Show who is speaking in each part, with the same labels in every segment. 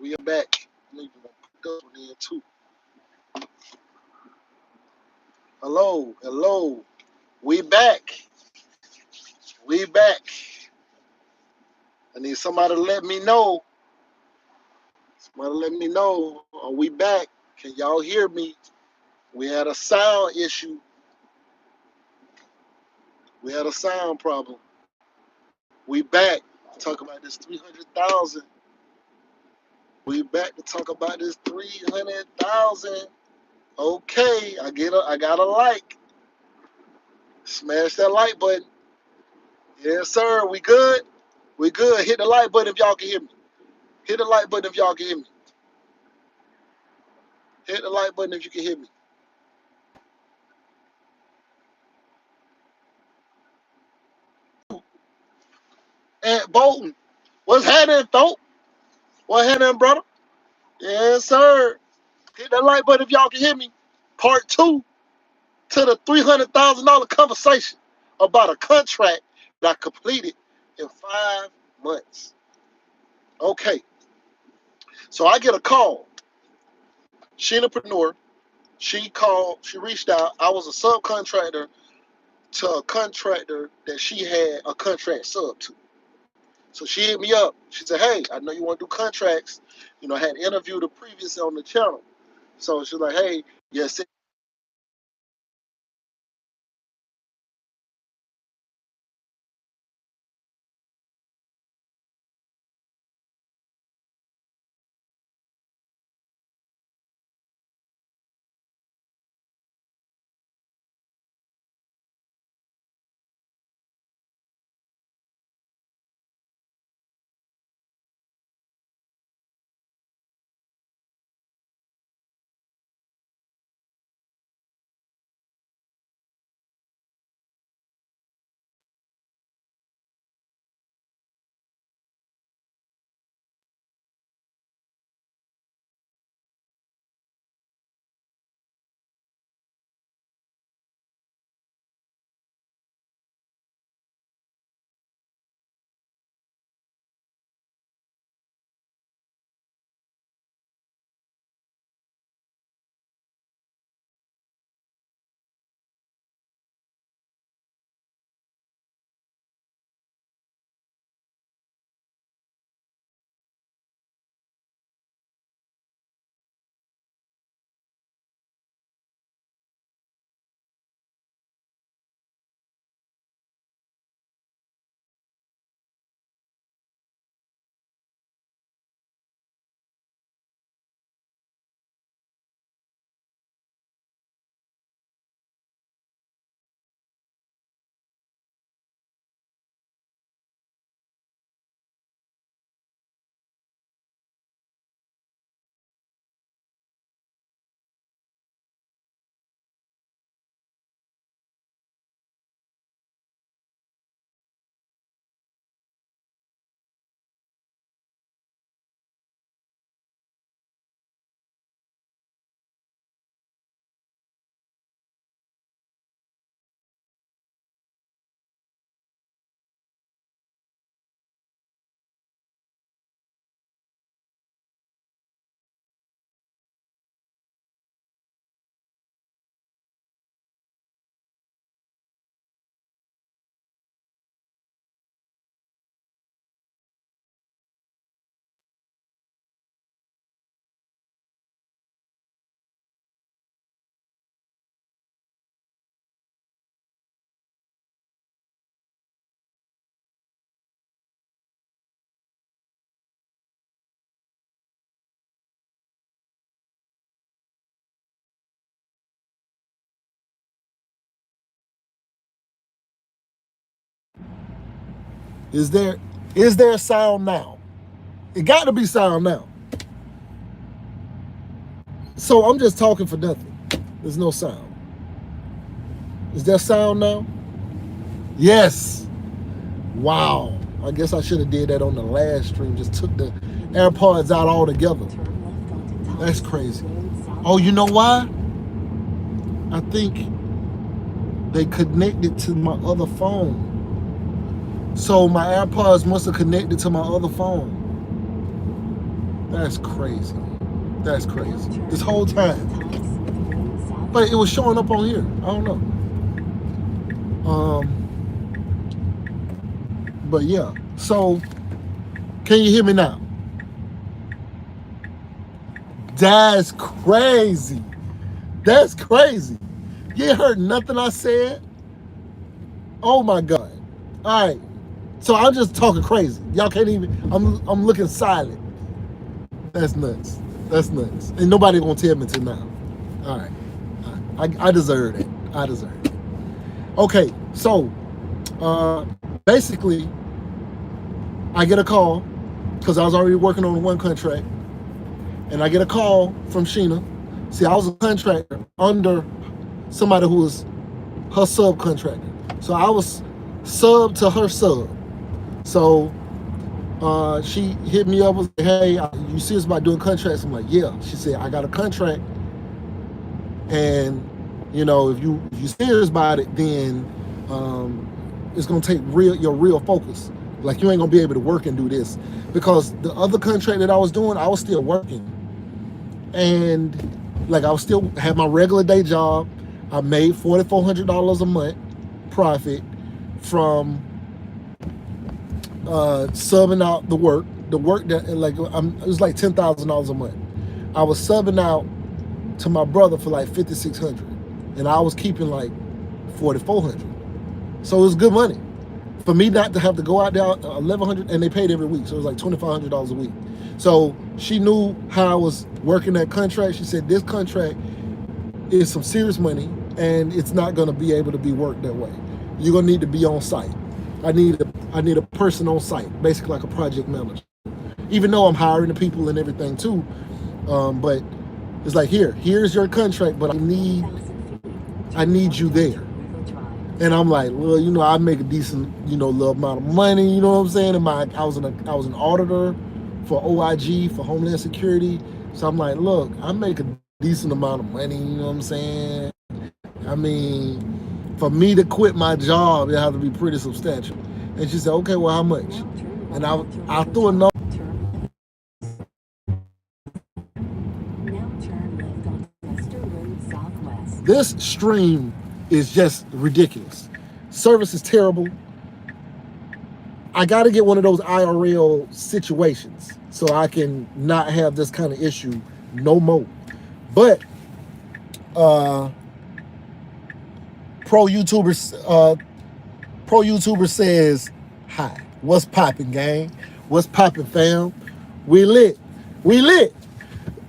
Speaker 1: We are back. I'm even gonna put this one in too. Hello, hello. We back. We back. I need somebody to let me know. Somebody let me know. Are we back? Can y'all hear me? We had a sound issue. We had a sound problem. We back to talk about this 300,000. We back to talk about this 300,000. Okay, I got a like. Smash that like button. Yes, sir. We good? We good. Hit the like button if y'all can hear me. Hit the like button if y'all can hear me. Hit the like button if you can hear me. And Bolton, what's happening, Thope? What's happening, brother? Yes, sir. Hit that like button if y'all can hear me. Part 2 to the $300,000 conversation about a contract that I completed in 5 months. Okay, so I get a call. She an entrepreneur. She called. She reached out. I was a subcontractor to a contractor that she had a contract sub to. So she hit me up. She said, "Hey, I know you want to do contracts. You know, I had interviewed her previously on the channel." So she's like, "Hey, yes." Is there sound now? It got to be sound now. So I'm just talking for nothing. There's no sound. Is there sound now? Yes. Wow. I guess I should have did that on the last stream. Just took the AirPods out altogether. That's crazy. Oh, you know why? I think they connected to my other phone. So my AirPods must have connected to my other phone. That's crazy. That's crazy. This whole time. But it was showing up on here. I don't know. But yeah. So can you hear me now? That's crazy. That's crazy. You ain't heard nothing I said? Oh my God. All right. So I'm just talking crazy. Y'all can't even, I'm looking silent. That's nuts. That's nuts. Ain't nobody gonna tell me till now. All right. I deserve it. I deserve it. Okay, so basically, I get a call because I was already working on one contract, and I get a call from Sheena. See, I was a contractor under somebody who was her subcontractor. So I was sub to her sub. So she hit me up and said, hey, you serious about doing contracts? I'm like, yeah. She said, I got a contract, and you know, if you serious about it, then it's gonna take your real focus. Like, you ain't gonna be able to work and do this, because the other contract that I was doing, I was still working, and like I was still had my regular day job. I made $4,400 a month profit from subbing out the work. The work that like it was like $10,000 a month. I was subbing out to my brother for like $5,600, and I was keeping like $4,400. So it was good money for me not to have to go out there $1,100, and they paid every week, so it was like $2,500 a week. So she knew how I was working that contract. She said, this contract is some serious money, and it's not going to be able to be worked that way. You're going to need to be on site. I need a person on site, basically like a project manager. Even though I'm hiring the people and everything too, but it's like, here's your contract, but I need you there. And I'm like, well, you know, I make a decent, you know, little amount of money. You know what I'm saying? And I was an auditor for OIG, for Homeland Security. So I'm like, look, I make a decent amount of money. You know what I'm saying? I mean, for me to quit my job, it has to be pretty substantial. And she said, okay, well, how much? And I threw a number. This stream is just ridiculous. Service is terrible. I got to get one of those IRL situations so I can not have this kind of issue no more. But pro YouTuber says, hi, what's poppin', gang? What's poppin', fam? We lit.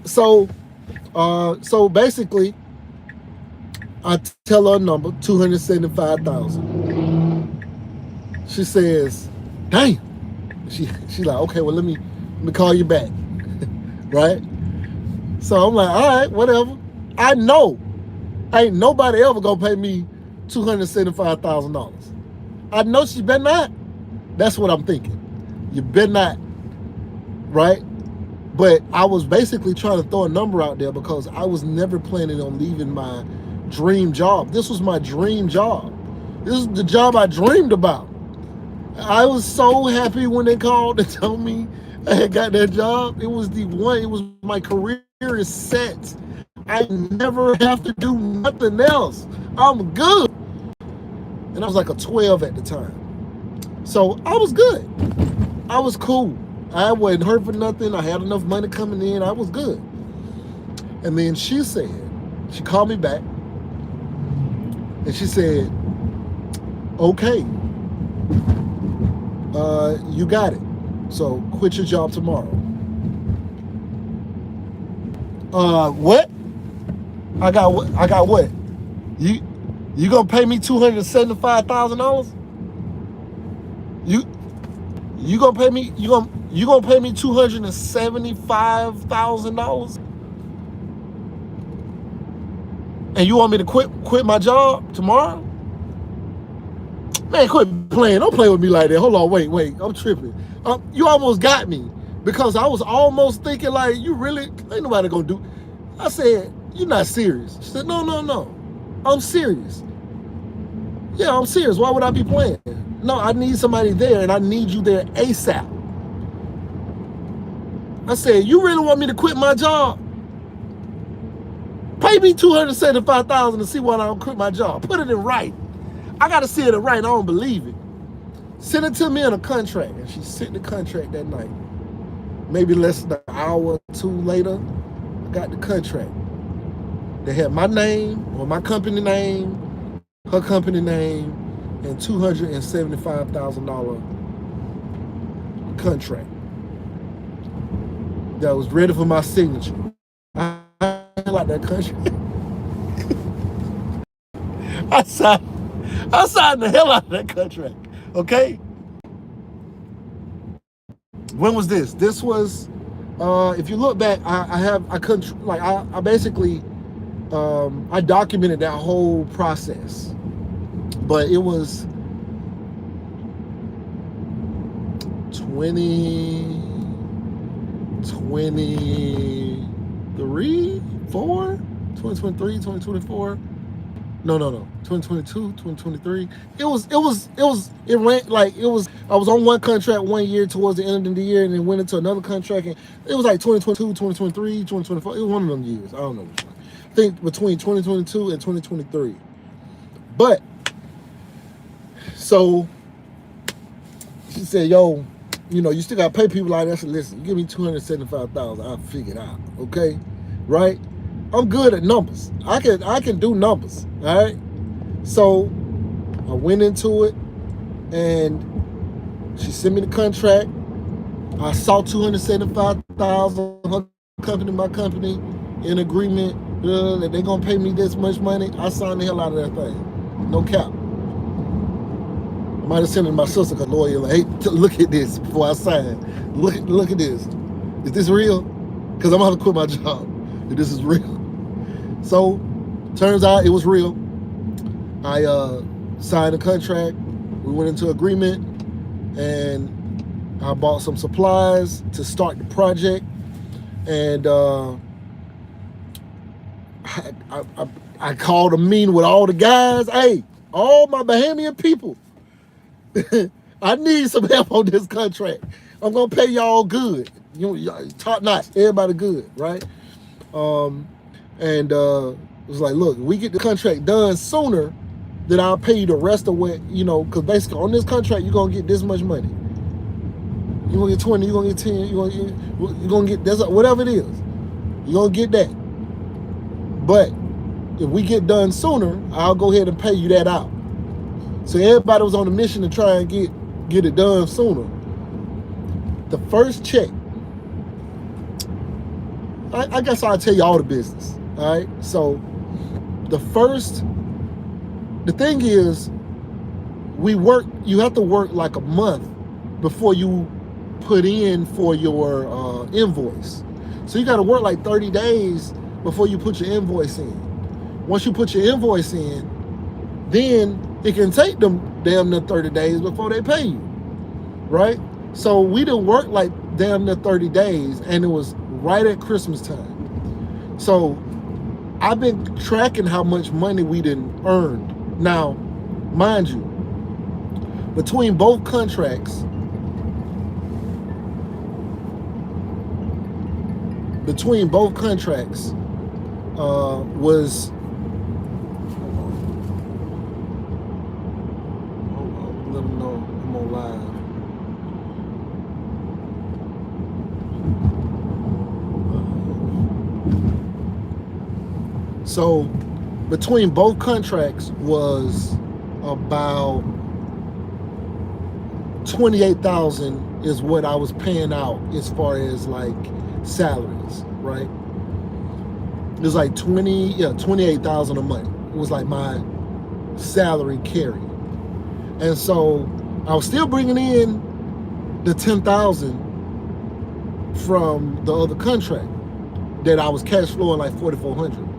Speaker 1: So basically, I tell her a number, $275,000. She says, damn. She like, okay, well, let me call you back. Right? So I'm like, all right, whatever. I know ain't nobody ever gonna pay me $275,000. I know she better not. That's what I'm thinking. You better not, right? But I was basically trying to throw a number out there because I was never planning on leaving my dream job. This was my dream job. This is the job I dreamed about. I was so happy when they called and told me I had got that job. It was the one. It was my career is set. I never have to do nothing else. I'm good. And I was like a 12 at the time. So I was good. I was cool. I wasn't hurt for nothing. I had enough money coming in. I was good. And then she called me back, and she said, okay, you got it. So quit your job tomorrow. What? I got what? You gonna pay me $275,000? You gonna pay me $275,000? And you want me to quit my job tomorrow? Man, quit playing. Don't play with me like that. Hold on, wait. I'm tripping. You almost got me, because I was almost thinking like, you really ain't nobody gonna do. I said, you're not serious. She said, no. I'm serious. Yeah, I'm serious. Why would I be playing? No, I need somebody there, and I need you there ASAP. I said, you really want me to quit my job? Pay me $275,000 to see why I don't quit my job. Put it in writing. I got to see it in writing. I don't believe it. Send it to me in a contract. And she sent the contract that night. Maybe less than an hour or two later, I got the contract. They had my name, or my company name, her company name, and $275,000 contract that was ready for my signature. I like that contract. I signed the hell out of that contract. Okay. When was this? This was, if you look back, I basically, I documented that whole process, but it was 2024. No, 2022, 2023. It ran like it was, I was on one contract 1 year towards the end of the year and then went into another contract, and it was like 2022, 2023, 2024. It was one of them years. I don't know which one. I think between 2022 and 2023. But, so, she said, yo, you still got to pay people like that. I said, listen, you give me $275,000, I'll figure it out, okay? Right? I'm good at numbers. I can do numbers, all right? So I went into it, and she sent me the contract. I saw $275,000, her company, my company, in agreement that they're gonna pay me this much money. I signed the hell out of that thing, no cap. I might have sent it to my sister, cause lawyer, like, hey, look at this before I sign. Look at this. Is this real? Cause I'm gonna have to quit my job if this is real. So, turns out it was real. I signed a contract. We went into agreement, and I bought some supplies to start the project. And I called a meeting with all the guys. Hey, all my Bahamian people, I need some help on this contract. I'm gonna pay y'all good. Top notch, everybody good, right? And it was like, look, we get the contract done sooner, then I'll pay you the rest of what, because basically on this contract, you're going to get this much money. You're going to get 20, you're going to get 10, you're going to get, that's whatever it is. You're going to get that. But if we get done sooner, I'll go ahead and pay you that out. So everybody was on a mission to try and get it done sooner. The first check, I guess I'll tell you all the business. All right. So the thing is, you have to work like a month before you put in for your invoice. So you got to work like 30 days before you put your invoice in. Once you put your invoice in, then it can take them damn near 30 days before they pay you. Right. So we didn't work like damn near 30 days, and it was right at Christmas time. So I've been tracking how much money we didn't earn. Now, mind you, between both contracts, was, let them know I'm on live. So between both contracts was about $28,000 is what I was paying out as far as like salaries, right? It was like $28,000 a month. It was like my salary carry. And so I was still bringing in the $10,000 from the other contract that I was cash flowing like $4,400.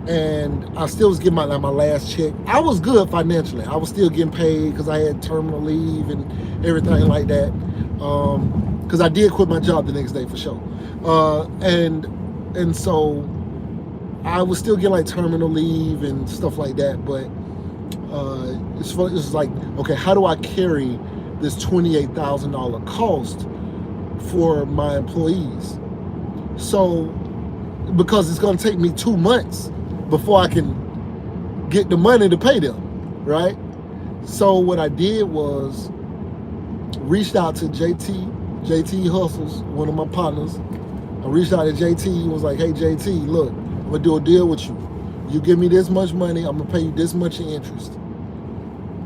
Speaker 1: And I still was getting my last check. I was good financially. I was still getting paid because I had terminal leave and everything like that. Because I did quit my job the next day for sure. And so I was still getting like terminal leave and stuff like that. But it's like, okay, how do I carry this $28,000 cost for my employees. So, because it's going to take me 2 months before I can get the money to pay them, right? So what I did was reached out to JT Hustles, one of my partners. I reached out to JT and was like, hey, JT, look, I'm going to do a deal with you. You give me this much money, I'm going to pay you this much in interest.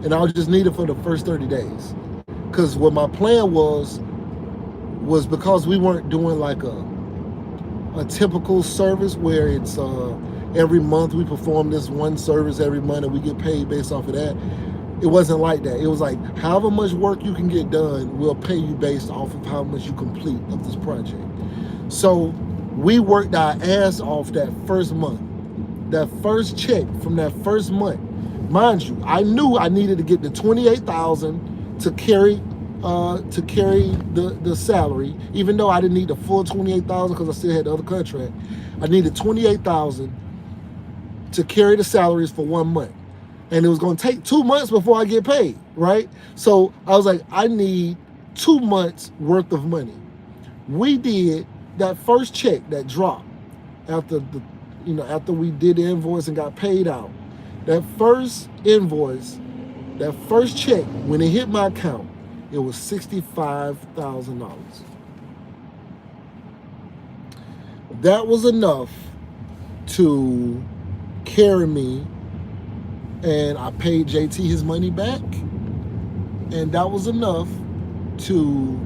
Speaker 1: And I'll just need it for the first 30 days. Because what my plan was because we weren't doing like a typical service where it's every month we perform this one service every month and we get paid based off of that. It wasn't like that. It was like, however much work you can get done, we'll pay you based off of how much you complete of this project. So we worked our ass off that first month. That first check from that first month, mind you, I knew I needed to get the $28,000 to carry the salary, even though I didn't need the full $28,000 because I still had the other contract. I needed $28,000 to carry the salaries for 1 month. And it was going to take 2 months before I get paid, right? So I was like, I need 2 months worth of money. We did that first check that dropped after after we did the invoice and got paid out. That first invoice, that first check, when it hit my account, it was $65,000. That was enough to carry me. And I paid JT his money back, and that was enough to,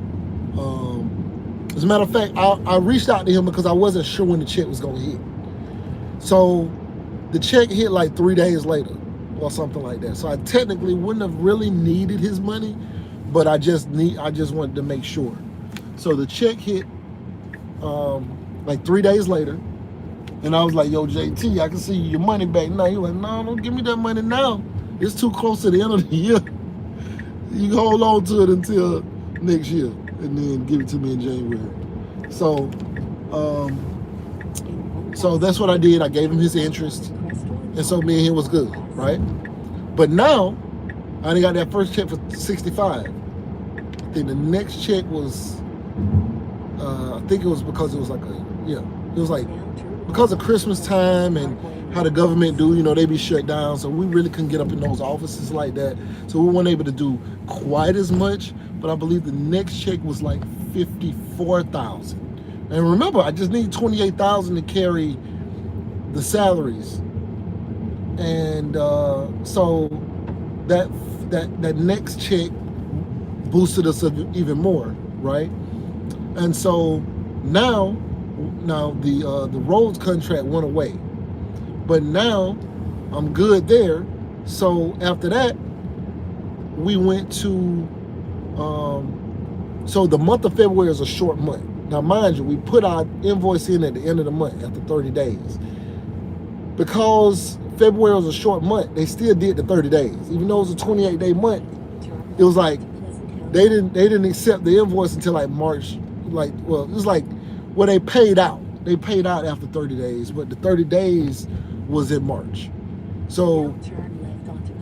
Speaker 1: as a matter of fact, I reached out to him because I wasn't sure when the check was going to hit. So the check hit like 3 days later or something like that. So I technically wouldn't have really needed his money, but I just wanted to make sure. So the check hit like 3 days later. And I was like, yo, JT, I can see your money back now. He was like, no, don't give me that money now. It's too close to the end of the year. You can hold on to it until next year and then give it to me in January. So that's what I did. I gave him his interest. And so me and him was good, right? But now, I only got that first check for $65. I think the next check was, I think it was because it was like it was like, because of Christmas time and how the government do, they be shut down. So we really couldn't get up in those offices like that. So we weren't able to do quite as much. But I believe the next check was like $54,000. And remember, I just need $28,000 to carry the salaries. And so that next check boosted us even more, right? And so now the roads contract went away, but now I'm good there. So after that, we went to so the month of February is a short month. Now mind you, we put our invoice in at the end of the month after 30 days. Because February was a short month, they still did the 30 days. Even though it was a 28-day month, it was like they didn't accept the invoice until like March. It was like, well, they paid out. They paid out after 30 days, but the 30 days was in March. So,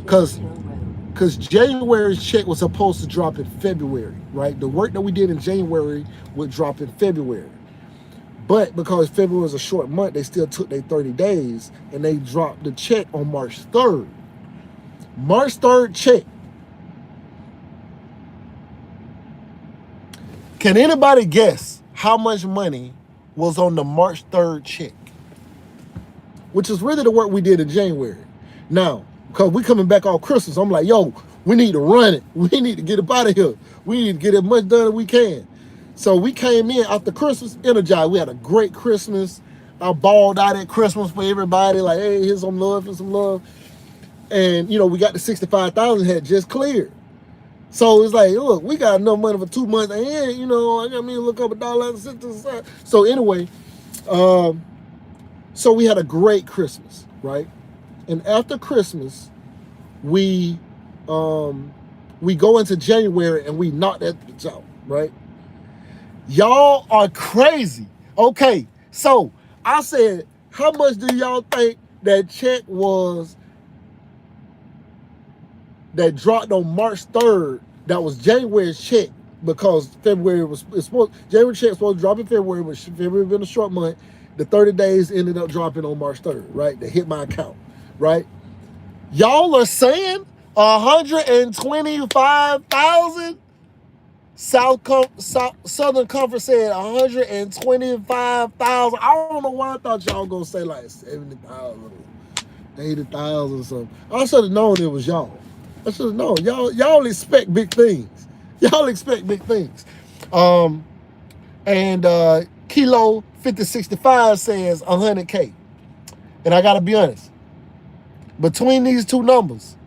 Speaker 1: because January's check was supposed to drop in February, right? The work that we did in January would drop in February. But because February was a short month, they still took their 30 days, and they dropped the check on March 3rd. March 3rd check. Can anybody guess how much money was on the March 3rd check? Which is really the work we did in January. Now, because we coming back off Christmas, I'm like, yo, we need to run it. We need to get up out of here. We need to get as much done as we can. So we came in after Christmas energized. We had a great Christmas. I balled out at Christmas for everybody. Like, hey, here's some love and some love. And, we got the $65,000 had just cleared. So it's like, look, we got enough money for 2 months. And, I got me to look up $1 and sit to the side. So anyway, so we had a great Christmas, right? And after Christmas, we go into January and we knock that bitch out, right? Y'all are crazy. Okay, so I said, how much do y'all think that check was that dropped on March 3rd? That was January's check because February January check was supposed to drop in February, but February been a short month. The 30 days ended up dropping on March 3rd, right? They hit my account, right? Y'all are saying 125,000. Southern Conference said 125,000. I don't know why I thought y'all gonna say like 70,000, 80,000 or something. I should have known it was y'all. I should have known. Y'all expect big things. Y'all expect big things. And Kilo 5065 says 100K. And I gotta be honest. Between these two numbers,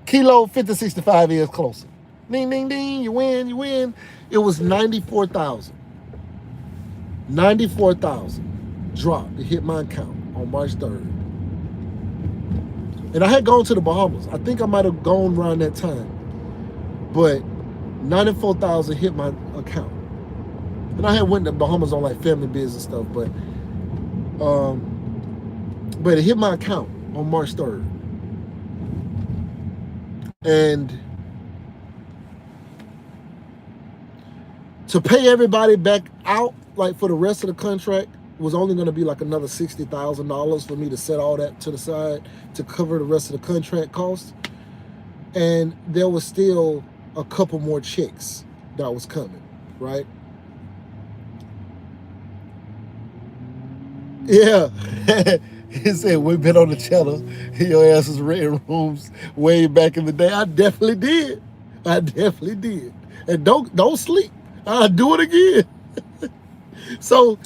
Speaker 1: Kilo 5065 is closer. Ding, ding, ding, you win, you win. It was 94,000. 94,000 dropped to hit my account on March 3rd. And I had gone to the Bahamas. I think I might have gone around that time. But 94,000 hit my account. And I had went to the Bahamas on like family business stuff, but it hit my account on March 3rd. And to pay everybody back out, like for the rest of the contract, was only going to be like another $60,000 for me to set all that to the side to cover the rest of the contract costs. And there was still a couple more checks that was coming, right? Yeah. He said, we've been on the channel. Your ass was renting rooms way back in the day. I definitely did. I definitely did. And don't sleep. I'll do it again. So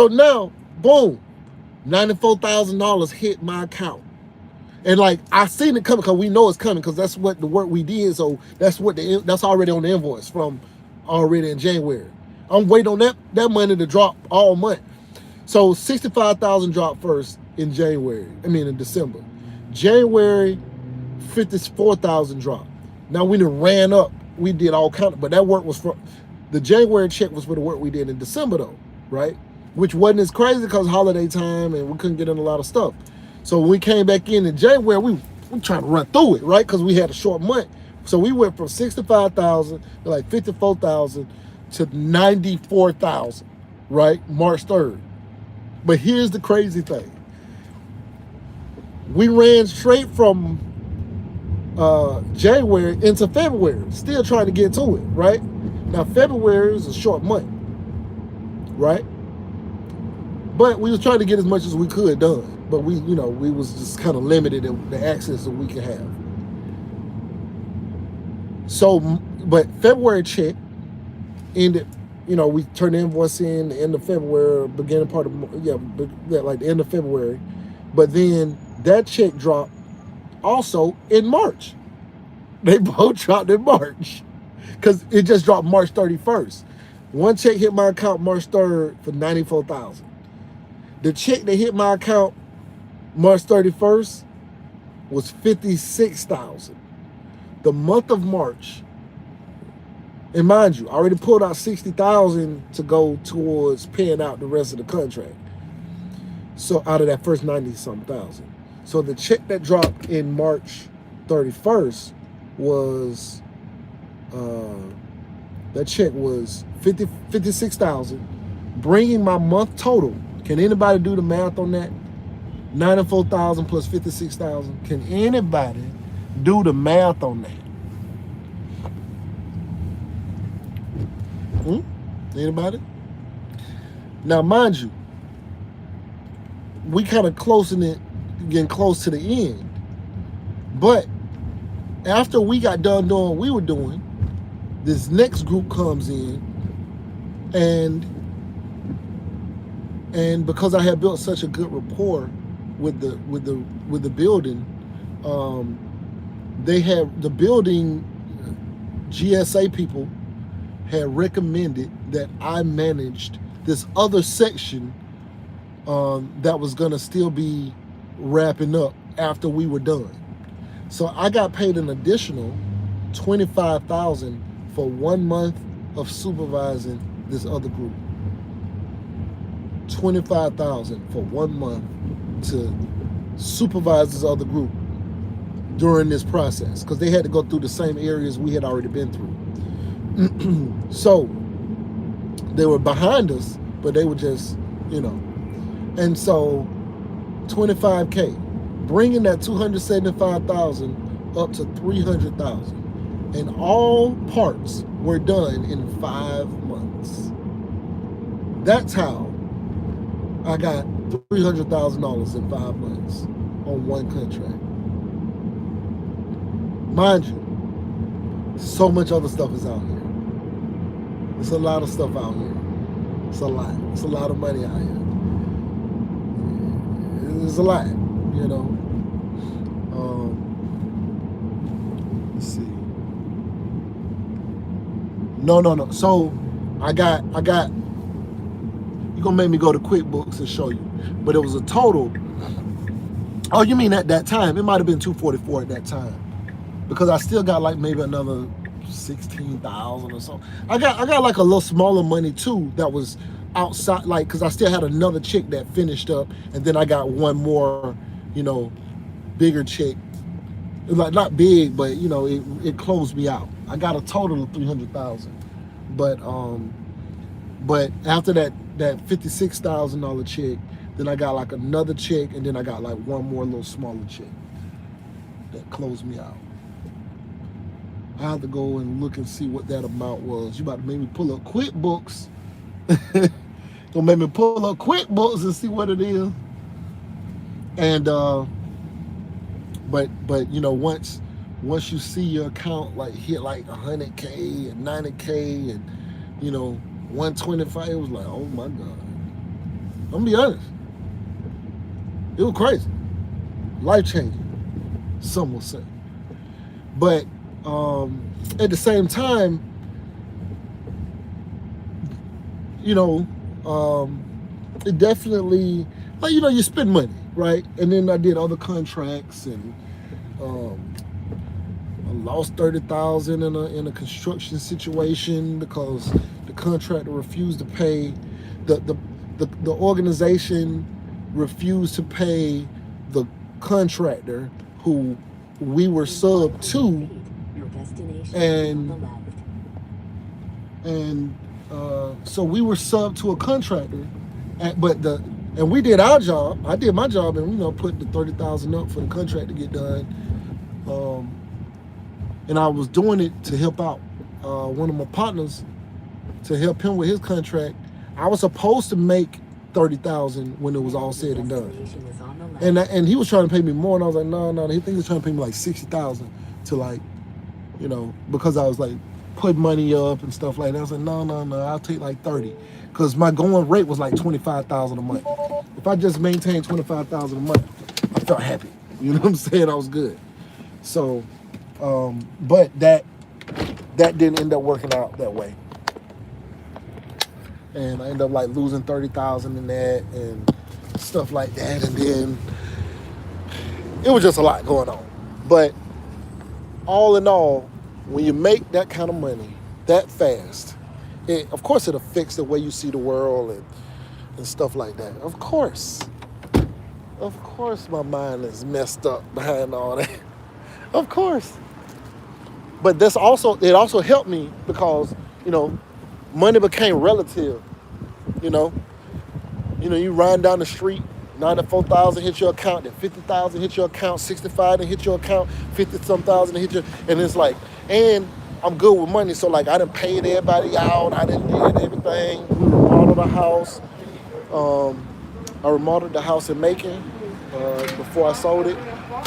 Speaker 1: now, boom, $94,000 hit my account. And like, I seen it coming because we know it's coming because that's what the work we did. So that's already on the invoice from already in January. I'm waiting on that money to drop all month. So 65,000 dropped first in in December. January, 54,000 dropped. Now we done ran up. We did all kind of, but that work was for, the January check was for the work we did in December though, right? Which wasn't as crazy because holiday time and we couldn't get in a lot of stuff. So when we came back in January, we trying to run through it, right? Because we had a short month. So we went from 65,000 to like 54,000 to 94,000, right? March 3rd. But here's the crazy thing. We ran straight from January into February, still trying to get to it, right? Now, February is a short month, right? But we was trying to get as much as we could done. But we was just kind of limited in the access that we could have. So, but February check ended, we turned the invoice in the end of February, beginning part of, like the end of February. But then that check dropped also in March. They both dropped in March because it just dropped March 31st. One check hit my account March 3rd for 94,000. The check that hit my account March 31st was 56,000. The month of March, and mind you, I already pulled out 60,000 to go towards paying out the rest of the contract. So out of that first 90-something thousand. So the check that dropped in March 31st was, that check was 56,000, bringing my month total. Can anybody do the math on that? 94,000 plus 56,000. Can anybody do the math on that? Anybody? Now, mind you, we kind of getting close to the end. But after we got done doing what we were doing, this next group comes in, and because I had built such a good rapport with the building, they had the building GSA people had recommended that I managed this other section that was gonna still be wrapping up after we were done. So I got paid an additional $25,000 for 1 month of supervising this other group. $25,000 for 1 month to supervise this other group during this process because they had to go through the same areas we had already been through. So they were behind us, but they were just, you know. And so 25K, bringing that 275,000 up to 300,000, and all parts were done in 5 months. That's how I got $300,000 in 5 months on one contract. Mind you, so much other stuff is out here. There's a lot of stuff out here. It's a lot. It's a lot of money out here. It's a lot, you know. Let's see. No. So I got. You're gonna make me go to QuickBooks and show you, but it was a total. Oh, you mean at that time? It might have been 244 at that time, because I still got like maybe another 16,000 or so. I got like a little smaller money too that was outside, like, because I still had another check that finished up, and then I got one more, you know, bigger check. Like not big, but you know, it closed me out. I got a total of 300,000, but after that $56,000 check, then I got like another check, and then I got like one more little smaller check that closed me out. I have to go and look and see what that amount was. You about to make me pull up QuickBooks. Gonna make me pull up QuickBooks and see what it is. And but you know, once you see your account like hit like 100K and 90K and, you know, 125, it was like, oh my God. I'm gonna be honest. It was crazy. Life changing, some will say. But at the same time, you know, it definitely, like, you know, you spend money, right? And then I did other contracts, and I lost 30,000 in a construction situation because the contractor refused to pay. The organization refused to pay the contractor who we were sub to, and so we were sub to a contractor, and we did our job. I did my job, and, you know, put the 30,000 up for the contract to get done. And I was doing it to help out one of my partners, to help him with his contract. I was supposed to make 30,000 when it was all said and done, and he was trying to pay me more, and I was like, no. He think he was trying to pay me like 60,000 to, like, you know, because I was like putting money up and stuff like that. I was like, no, I'll take like 30, because my going rate was like 25,000 a month. If I just maintained 25,000 a month, I felt happy. You know what I'm saying? I was good. So, but that didn't end up working out that way. And I ended up like losing 30,000 in that and stuff like that. And then it was just a lot going on. But all in all, when you make that kind of money that fast, of course it affects the way you see the world and stuff like that. Of course my mind is messed up behind all that. Of course. But it also helped me because, you know, money became relative. You know, you riding down the street, 94,000 hit your account, then 50,000 hit your account, 65 then hit your account, 50-some thousand hit your, and it's like, and I'm good with money, so like I done paid everybody out, I done did everything. We remodeled the house. I remodeled the house in Macon before I sold it,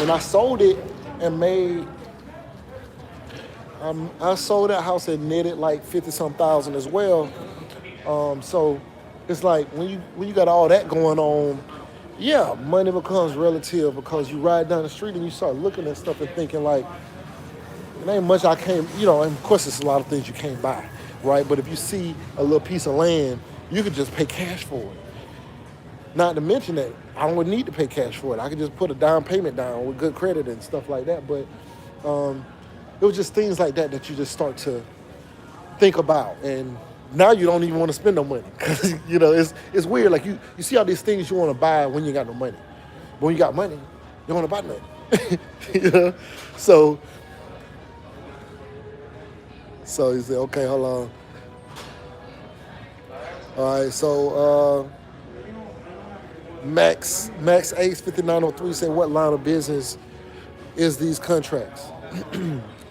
Speaker 1: and I sold it and made. I sold that house and netted like 50-some thousand as well. So it's like when you got all that going on, yeah, money becomes relative, because you ride down the street and you start looking at stuff and thinking like, it ain't much I can't, you know, and of course there's a lot of things you can't buy, right? But if you see a little piece of land, you could just pay cash for it. Not to mention that I don't need to pay cash for it. I could just put a down payment down with good credit and stuff like that. But it was just things like that you just start to think about, and now you don't even want to spend no money, because you know it's weird. Like you see all these things you want to buy when you got no money, but when you got money, you don't want to buy nothing. You know, so So he said, okay, hold on. All right, so Max Ace 5903 said, what line of business is these contracts?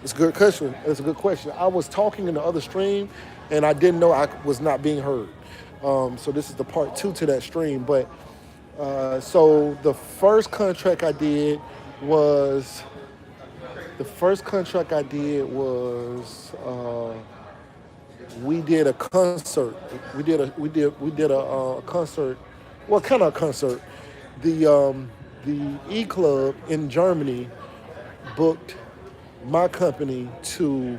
Speaker 1: It's a good question. It's a good question. I was talking in the other stream, and I didn't know I was not being heard. So this is the part two to that stream. But so was the first contract I did was we did a concert. We did a concert. Well, kind of a concert. The E Club in Germany booked my company to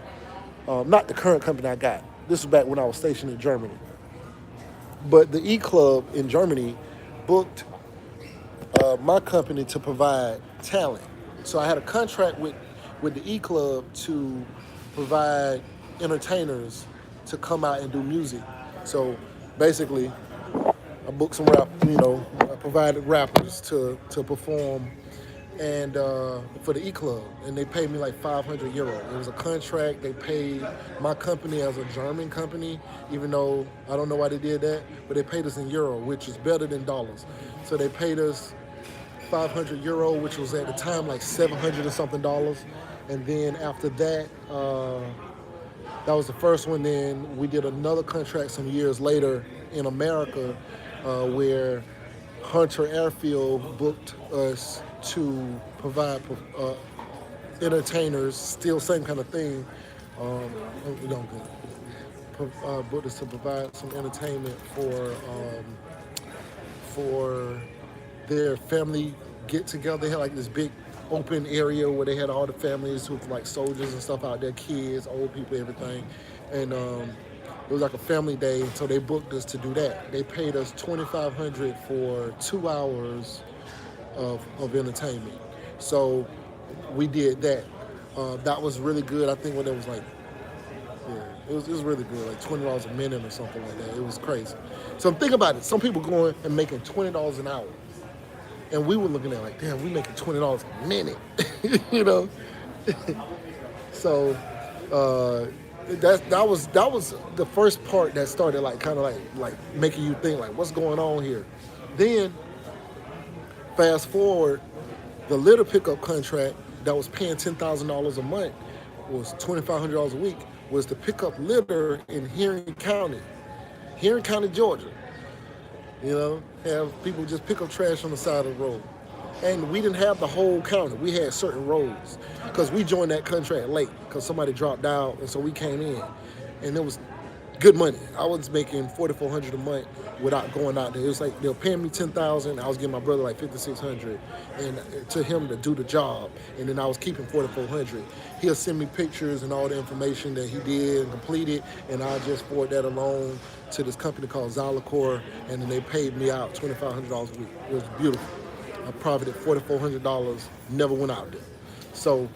Speaker 1: not the current company I got. This was back when I was stationed in Germany. But the E Club in Germany booked my company to provide talent. So I had a contract with the E Club to provide entertainers to come out and do music. So basically, I booked some rap. I provided rappers to perform and for the E Club, and they paid me like 500 euro. It was a contract. They paid my company as a German company, even though I don't know why they did that, but they paid us in euro, which is better than dollars. So they paid us 500 euro, which was at the time like 700 or something dollars. And then after that, that was the first one. Then we did another contract some years later in America, where Hunter Airfield booked us to provide entertainers, still same kind of thing. We don't booked us to provide some entertainment for their family get together. They had like this big open area where they had all the families with like soldiers and stuff out there, kids, old people, everything. And it was like a family day, so they booked us to do that. They paid us 2,500 for 2 hours of entertainment. So we did that. That was really good. I think when it was like, yeah, it was really good, like $20 a minute or something like that. It was crazy. So think about it. Some people going and making $20 an hour, and we were looking at like, damn, we making $20 a minute, you know. So that was the first part that started like kind of like making you think like what's going on here. Then fast forward, the litter pickup contract that was paying $10,000 a month was $2,500 a week was to pick up litter in Henry County, Georgia. Have people just pick up trash on the side of the road. And we didn't have the whole county. We had certain roads because we joined that contract late because somebody dropped out, and so we came in, and it was good money. I was making $4,400 a month without going out there. It was like they were paying me $10,000. I was giving my brother like $5,600, and to him to do the job, and then I was keeping $4,400. He'll send me pictures and all the information that he did and completed, and I'll just forward that along to this company called Zalacor, and then they paid me out $2,500 a week. It was beautiful. I profited $4,400, never went out there. So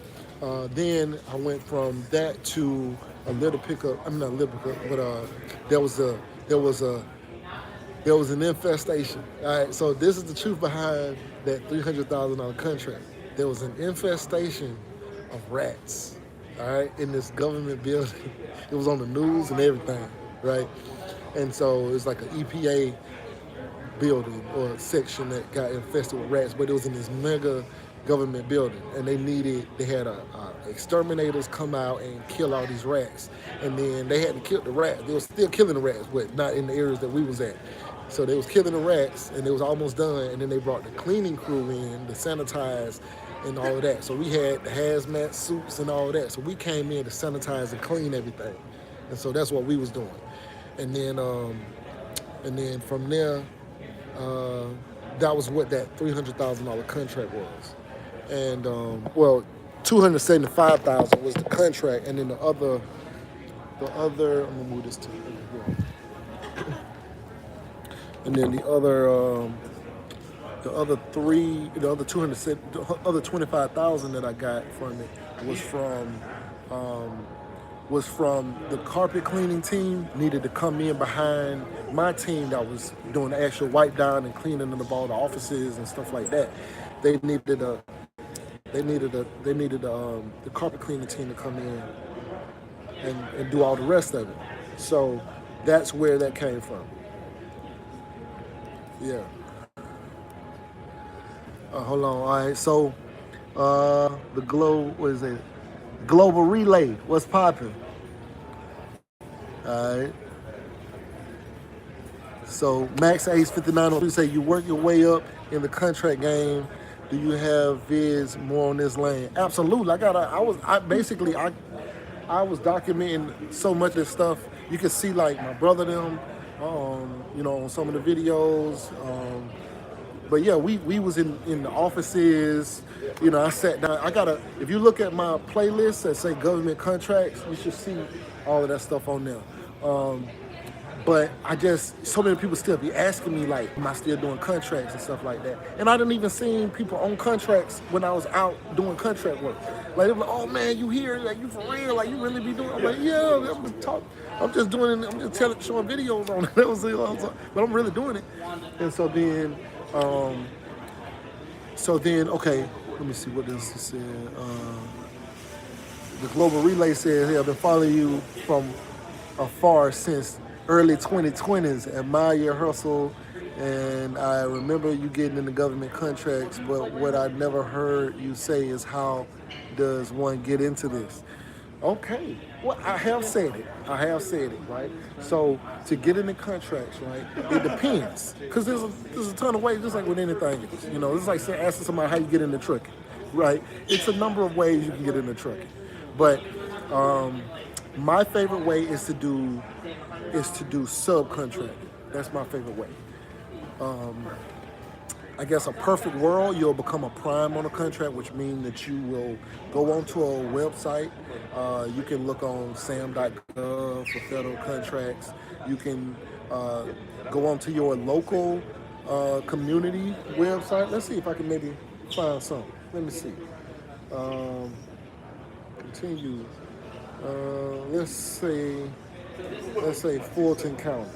Speaker 1: then I went from that to a little pickup. I mean not a little pickup, but there was an infestation. All right, so this is the truth behind that $300,000 contract. There was an infestation of rats. All right, in this government building. It was on the news and everything, right? And so it's like an EPA building or a section that got infested with rats, but it was in this mega government building, and they had exterminators come out and kill all these rats, and then they had to kill the rats. They were still killing the rats, but not in the areas that we was at. So they was killing the rats, and it was almost done, and then they brought the cleaning crew in to sanitize and all of that. So we had the hazmat suits and all of that. So we came in to sanitize and clean everything, and so that's what we was doing. And then from there, that was what that $300,000 contract was. And 275,000 was the contract, and then the other. I'm gonna move this to. And then the other 200, the other 25,000 that I got from it was from the carpet cleaning team needed to come in behind my team that was doing the actual wipe down and cleaning of all the offices and stuff like that. They needed the carpet cleaning team to come in and do all the rest of it. So that's where that came from. Yeah. Hold on. All right. So the globe, what is it? Global Relay. What's popping? All right. So Max Ace 5903 say you work your way up in the contract game. Do you have vids more on this lane? Absolutely. I was documenting so much of this stuff. You can see like my brother them, on some of the videos. But yeah, we was in the offices. I sat down. If you look at my playlist that say government contracts, you should see all of that stuff on there. But so many people still be asking me like, am I still doing contracts and stuff like that? And I didn't even see people on contracts when I was out doing contract work. Like, they were like, oh man, you here? Like, you for real? Like, you really be doing? I'm like, yeah, I'm just doing it. I'm just showing videos on it. That was it. But I'm really doing it. And so then, okay, let me see what this said. The Global Relay says, hey, I've been following you from afar since early 2020s. Admire your hustle, and I remember you getting into government contracts, but what I never heard you say is how does one get into this? Okay, well, I have said it, right? So to get into contracts, right, it depends, because there's a ton of ways, just like with anything else. It's like asking somebody how you get into trucking, right? It's a number of ways you can get into trucking, but my favorite way is to do subcontracting. That's my favorite way. I guess a perfect world, you'll become a prime on a contract, which means that you will go onto a website. You can look on sam.gov for federal contracts. You can go onto your local community website. Let's see if I can maybe find something. Let me see. Continue. Let's say Fulton County.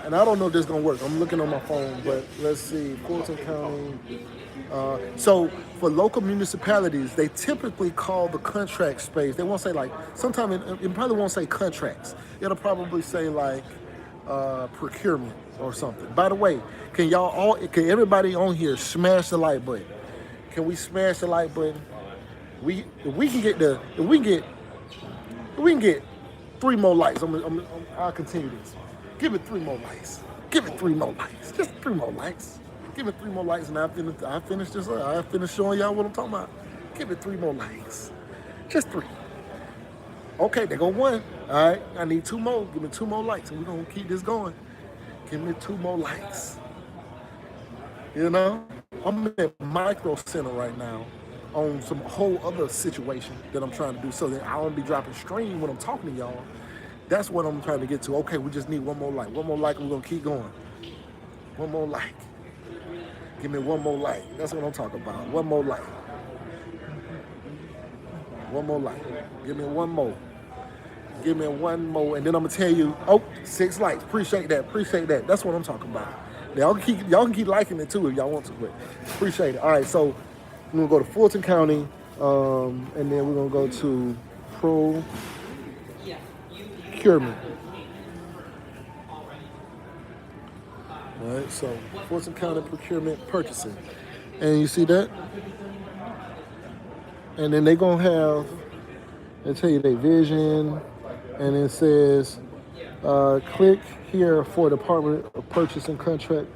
Speaker 1: And I don't know if this is going to work. I'm looking on my phone, but let's see, Fulton County. So for local municipalities, they typically call the contract space. They won't say like, sometimes it probably won't say contracts. It'll probably say like procurement or something. By the way, can everybody on here smash the like button? Can we smash the like button? If we can get 3 more likes, I'll continue this. Give it 3 more likes. Give it 3 more likes. Just 3 more likes. Give it 3 more likes, and I finish this. I finish showing y'all what I'm talking about. Give it 3 more likes. Just 3. Okay, there go 1. All right, I need 2 more. Give me 2 more likes, and we're gonna keep this going. Give me 2 more likes. I'm at Micro Center right now on some whole other situation that I'm trying to do, so that I won't be dropping stream when I'm talking to y'all. That's what I'm trying to get to. Okay, we just need 1 more like. 1 more like, and we're gonna keep going. 1 more like. Give me 1 more like. That's what I'm talking about. 1 more like. 1 more like. Give me 1 more. Give me 1 more, and then I'm gonna tell you, 6 likes. Appreciate that. That's what I'm talking about. Y'all can keep liking it too if y'all want to, but appreciate it. All right, so we're gonna go to Fulton County, and then we're gonna go to procurement. All right, so Fulton County procurement purchasing, and you see that, and then they tell you their vision, and it says, click here for Department of Purchasing contract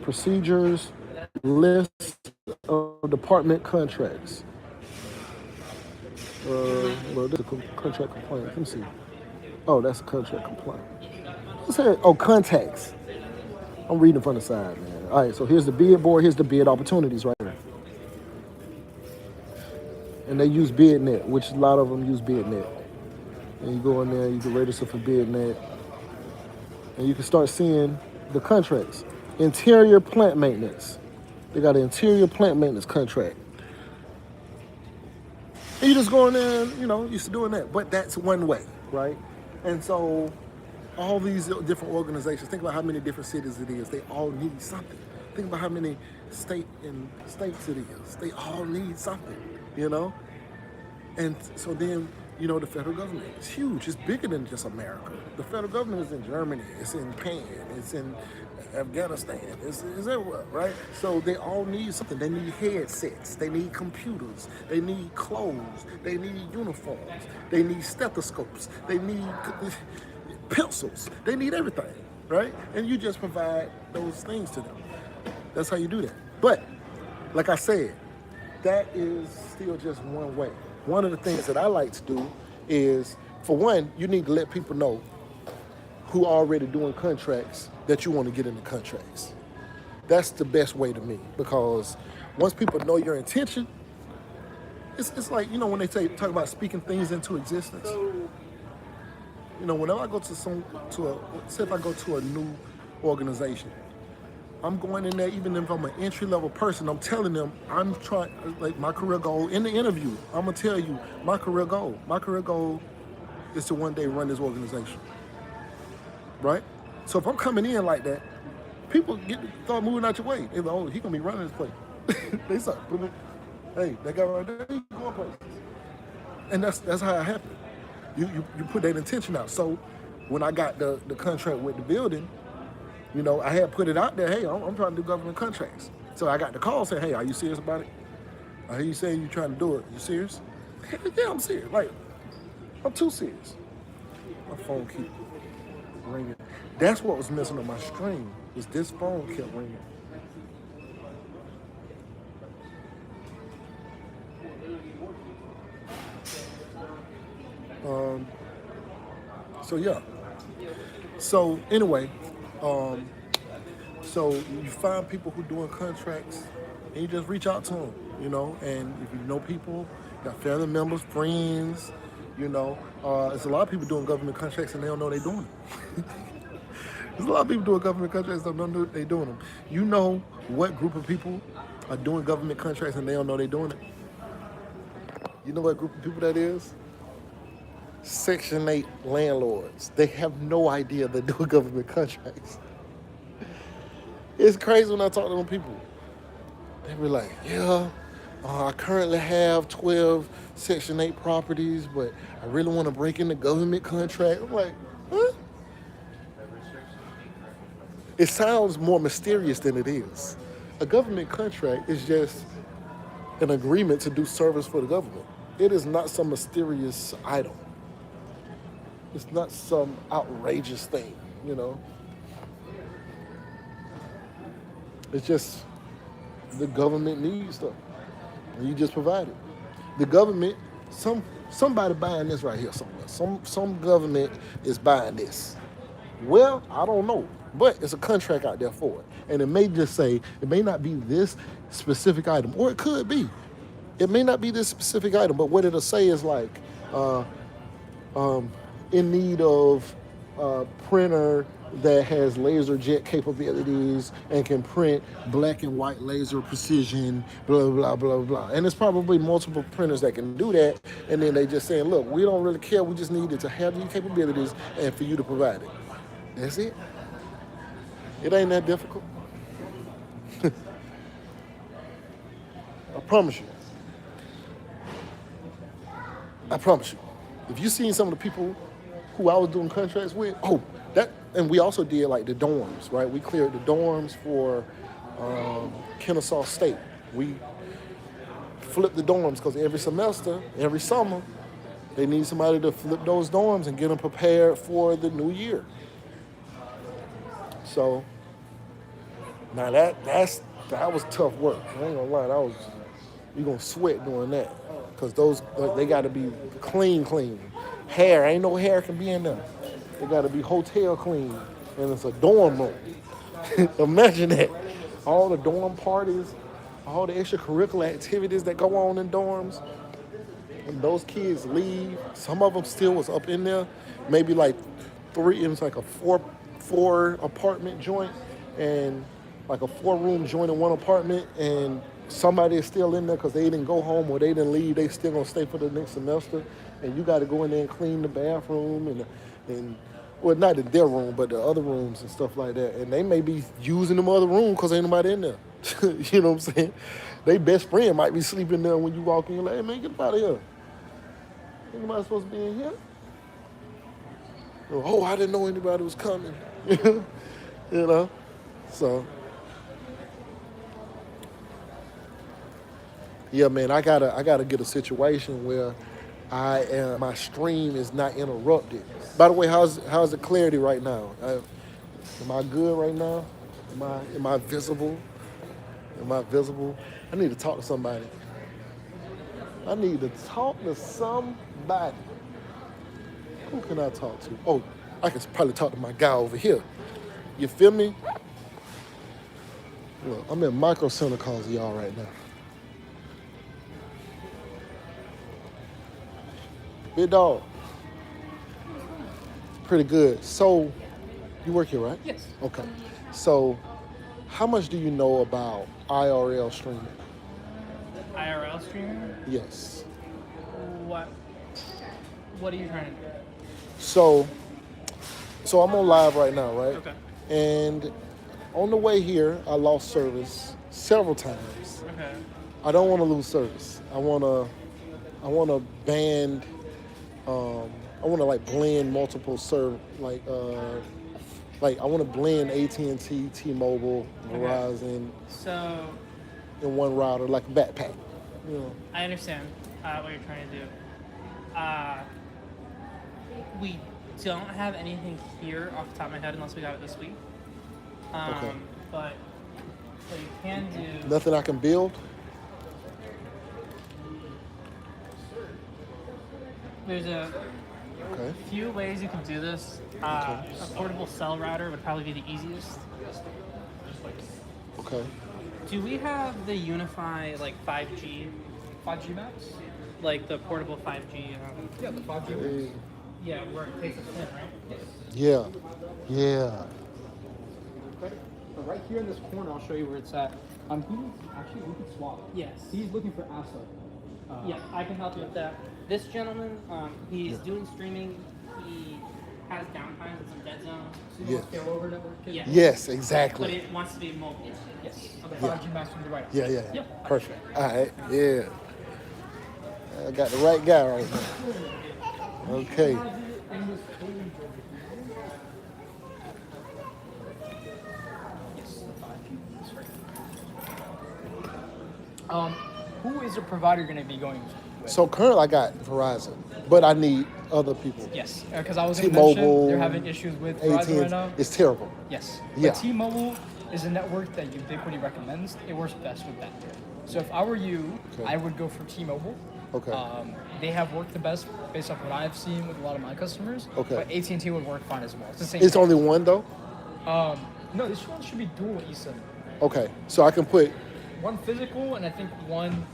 Speaker 1: procedures, list of department contracts. Well, this is a contract complaint. Let me see. Oh, that's a contract complaint. What's that? Oh, contacts. I'm reading from the side, man. All right, so here's the bid board. Here's the bid opportunities right here. And they use BidNet, which a lot of them use BidNet. And you go in there, you can register for BidNet. And you can start seeing the contracts. Interior plant maintenance. They got an interior plant maintenance contract. And you just go in there and, used to doing that. But that's one way, right? And so all these different organizations, think about how many different cities it is. They all need something. Think about how many states it is. They all need something,
Speaker 2: And so then, the federal government is huge. It's bigger than just America. The federal government is in Germany. It's in Japan. It's in Afghanistan. It's everywhere, right? So they all need something. They need headsets. They need computers. They need clothes. They need uniforms. They need stethoscopes. They need pencils. They need everything, right? And you just provide those things to them. That's how you do that. But, like I said, that is still just one way. One of the things that I like to do is, for one, you need to let people know who are already doing contracts that you want to get into contracts. That's the best way to me, because once people know your intention, it's like, when they talk about speaking things into existence. Whenever I go say if I go to a new organization, I'm going in there, even if I'm an entry level person, I'm telling them I'm trying, like, my career goal in the interview. I'm gonna tell you my career goal. My career goal is to one day run this organization, right? So if I'm coming in like that, people start moving out your way. They're like, oh, he gonna be running this place. They start, hey, that guy right there, he going places, and that's how it happened. You put that intention out. So when I got the contract with the building, I had put it out there. Hey, I'm trying to do government contracts. So I got the call saying, hey, are you serious about it? I hear you saying you're trying to do it. You serious? Yeah, I'm serious. Like, I'm too serious. My phone keep ringing. That's what was missing on my stream, was this phone kept ringing. So yeah. So anyway, so you find people who doing contracts, and you just reach out to them, and if you know people, got family members, friends, there's a lot of people doing government contracts and they don't know they're doing it. There's a lot of people doing government contracts and don't know they're doing them. You know what group of people are doing government contracts and they don't know they're doing it? You know what group of people that is? Section 8 landlords. They have no idea they're doing government contracts. It's crazy when I talk to them people. They be like, yeah, I currently have 12 Section 8 properties, but I really want to break into government contract. I'm like, huh? It sounds more mysterious than it is. A government contract is just an agreement to do service for the government. It is not some mysterious item. It's not some outrageous thing. It's just the government needs stuff, and you just provide it. The government, somebody buying this right here somewhere. Some government is buying this. Well, I don't know, but it's a contract out there for it, and it may just say it may not be this specific item, or it could be. It may not be this specific item, but what it'll say is like, in need of a printer that has laser jet capabilities and can print black and white laser precision, blah, blah, blah, blah. And it's probably multiple printers that can do that. And then they just saying, look, we don't really care. We just need it to have these capabilities and for you to provide it. That's it. It ain't that difficult. I promise you. I promise you. If you seen some of the people who I was doing contracts with, and we also did like the dorms, right? We cleared the dorms for Kennesaw State. We flipped the dorms because every semester, every summer, they need somebody to flip those dorms and get them prepared for the new year. So now that was tough work. I ain't gonna lie, you gonna sweat doing that, because those they got to be clean. Hair, ain't no hair can be in there. They got to be hotel clean, and it's a dorm room. Imagine that. All the dorm parties, all the extracurricular activities that go on in dorms. When those kids leave, some of them still was up in there. Maybe like three, it was like a four apartment joint, and like a 4-room joint in one apartment, and somebody is still in there because they didn't go home or they didn't leave. They still gonna stay for the next semester, and you got to go in there and clean the bathroom and well, not in their room, but the other rooms and stuff like that. And they may be using them other room because ain't nobody in there. You know what I'm saying? They best friend might be sleeping there when you walk in. You're like, hey man, get up out of here. Anybody supposed to be in here? Oh, I didn't know anybody was coming. You know? So, yeah, man, I gotta get a situation where my stream is not interrupted. By the way, how's the clarity right now? Am I good right now? Am I visible? Am I visible? I need to talk to somebody. I need to talk to somebody. Who can I talk to? Oh, I can probably talk to my guy over here. You feel me? Look, I'm in micro center calls of y'all right now. Big dog, pretty good. So, you work here, right?
Speaker 3: Yes.
Speaker 2: Okay. So, how much do you know about IRL streaming?
Speaker 3: IRL streaming?
Speaker 2: Yes.
Speaker 3: What? What are you trying to do?
Speaker 2: So I'm on live right now, right?
Speaker 3: Okay.
Speaker 2: And on the way here, I lost service several times.
Speaker 3: Okay.
Speaker 2: I don't want to lose service. I wanna band. I want to like blend multiple like I want to blend AT&T, T-Mobile, Verizon
Speaker 3: So
Speaker 2: in one router, like a backpack. You know.
Speaker 3: I understand what you're trying to do. We don't have anything here off the top of my head unless we got it this week.
Speaker 2: Okay.
Speaker 3: But what you can do.
Speaker 2: Nothing I can build.
Speaker 3: There's a
Speaker 2: Okay.
Speaker 3: few ways you can do this. A portable cell router would probably be the easiest.
Speaker 2: Okay.
Speaker 3: Do we have the Unify like 5G
Speaker 4: 5G Max?
Speaker 3: like the portable 5G?
Speaker 4: Yeah, the 5G
Speaker 2: Hey.
Speaker 4: Max.
Speaker 3: Yeah, where it takes a pin, right?
Speaker 4: Yes.
Speaker 2: Yeah. Yeah.
Speaker 4: Okay. But right here in this corner, I'll show you where it's at. He actually we could swap.
Speaker 3: Yes.
Speaker 4: He's looking for asset.
Speaker 3: Yeah, I can help you with that. This gentleman, he's doing streaming. He has downtimes and some dead zones.
Speaker 4: So you
Speaker 2: Yes.
Speaker 4: want failover network?
Speaker 3: Yeah.
Speaker 2: Yes,
Speaker 3: But
Speaker 2: exactly.
Speaker 3: it wants to be mobile.
Speaker 4: Yes. On the
Speaker 2: Yeah.
Speaker 4: 5G Max to the right.
Speaker 2: Yeah, yeah.
Speaker 3: Yeah.
Speaker 2: Perfect. All right. Yeah. I got the right guy right now. Okay.
Speaker 4: In this page Yes, the 5G. That's right. Who is the provider going to be going with?
Speaker 2: So currently I got Verizon, but I need other people.
Speaker 4: Yes, because I was going to
Speaker 2: T-Mobile,
Speaker 4: mention they're having issues with Verizon
Speaker 2: AT&T.
Speaker 4: right now.
Speaker 2: It's terrible.
Speaker 4: Yes.
Speaker 2: Yeah.
Speaker 4: But T-Mobile is a network that Ubiquiti recommends. It works best with that. So if I were you,
Speaker 2: Okay.
Speaker 4: I would go for T-Mobile.
Speaker 2: Okay.
Speaker 4: They have worked the best based off what I've seen with a lot of my customers.
Speaker 2: Okay.
Speaker 4: But AT&T would work fine as well. It's the same.
Speaker 2: It's
Speaker 4: thing.
Speaker 2: only one though?
Speaker 4: No, this one should be dual eSIM.
Speaker 2: Okay. So I can put
Speaker 4: One physical and I think one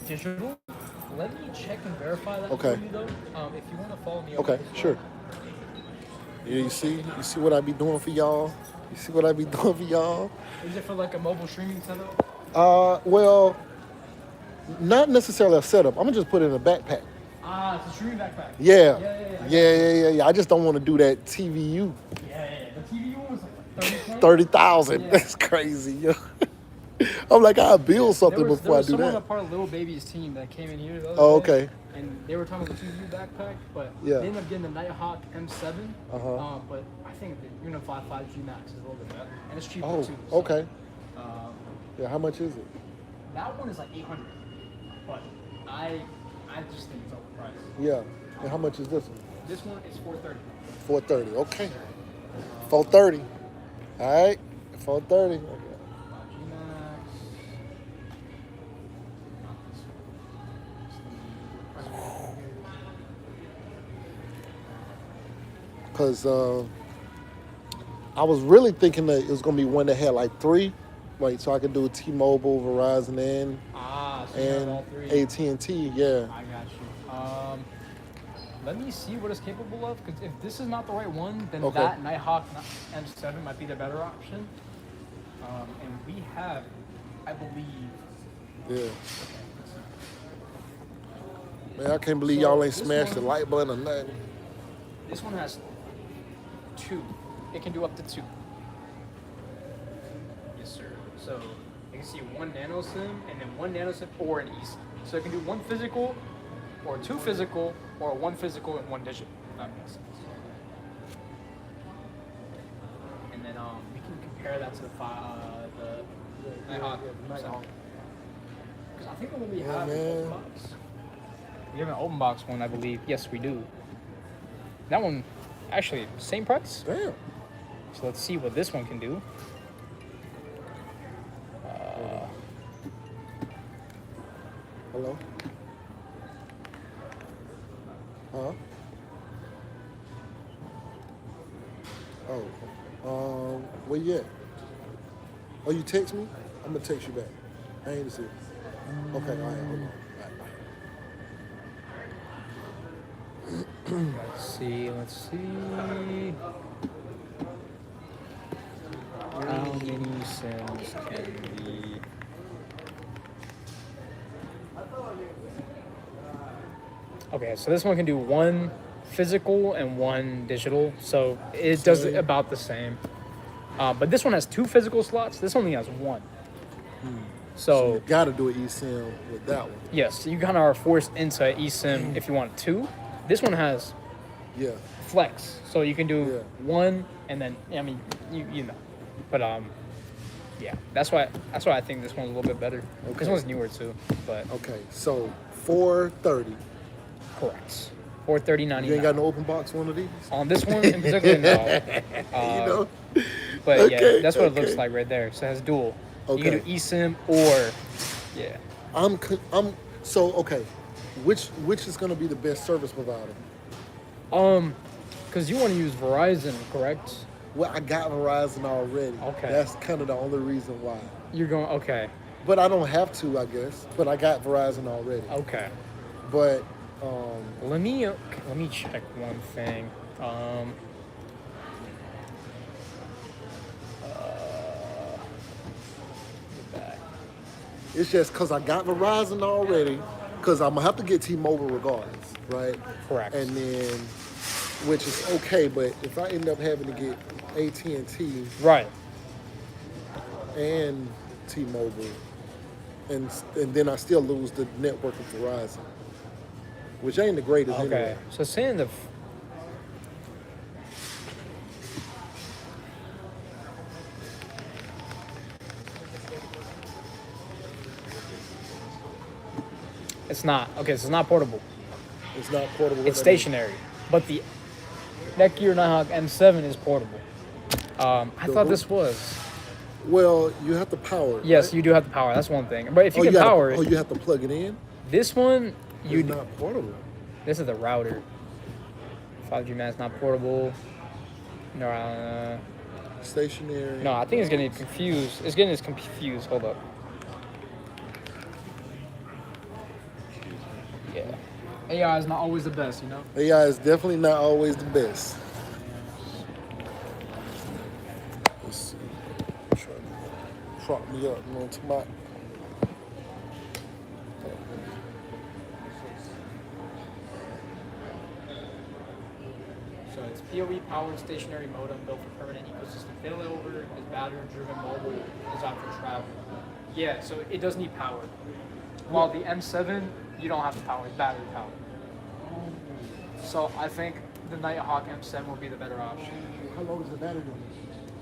Speaker 4: digital. Let me check and verify that
Speaker 2: Okay.
Speaker 4: for you though. If you want to follow me.
Speaker 2: okay,
Speaker 4: over.
Speaker 2: sure. Yeah, you see what I be doing for y'all? You see what I be doing for y'all?
Speaker 4: Is it for like a mobile streaming setup?
Speaker 2: Well, not necessarily a setup. I'm gonna just put it in a backpack.
Speaker 4: Ah, it's a streaming backpack.
Speaker 2: Yeah.
Speaker 4: Yeah.
Speaker 2: I just don't want to do that TVU.
Speaker 4: Yeah. The TV one was like 30K.
Speaker 2: 30,000.
Speaker 4: Yeah.
Speaker 2: That's crazy. Yo. I'm like, I'll build something
Speaker 4: there
Speaker 2: before I
Speaker 4: was
Speaker 2: do
Speaker 4: someone
Speaker 2: that.
Speaker 4: a part of Lil Baby's team that came in here the other
Speaker 2: Oh,
Speaker 4: day,
Speaker 2: okay.
Speaker 4: and they were talking about the TV backpack, but
Speaker 2: Yeah.
Speaker 4: they ended up getting the Nighthawk M7.
Speaker 2: Uh-huh.
Speaker 4: But I think the Unify 5G Max is a little bit better, and it's cheaper
Speaker 2: Oh,
Speaker 4: too. So,
Speaker 2: okay. Yeah, how much is it?
Speaker 4: that one is like 800, but I just think it's overpriced.
Speaker 2: Yeah. And how much is this one?
Speaker 4: This one is 430.
Speaker 2: 430. Okay. 430. All right. 430.
Speaker 4: 5G Max.
Speaker 2: Because I was really thinking that it was going to be one that had like three. Like, so I could do T-Mobile, Verizon,
Speaker 4: So you have all three.
Speaker 2: AT&T. Yeah.
Speaker 4: I got you. Let me see what it's capable of, because if this is not the right one, then
Speaker 2: Okay.
Speaker 4: that Nighthawk M7 might be the better option. And we have, I believe,
Speaker 2: Yeah. Man, I can't believe y'all ain't smashed the light button or nothing.
Speaker 4: this one has 2. It can do up to 2. Yes, sir. So you can see 1 nano SIM and then 1 nano SIM or an eSIM. So it can do 1 physical or 2 physical, or 1 physical and 1 digital. If that makes sense. And then we can compare that to the Nighthawk. Because I think the one we have is
Speaker 2: man.
Speaker 4: open box. We have an open box one, I believe. Yes, we do. That one, actually, same price.
Speaker 2: Damn.
Speaker 4: So let's see what this one can do.
Speaker 2: Hello? Huh? Oh. Where you at? Oh, you text me? I'm gonna text you back. I ain't see it. Okay, all right, hold on. All right, bye.
Speaker 4: Let's see. How many sims can be? Okay, so this one can do 1 physical and 1 digital, so it does it about the same. But this one has 2 physical slots. This only has 1.
Speaker 2: So you gotta do an eSIM with that one.
Speaker 4: Yes, you kind of are forced into eSIM if you want 2. This one has flex, so you can do 1 and then you know. But yeah, that's why I think this one's a little bit better. Okay. This one's newer too, but
Speaker 2: okay. So $430.
Speaker 4: Correct. $430.99.
Speaker 2: You ain't got no open box one of these?
Speaker 4: On this one in particular, no.
Speaker 2: You know?
Speaker 4: But yeah, that's what it looks like right there. So it has dual. You can do eSIM or
Speaker 2: So okay, which is gonna be the best service provider?
Speaker 4: Because you want to use Verizon, correct?
Speaker 2: Well, I got Verizon already.
Speaker 4: Okay.
Speaker 2: That's kind of the only reason why.
Speaker 4: You're going okay.
Speaker 2: But I don't have to, I guess. But I got Verizon already.
Speaker 4: Okay.
Speaker 2: But
Speaker 4: let me check one thing.
Speaker 2: It's just because I got Verizon already, because I'm going to have to get T-Mobile regardless, right?
Speaker 4: Correct.
Speaker 2: And then, which is okay, but if I end up having to get AT&T
Speaker 4: right,
Speaker 2: and T-Mobile, and then I still lose the network of Verizon, which ain't the greatest anyway.
Speaker 4: So saying the... It's not. Okay, so it's not portable.
Speaker 2: It's not portable.
Speaker 4: It's stationary. But the Netgear Nighthawk M7 is portable. I thought this was.
Speaker 2: Well, you have to power it.
Speaker 4: Yes,
Speaker 2: right?
Speaker 4: you do have to power. That's one thing. But if you can power it.
Speaker 2: Oh, you have to plug it in?
Speaker 4: This one,
Speaker 2: it's not portable.
Speaker 4: This is the router. 5G man's not portable. No.
Speaker 2: Stationary.
Speaker 4: No, I think it's getting confused. It's getting confused. Hold up. Yeah. AI is not always the best, you know?
Speaker 2: AI is definitely not always the best. Let's see. Try to prop me up onto my...
Speaker 4: So it's PoE powered stationary modem built for permanent ecosystem failover. Is battery driven mobile. Designed for travel. Yeah, so it does need power. While the M7, you don't have to power. It's battery powered. So I think the Nighthawk M7 will be the better option.
Speaker 2: How long is the battery on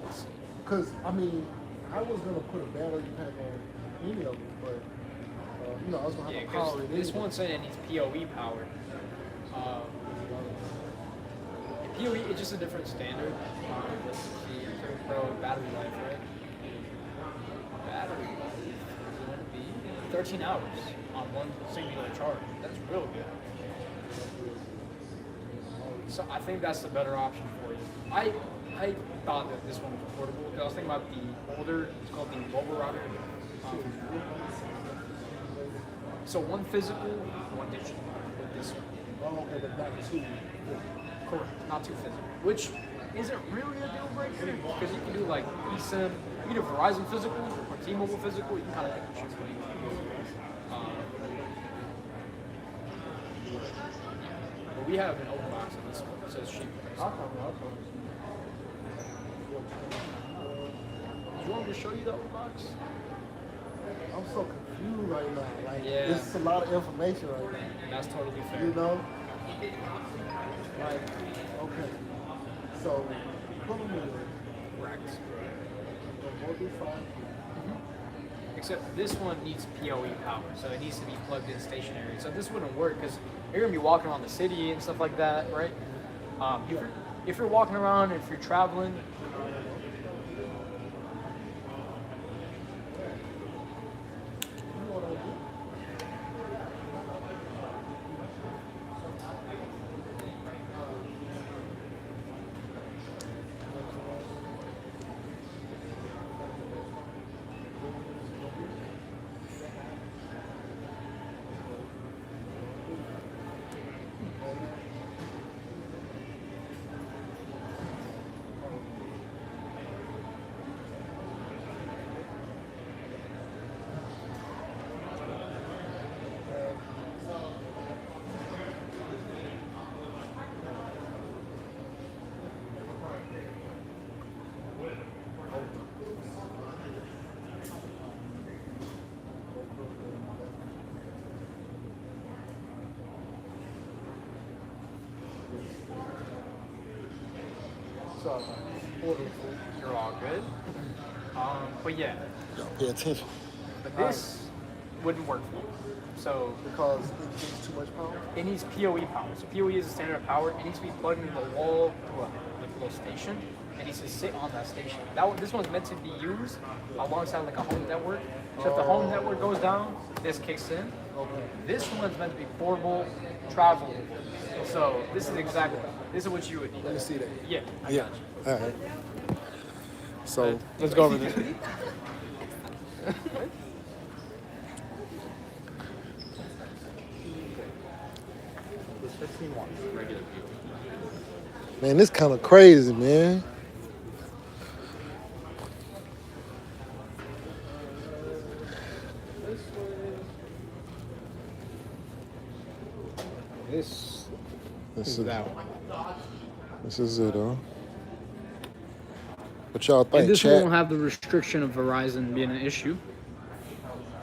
Speaker 2: this? Because, I mean, I was going to put a battery pack on any of them, but, I was going to have to power it.
Speaker 4: This one's saying it needs PoE power. PoE is just a different standard. Let's see, Pro battery life, right? Battery life would be 13 hours on one singular charge. That's real good. So I think that's the better option for you. I thought that this one was portable because I was thinking about the older, it's called the mobile router. So one physical, one digital with this one.
Speaker 2: Oh, okay, but not two.
Speaker 4: Correct, not too physical. Which isn't really a deal breaker because you can do like eSIM, you can do Verizon physical or T-Mobile physical, you can kind of pick and choose what you want. But we have an open box in this one, so it's cheap.
Speaker 2: I'll come.
Speaker 4: Do you want me to show you the open box?
Speaker 2: I'm so confused right now. Like,
Speaker 4: Yeah.
Speaker 2: it's a lot of information right now.
Speaker 4: That's totally fair.
Speaker 2: You know? Like, okay. So, put them in.
Speaker 4: Correct.
Speaker 2: We'll do fine.
Speaker 4: Except this one needs PoE power, so it needs to be plugged in stationary. So this wouldn't work because you're gonna be walking around the city and stuff like that, right? If you're walking around, if you're traveling,
Speaker 2: Sorry.
Speaker 4: you're all good. But yeah,
Speaker 2: Pay attention.
Speaker 4: but this wouldn't work for you. So
Speaker 2: Because it needs too much power.
Speaker 4: it needs PoE power. So PoE is a standard of power. It needs to be plugged into the wall through a little station. It needs to sit on that station. This one's meant to be used alongside like a home network. So if the home network goes down, this kicks in.
Speaker 2: Okay.
Speaker 4: This one's meant to be portable, travel. So this is what you would need.
Speaker 2: Let me see that.
Speaker 4: Yeah.
Speaker 2: Yeah. All right. So
Speaker 4: Let's go over this. It's 15 watts, regular PoE.
Speaker 2: man, this kind of crazy, man.
Speaker 4: This
Speaker 2: This
Speaker 4: is
Speaker 2: is
Speaker 4: that one.
Speaker 2: this is it, huh? What y'all think,
Speaker 4: And this
Speaker 2: chat?
Speaker 4: one won't have the restriction of Verizon being an issue.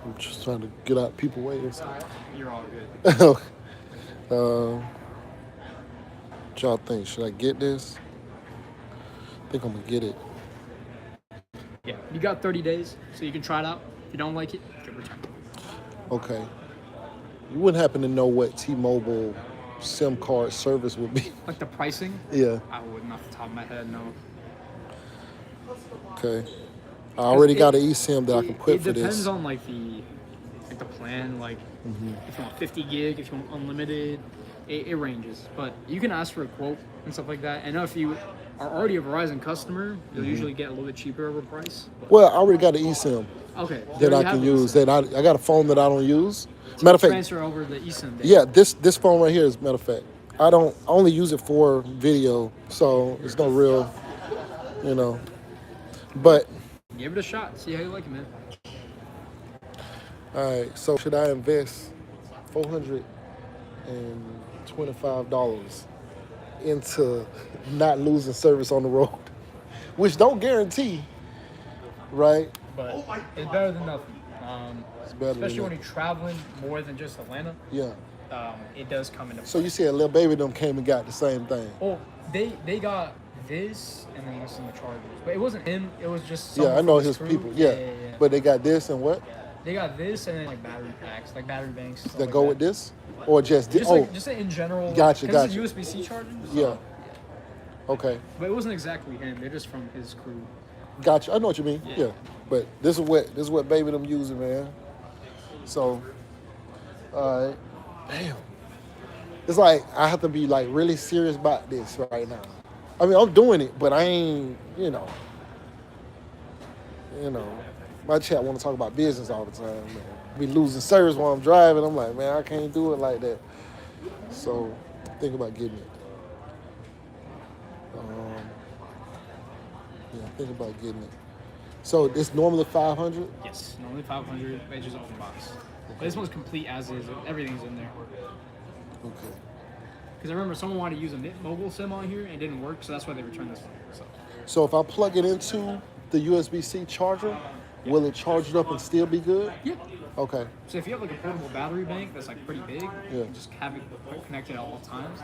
Speaker 2: I'm just trying to get out people waiting.
Speaker 4: You're all good.
Speaker 2: What y'all think? Should I get this? I think I'm gonna get it.
Speaker 4: Yeah, you got 30 days, so you can try it out. If you don't like it, you can return it.
Speaker 2: Okay. You wouldn't happen to know what T-Mobile SIM card service would be?
Speaker 4: Like the pricing,
Speaker 2: Yeah.
Speaker 4: I wouldn't off the top of my head, no.
Speaker 2: Okay. I already
Speaker 4: it-
Speaker 2: got an eSIM that I can put
Speaker 4: It
Speaker 2: for
Speaker 4: depends
Speaker 2: this.
Speaker 4: on like the plan, like if you want 50 gig, if you want unlimited, it ranges. But you can ask for a quote and stuff like that. And if you are already a Verizon customer, you'll usually get a little bit cheaper of a price.
Speaker 2: Well, I already got an eSIM
Speaker 4: Okay.
Speaker 2: that I can use. That I got a phone that I don't use. Matter of fact,
Speaker 4: Transfer over the eSIM. There.
Speaker 2: yeah, this phone right here is matter of fact. I only use it for video, so it's no real, you know. But
Speaker 4: Give it a shot. See how you like it, man.
Speaker 2: all right, so should I invest $425 into not losing service on the road, which don't guarantee, right?
Speaker 4: But it's better than nothing.
Speaker 2: It's better than
Speaker 4: Especially when
Speaker 2: that.
Speaker 4: you're traveling more than just Atlanta.
Speaker 2: Yeah.
Speaker 4: It does come into
Speaker 2: So you said little baby them came and got the same thing.
Speaker 4: Oh, they got this and then this in the Chargers. But it wasn't him. It was just
Speaker 2: Yeah, I
Speaker 4: someone
Speaker 2: know
Speaker 4: from
Speaker 2: his
Speaker 4: crew.
Speaker 2: people. Yeah. But they got this and what?
Speaker 4: They got this and then like battery packs, like battery banks. Stuff
Speaker 2: That
Speaker 4: like
Speaker 2: go
Speaker 4: that.
Speaker 2: with this, or just this?
Speaker 4: Just
Speaker 2: Oh,
Speaker 4: like just in general.
Speaker 2: Gotcha,
Speaker 4: 'cause
Speaker 2: gotcha.
Speaker 4: It's a USB-C charger.
Speaker 2: yeah. Okay,
Speaker 4: But it wasn't exactly him. They're just from his crew.
Speaker 2: gotcha. I know what you mean.
Speaker 4: Yeah.
Speaker 2: Yeah. But this is what baby them using, man. So, all right. Damn. It's like I have to be like really serious about this right now. I mean, I'm doing it, but I ain't, you know. My chat want to talk about business all the time, man. Be losing service while I'm driving. I'm like, man, I can't do it like that. So, think about getting it. Think about getting it. So it's normally 500.
Speaker 4: Yes, normally 500 pages open box. But this one's complete as is. Everything's in there.
Speaker 2: Okay.
Speaker 4: Because I remember someone wanted to use a Mint Mobile SIM on here and it didn't work, so that's why they returned this one. So
Speaker 2: So if I plug it into the USB-C charger, Will it charge it up and still be good?
Speaker 4: Yeah.
Speaker 2: Okay.
Speaker 4: So if you have like a portable battery bank that's like pretty big,
Speaker 2: Yeah.
Speaker 4: just have it connected at all times.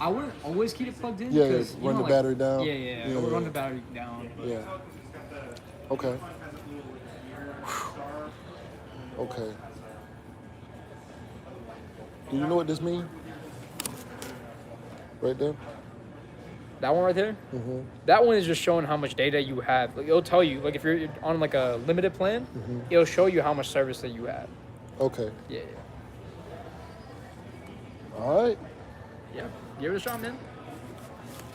Speaker 4: I wouldn't always keep it plugged in.
Speaker 2: Yeah,
Speaker 4: because,
Speaker 2: run the battery down.
Speaker 4: Yeah, it would run the battery down. But
Speaker 2: Yeah. Okay. Okay. Do you know what this means? Right there?
Speaker 4: That one right there,
Speaker 2: Mm-hmm.
Speaker 4: that one is just showing how much data you have. Like, it'll tell you, like if you're on like a limited plan,
Speaker 2: Mm-hmm.
Speaker 4: it'll show you how much service that you have.
Speaker 2: Okay.
Speaker 4: Yeah.
Speaker 2: All right.
Speaker 4: Yeah. Give it a shot, man.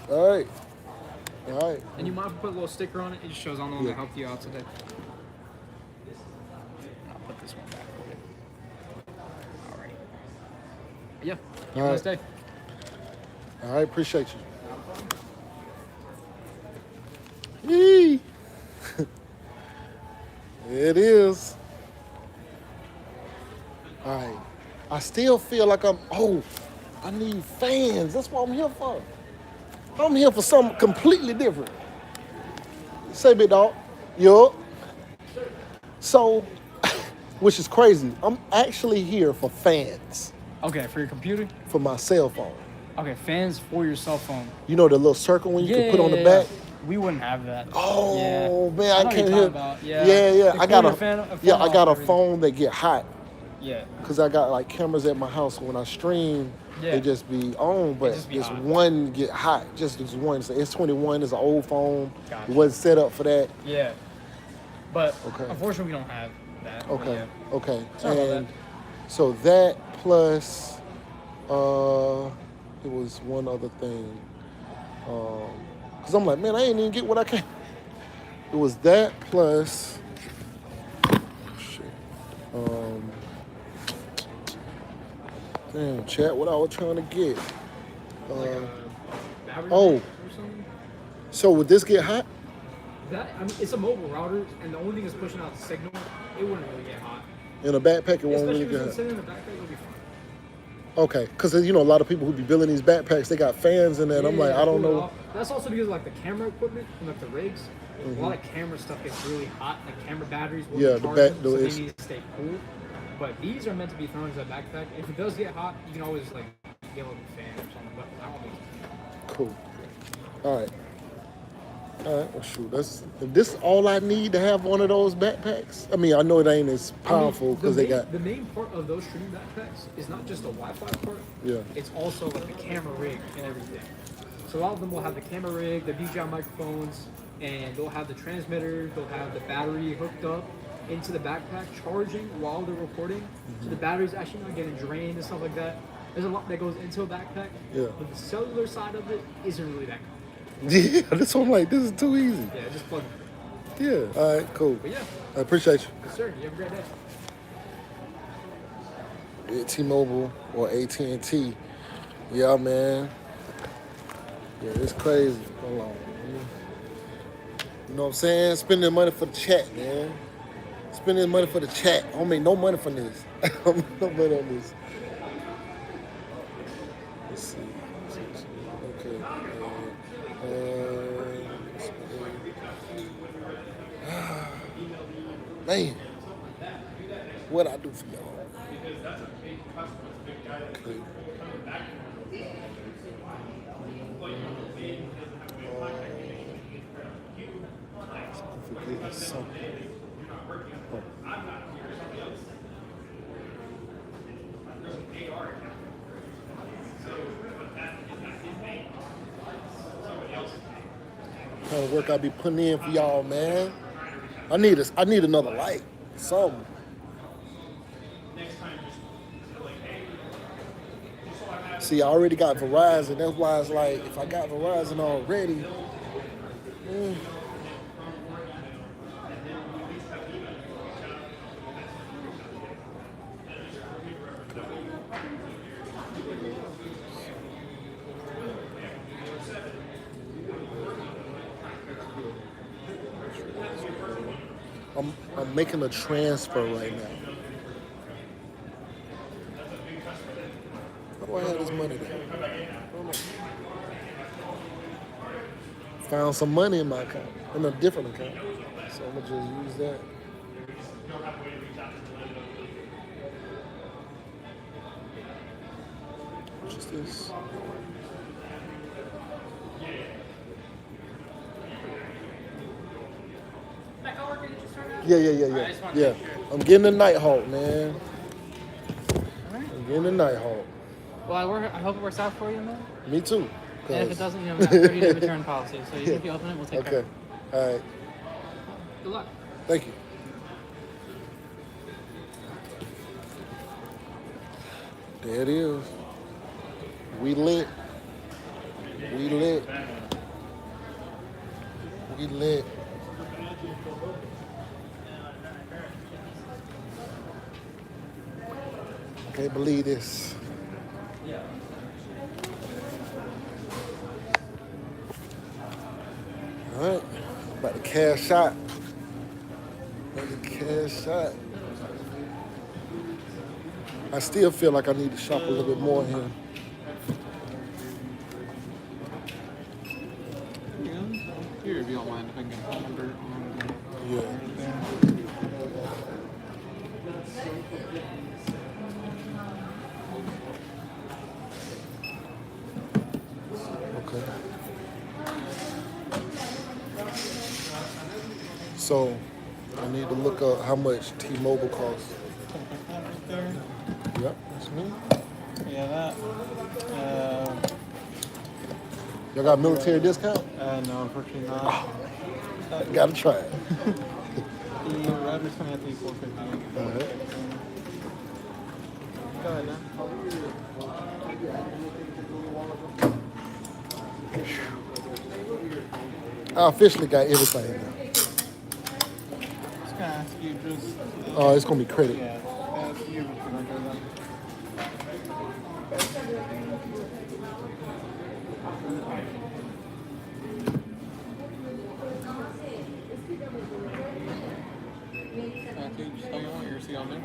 Speaker 2: All right. All right.
Speaker 4: And you might have to put a little sticker on it. It just shows I'm the one that helped you out today. I'll put this one back. Okay. All right. Yeah. Have a nice day.
Speaker 2: All right. Appreciate you. Yee. It is. All right. I still feel like I need fans. That's what I'm here for. I'm here for something completely different. Say, big dog. Yup. So, which is crazy. I'm actually here for fans
Speaker 4: Okay, for your computer?
Speaker 2: for my cell phone.
Speaker 4: Okay, fans for your cell phone.
Speaker 2: You know the little circle when you can put on the back?
Speaker 4: We wouldn't have that.
Speaker 2: Oh, man,
Speaker 4: know
Speaker 2: I
Speaker 4: what
Speaker 2: can't
Speaker 4: you're
Speaker 2: hear.
Speaker 4: talking about.
Speaker 2: Yeah.
Speaker 4: The
Speaker 2: I got
Speaker 4: cooler
Speaker 2: a
Speaker 4: phone
Speaker 2: I got a
Speaker 4: everything.
Speaker 2: phone that get hot
Speaker 4: Yeah.
Speaker 2: because I got like cameras at my house. When I stream,
Speaker 4: Yeah.
Speaker 2: they just be on, but
Speaker 4: just be
Speaker 2: this
Speaker 4: hot.
Speaker 2: one get hot. Just this one. So S21 is an old phone.
Speaker 4: Gotcha.
Speaker 2: It wasn't set up for that.
Speaker 4: Yeah. But
Speaker 2: Okay.
Speaker 4: unfortunately, we don't have that. but
Speaker 2: Okay.
Speaker 4: yeah.
Speaker 2: Okay.
Speaker 4: Sorry about
Speaker 2: And so that plus, it was one other thing. Cause I'm like, man, I ain't even get what I came. It was that plus. Shit. Damn, chat. What I was trying to get.
Speaker 4: Battery
Speaker 2: Oh.
Speaker 4: bank or something?
Speaker 2: So would this get hot
Speaker 4: I mean, it's a mobile router, and the only thing is pushing out the signal. It wouldn't really get hot.
Speaker 2: in a backpack? It won't
Speaker 4: Especially
Speaker 2: really
Speaker 4: if
Speaker 2: get
Speaker 4: it's
Speaker 2: hot.
Speaker 4: sitting in the backpack, it'll be fine.
Speaker 2: Okay, because a lot of people who be building these backpacks, they got fans in there. And I'm like, I don't
Speaker 4: cool it
Speaker 2: know.
Speaker 4: off. That's also because like the camera equipment and like the rigs, a lot of camera stuff gets really hot. Like camera batteries will
Speaker 2: Yeah, the
Speaker 4: charge
Speaker 2: back
Speaker 4: them,
Speaker 2: door
Speaker 4: so
Speaker 2: is-
Speaker 4: they need to stay cool. But these are meant to be thrown into a backpack. If it does get hot, you can always like get a little fan or something. But I don't think
Speaker 2: Cool. All right. Well, shoot. This is all I need to have one of those backpacks. I mean, I know it ain't as powerful because they got.
Speaker 4: the main part of those streaming backpacks is not just the Wi-Fi part.
Speaker 2: Yeah.
Speaker 4: It's also like the camera rig and everything. So a lot of them will have the camera rig, the DJI microphones, and they'll have the transmitter. They'll have the battery hooked up into the backpack, charging while they're recording. So the battery's actually not getting drained and stuff like that. There's a lot that goes into a backpack.
Speaker 2: Yeah.
Speaker 4: But the cellular side of it isn't really that complicated.
Speaker 2: Yeah, this one like this is too easy.
Speaker 4: Yeah, just plug it.
Speaker 2: Yeah. All right. Cool.
Speaker 4: But yeah,
Speaker 2: I appreciate you.
Speaker 4: yes, sir. You have a great day.
Speaker 2: Yeah, T-Mobile or AT&T. Yeah, man. Yeah, it's crazy. Hold on. You know what I'm saying? Spending money for the chat, man. Spending money for the chat. I don't make no money from this. I don't make no money on this. Let's see. Okay. Man, what I do for y'all? Okay. I'm forgetting something. Kind of work I be putting in for y'all, man. I need another light. Something. See, I already got Verizon. That's why it's like, if I got Verizon already, I'm making a transfer right now. How do I have this money there? I don't know. Found some money in my account, in a different account. So I'm gonna just use that. Which is this?
Speaker 3: That coworker that just started out?
Speaker 2: Yeah.
Speaker 3: I just wanted to
Speaker 2: Yeah.
Speaker 3: make sure.
Speaker 2: I'm getting a Nighthawk, man.
Speaker 3: Alright.
Speaker 2: I'm getting a Nighthawk.
Speaker 3: Well, I hope it works out for you, man.
Speaker 2: Me too.
Speaker 3: And if it doesn't, we have a 30-day return policy. So even if you open it, we'll take care
Speaker 2: Okay.
Speaker 3: of it.
Speaker 2: All right.
Speaker 3: Good luck.
Speaker 2: Thank you. There it is. We lit. We lit. We lit. Can't believe this. All right. About to cash out. About to cash out. I still feel like I need to shop a little bit more here.
Speaker 5: Here, if you don't mind, if I can get a phone number.
Speaker 2: Yeah. Okay. So I need to look up how much T-Mobile costs.
Speaker 5: Right there.
Speaker 2: Yep, that's me.
Speaker 5: Yeah, that.
Speaker 2: Y'all got military discount?
Speaker 5: No, unfortunately not.
Speaker 2: Gotta try it.
Speaker 5: The router's coming at the 450.
Speaker 2: All right.
Speaker 5: Go ahead now.
Speaker 2: I officially got everything now.
Speaker 5: Just gonna ask you just.
Speaker 2: Oh, it's gonna be credit.
Speaker 5: Yeah, that's you with the number then. Matthew, just tell you want your receipt on there.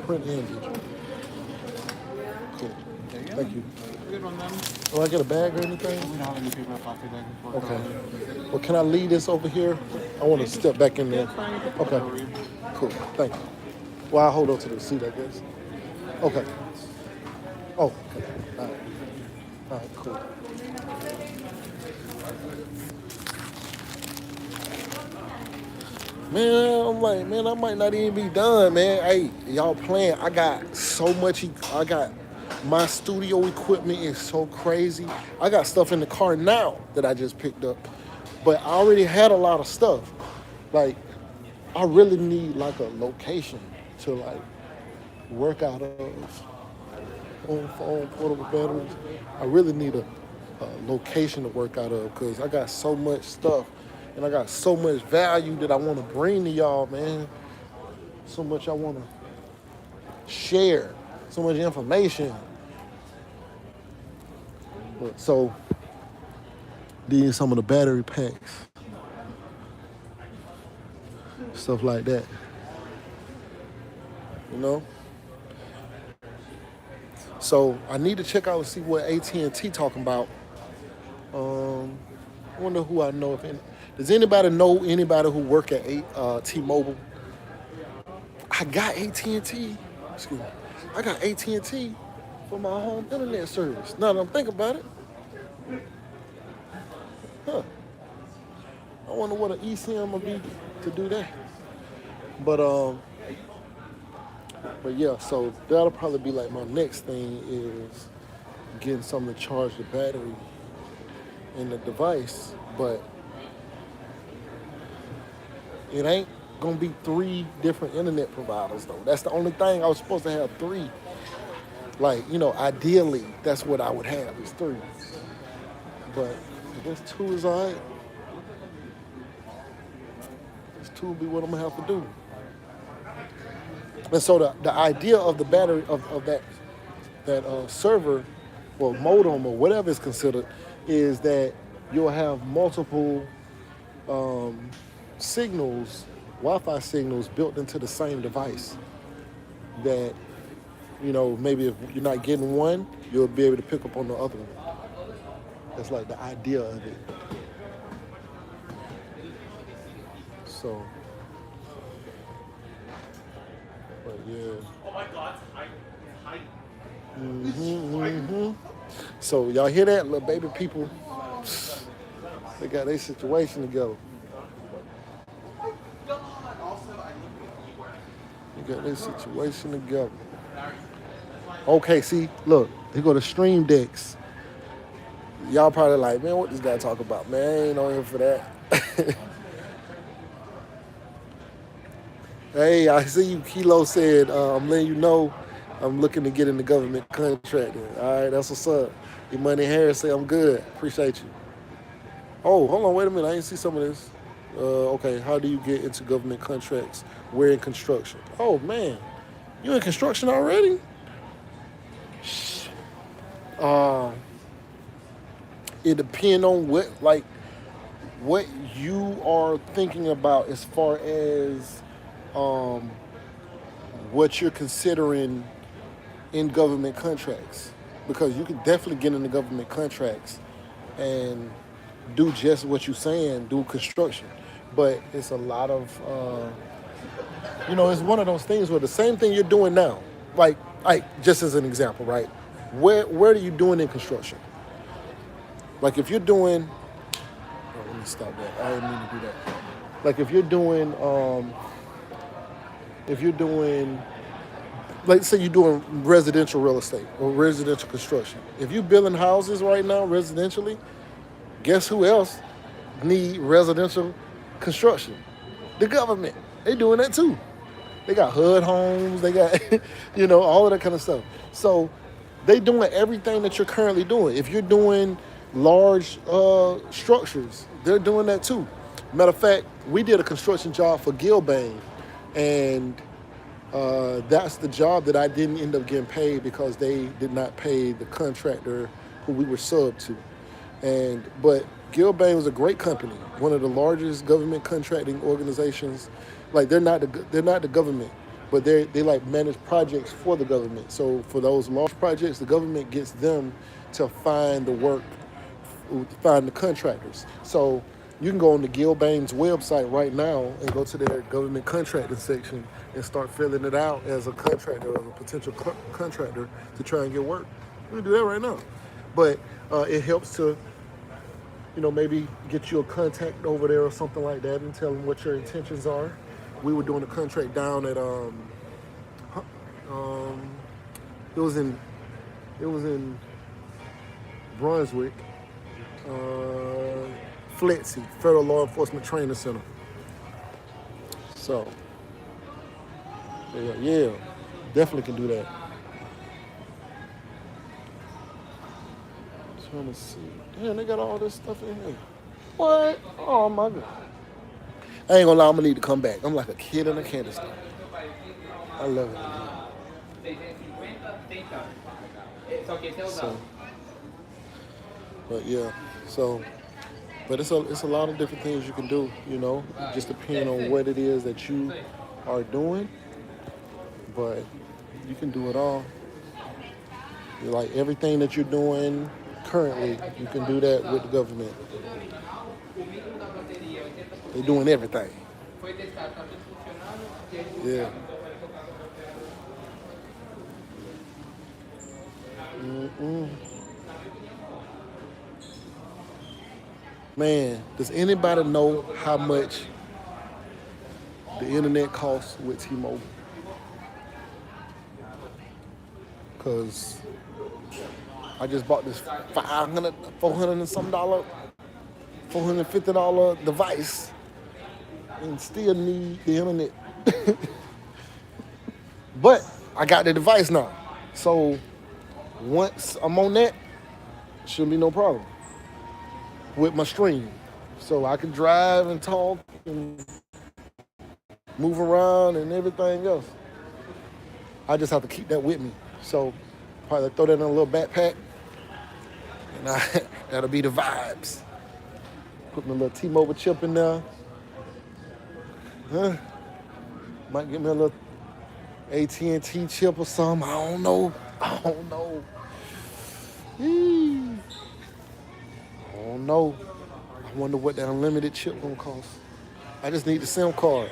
Speaker 2: Print and digital. Cool.
Speaker 5: There you go.
Speaker 2: Thank you.
Speaker 5: Good one then.
Speaker 2: Do I get a bag or anything?
Speaker 5: We don't have any paper plastic back and forth.
Speaker 2: Okay. Well, can I leave this over here? I want to step back in there.
Speaker 5: Fine, you can put it
Speaker 2: Okay.
Speaker 5: over here.
Speaker 2: Cool. Thank you. Well, I'll hold on to the receipt, I guess. Okay. Oh, okay. All right. All right, cool. Man, I'm like, man, I might not even be done, man. Hey, y'all playing. I got so much. I got my studio equipment is so crazy. I got stuff in the car now that I just picked up. But I already had a lot of stuff. Like, I really need like a location to like work out of. Phone, portable batteries. I really need a location to work out of because I got so much stuff and I got so much value that I want to bring to y'all, man. So much I want to share, so much information. But, so, these are some of the battery packs, stuff like that. You know. So I need to check out and see what AT&T talking about. I wonder who I know. Does anybody know anybody who work at T-Mobile? I got AT&T. Excuse me. I got AT&T for my home internet service. Now that I'm thinking about it. Huh. I wonder what an eSIM will be to do that. But yeah, so that'll probably be like my next thing is getting something to charge the battery in the device. But it ain't gonna be 3 different internet providers though. That's the only thing. I was supposed to have 3. Like, you know, ideally that's what I would have is 3. But I guess 2 is all right. This 2 will be what I'm gonna have to do. And so the idea of the battery of that server or modem or whatever it's considered is that you'll have multiple signals, Wi-Fi signals built into the same device that, you know, maybe if you're not getting one, you'll be able to pick up on the other one. That's like the idea of it. So, but yeah. So y'all hear that, little baby people? They got their situation together. They got their situation together. Okay, see, look, he go to stream decks. Y'all probably like, man, what this guy talk about? Man, I ain't on here for that. Hey, I see you. Kilo said, I'm letting you know I'm looking to get in the government contracting. All right, that's what's up. Your money Harris say I'm good. Appreciate you. Oh, hold on, wait a minute. I didn't see some of this. Okay, how do you get into government contracts? We're in construction. Oh man, you in construction already? Uh, it depends on what you are thinking about as far as what you're considering in government contracts, because you can definitely get into government contracts and do just what you're saying, do construction. But it's a lot of, it's one of those things where the same thing you're doing now, like just as an example, right? Where are you doing in construction? Like if you're doing, let me stop that. I didn't mean to do that. Like if you're doing, like say you're doing residential real estate or residential construction. If you're building houses right now residentially, guess who else need residential construction? The government. They doing that too. They got HUD homes. They got, all of that kind of stuff. So they doing everything that you're currently doing. If you're doing large structures, they're doing that too. Matter of fact, we did a construction job for Gilbane, and that's the job that I didn't end up getting paid because they did not pay the contractor who we were subbed to. But Gilbane was a great company, one of the largest government contracting organizations. Like they're not the government, but they like manage projects for the government. So for those large projects, the government gets them to find the work, find the contractors. So you can go on the Gilbane's website right now and go to their government contracting section and start filling it out as a contractor or a potential contractor to try and get work. You can do that right now. But it helps to, maybe get you a contact over there or something like that and tell them what your intentions are. We were doing a contract down at it was in Brunswick, FLETC, Federal Law Enforcement Training Center. So yeah, definitely can do that. Trying to see. Damn, they got all this stuff in here. What? Oh my God. I ain't gonna lie, I'm gonna need to come back. I'm like a kid in a candy store. I love it. So, but yeah, but it's a lot of different things you can do, just depending on what it is that you are doing. But you can do it all. Like everything that you're doing currently, you can do that with the government. They're doing everything. Yeah. Man, does anybody know how much the internet costs with T-Mobile? Because I just bought this $400 and some $450 device and still need the internet. But I got the device now. So once I'm on that, shouldn't be no problem with my stream. So I can drive and talk and move around and everything else. I just have to keep that with me. So probably throw that in a little backpack, and that'll be the vibes. Put my little T-Mobile chip in there. Might get me a little AT&T chip or something. I don't know. I don't know. I wonder what that unlimited chip gonna cost. I just need the SIM card.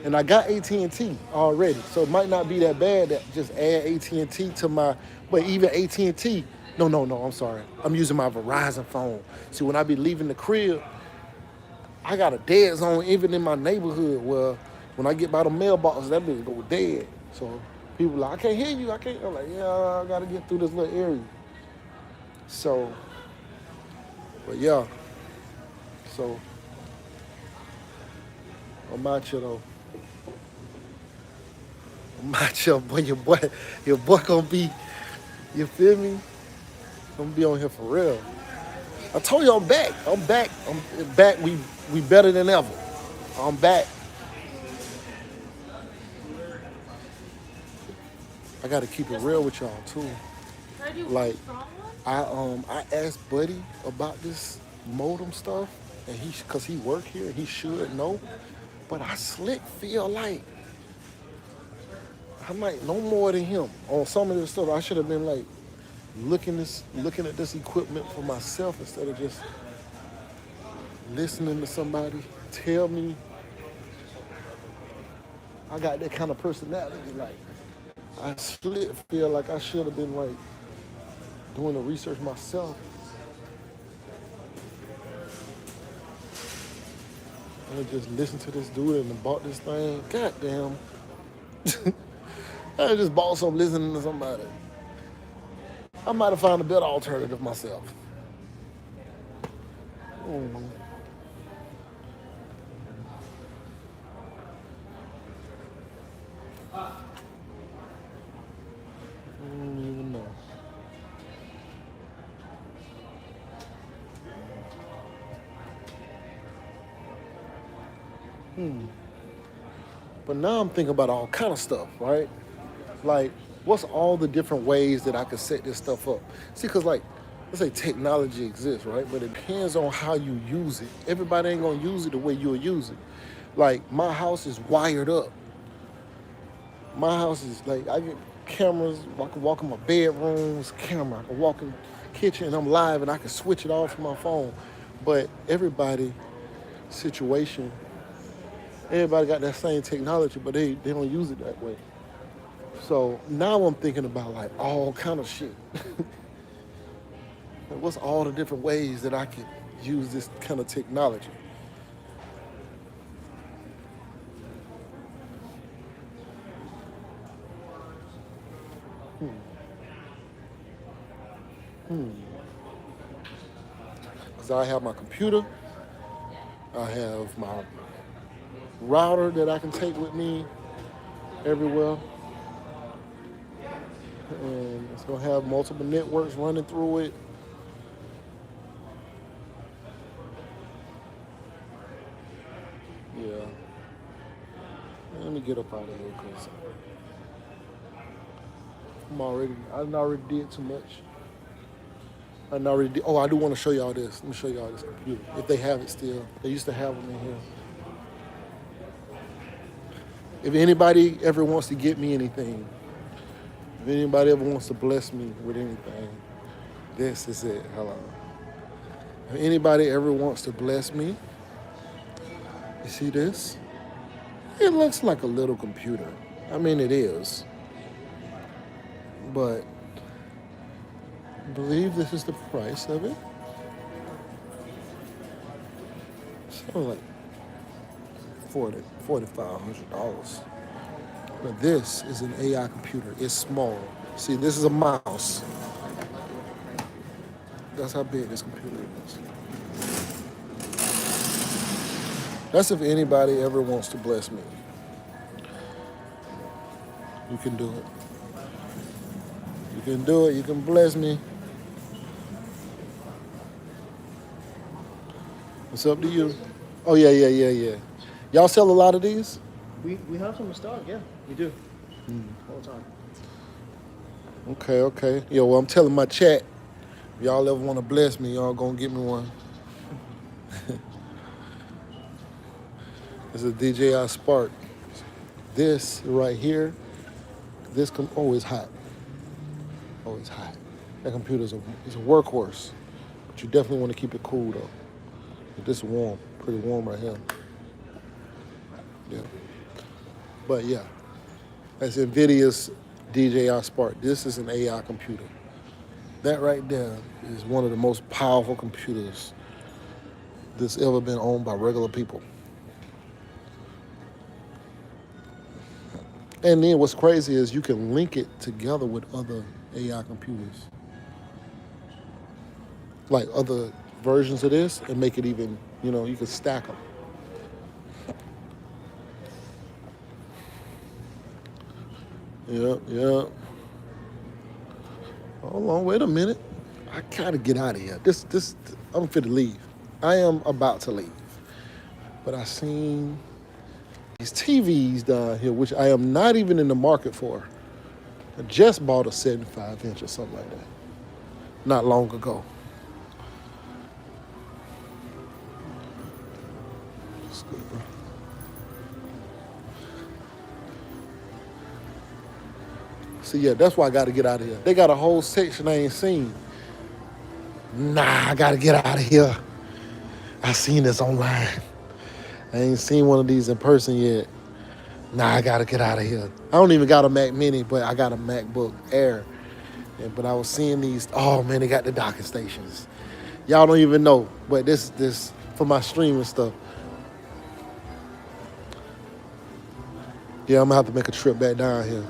Speaker 2: And I got AT&T already, so it might not be that bad that just add AT&T to my, but even AT&T, no, I'm sorry. I'm using my Verizon phone. See, when I be leaving the crib, I got a dead zone even in my neighborhood where when I get by the mailbox, that bitch go dead. So people like, I can't hear you, I can't. I'm like, yeah, I gotta get through this little area. So, but yeah, so I'm out here though. I'm out here, boy, your boy gonna be, you feel me? Gonna be on here for real. I told you I'm back. I'm back. I'm back. We better than ever. I'm back. I gotta keep it real with y'all too. Like I asked Buddy about this modem stuff, and cause he work here, he should know. But I slick feel like I might know more than him on some of this stuff. I should have been like looking at this equipment for myself instead of just listening to somebody tell me. I got that kind of personality. Like I slick feel like I should have been like doing the research myself. I just listened to this dude and bought this thing. God damn. I just bought some listening to somebody. I might have found a better alternative myself. I don't know. I don't even know. But now I'm thinking about all kind of stuff, right? Like, what's all the different ways that I could set this stuff up? See, because like, let's say technology exists, right? But it depends on how you use it. Everybody ain't gonna use it the way you'll use it. Like, my house is wired up. My house is like, I get cameras, I can walk in my bedrooms, camera, I can walk in the kitchen and I'm live and I can switch it off from my phone. But everybody situation, everybody got that same technology, but they don't use it that way. So now I'm thinking about like all kind of shit. Like, what's all the different ways that I could use this kind of technology? Because I have my computer, I have my router that I can take with me everywhere. And it's gonna have multiple networks running through it. Yeah. Let me get up out of here because I already did too much. Oh, I do want to show y'all this. Let me show y'all this computer. If they have it still. They used to have them in here. If anybody ever wants to get me anything, if anybody ever wants to bless me with anything, this is it. Hello. If anybody ever wants to bless me, you see this? It looks like a little computer. I mean, it is. But I believe this is the price of it. So like $4,500. But this is an AI computer. It's small. See, this is a mouse. That's how big this computer is. That's if anybody ever wants to bless me. You can do it. You can do it. You can bless me. It's up to you. Oh, yeah. Y'all sell a lot of these?
Speaker 6: We have some in stock, yeah. We do. All the time.
Speaker 2: Okay. Yeah, well, I'm telling my chat, if y'all ever want to bless me, y'all gonna get me one. This is a DJI Spark. This right here, oh, it's hot. Oh, it's hot. That computer's it's a workhorse, but you definitely want to keep it cool though. But this is warm, pretty warm right here. Yeah. But yeah, that's NVIDIA's DJI Spark. This is an AI computer. That right there is one of the most powerful computers that's ever been owned by regular people. And then what's crazy is you can link it together with other AI computers, like other versions of this, and make it even, you can stack them. Yeah. Hold on, wait a minute. I gotta get out of here. I'm fit to leave. I am about to leave. But I seen these TVs down here, which I am not even in the market for. I just bought a 75-inch or something like that, not long ago. See, yeah, that's why I gotta get out of here. They got a whole section I ain't seen. Nah, I gotta get out of here. I seen this online. I ain't seen one of these in person yet. Nah, I gotta get out of here. I don't even got a Mac Mini, but I got a MacBook Air. But I was seeing these. Oh man, they got the docking stations. Y'all don't even know, but this for my streaming stuff. Yeah, I'm gonna have to make a trip back down here.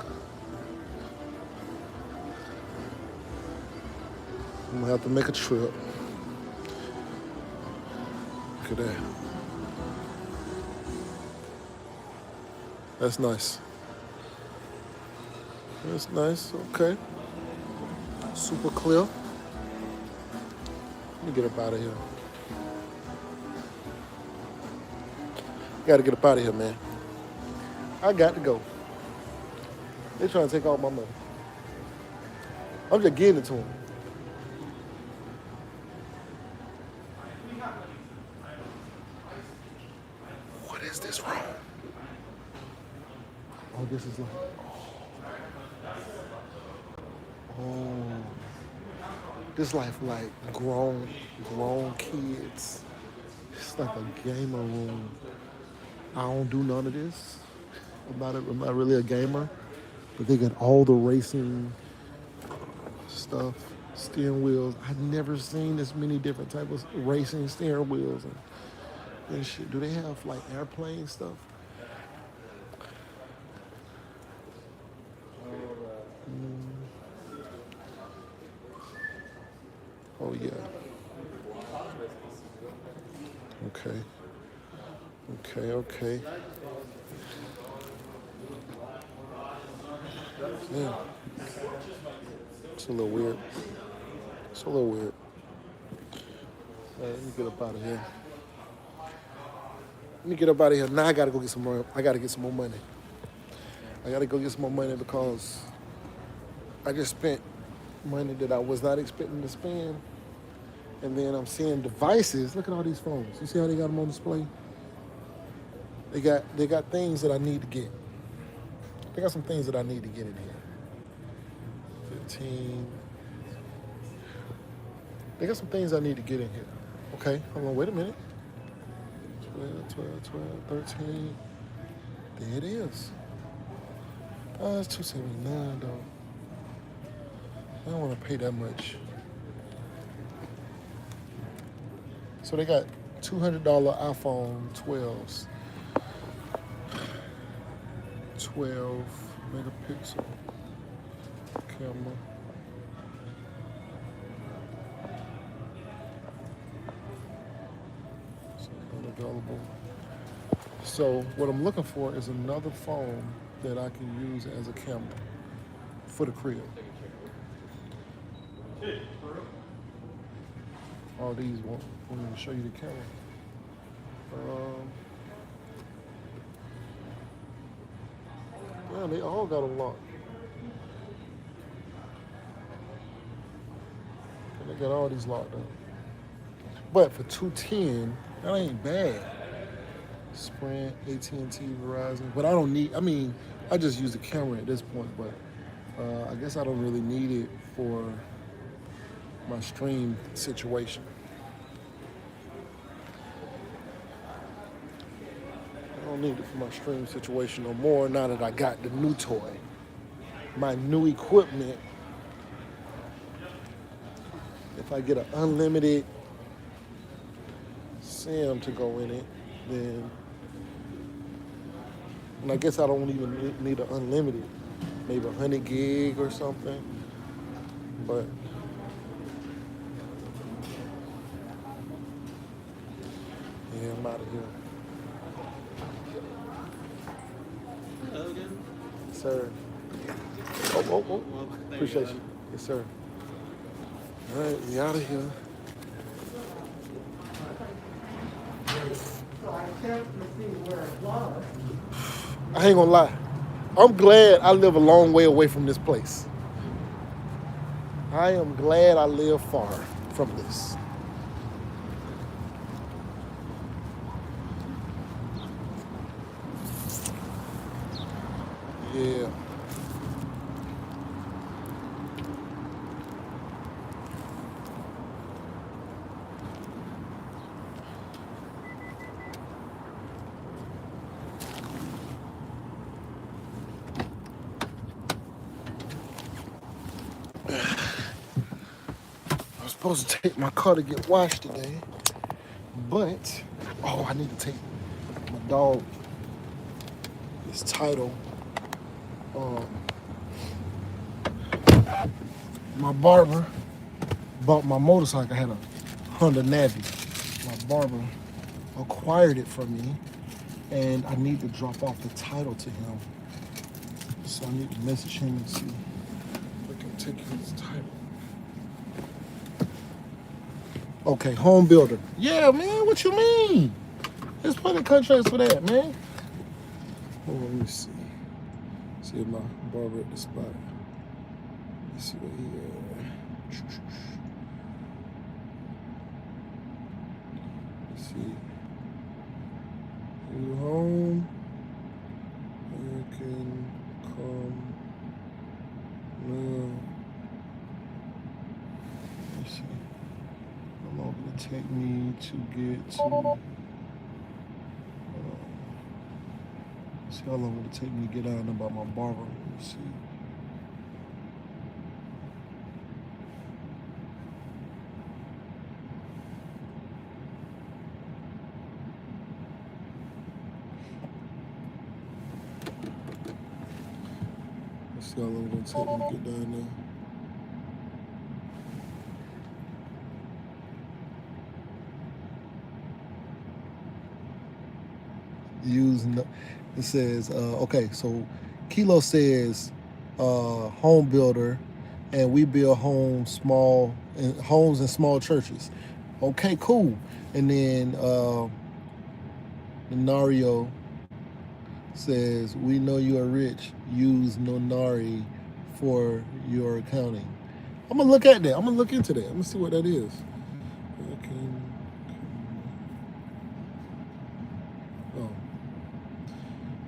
Speaker 2: I'm gonna have to make a trip. Look at that. That's nice. That's nice. Okay. Super clear. Let me get up out of here. Gotta get up out of here, man. I got to go. They're trying to take all my money. I'm just giving it to them. What is this wrong? Oh, this is like, this life like grown kids. It's like a gamer room. I don't do none of this. I'm not really a gamer, but they got all the racing stuff, steering wheels. I've never seen this many different types of racing steering wheels and shit. Do they have like airplane stuff? Oh yeah. Okay. Yeah. It's a little weird. Let me get up out of here. Now I gotta go get some more. I gotta get some more money. Because I just spent money that I was not expecting to spend. And then I'm seeing devices. Look at all these phones. You see how they got them on display? They got things that I need to get. They got some things that I need to get in here. 15. They got some things I need to get in here. Okay, hold on, wait a minute. 12, 13. There it is. Oh, it's $279 though. I don't want to pay that much. So they got $200 iPhone 12s. 12 megapixel camera. So unavailable. So what I'm looking for is another phone that I can use as a camera for the crib. All these won't even show you the camera. Yeah, they all got them locked. And they got all these locked up. But for $210, that ain't bad. Sprint, AT&T, Verizon. But I just use the camera at this point, but I guess I don't really need it for my stream situation. I don't don't need it for my stream situation no more now that I got the new toy. My new equipment, if I get an unlimited SIM to go in it, then, and I guess I don't even need an unlimited, maybe 100 gig or something, but yeah, I'm out of here.
Speaker 5: Hello again.
Speaker 2: Sir. Oh.
Speaker 5: Well, there
Speaker 2: Appreciate
Speaker 5: you go
Speaker 2: you.
Speaker 5: then.
Speaker 2: Yes, sir. All right, we out of here. I ain't gonna lie. I'm glad I live a long way away from this place. I am glad I live far from this. Yeah. I was supposed to take my car to get washed today, but I need to take my dog his title. My barber bought my motorcycle. I had a Honda Navi. My barber acquired it from me, and I need to drop off the title to him. So I need to message him and see if I can take his title. Okay, home builder. Yeah, man, what you mean? There's plenty of contracts for that, man. Hold on, let me see. See if my barber at the spot. Let's see what he Let's see. You home? You can come now. Let's see. How long will it take me to get to? See how long will it take me to get out and about my barber? Let me see. Let's see how long it's gonna take me to get down there. It says, okay, so Kilo says home builder, and we build homes and small churches. Okay, cool. And then Nario says, we know you are rich. Use Nonari for your accounting. I'm gonna look at that. I'm gonna look into that. I'm gonna see what that is.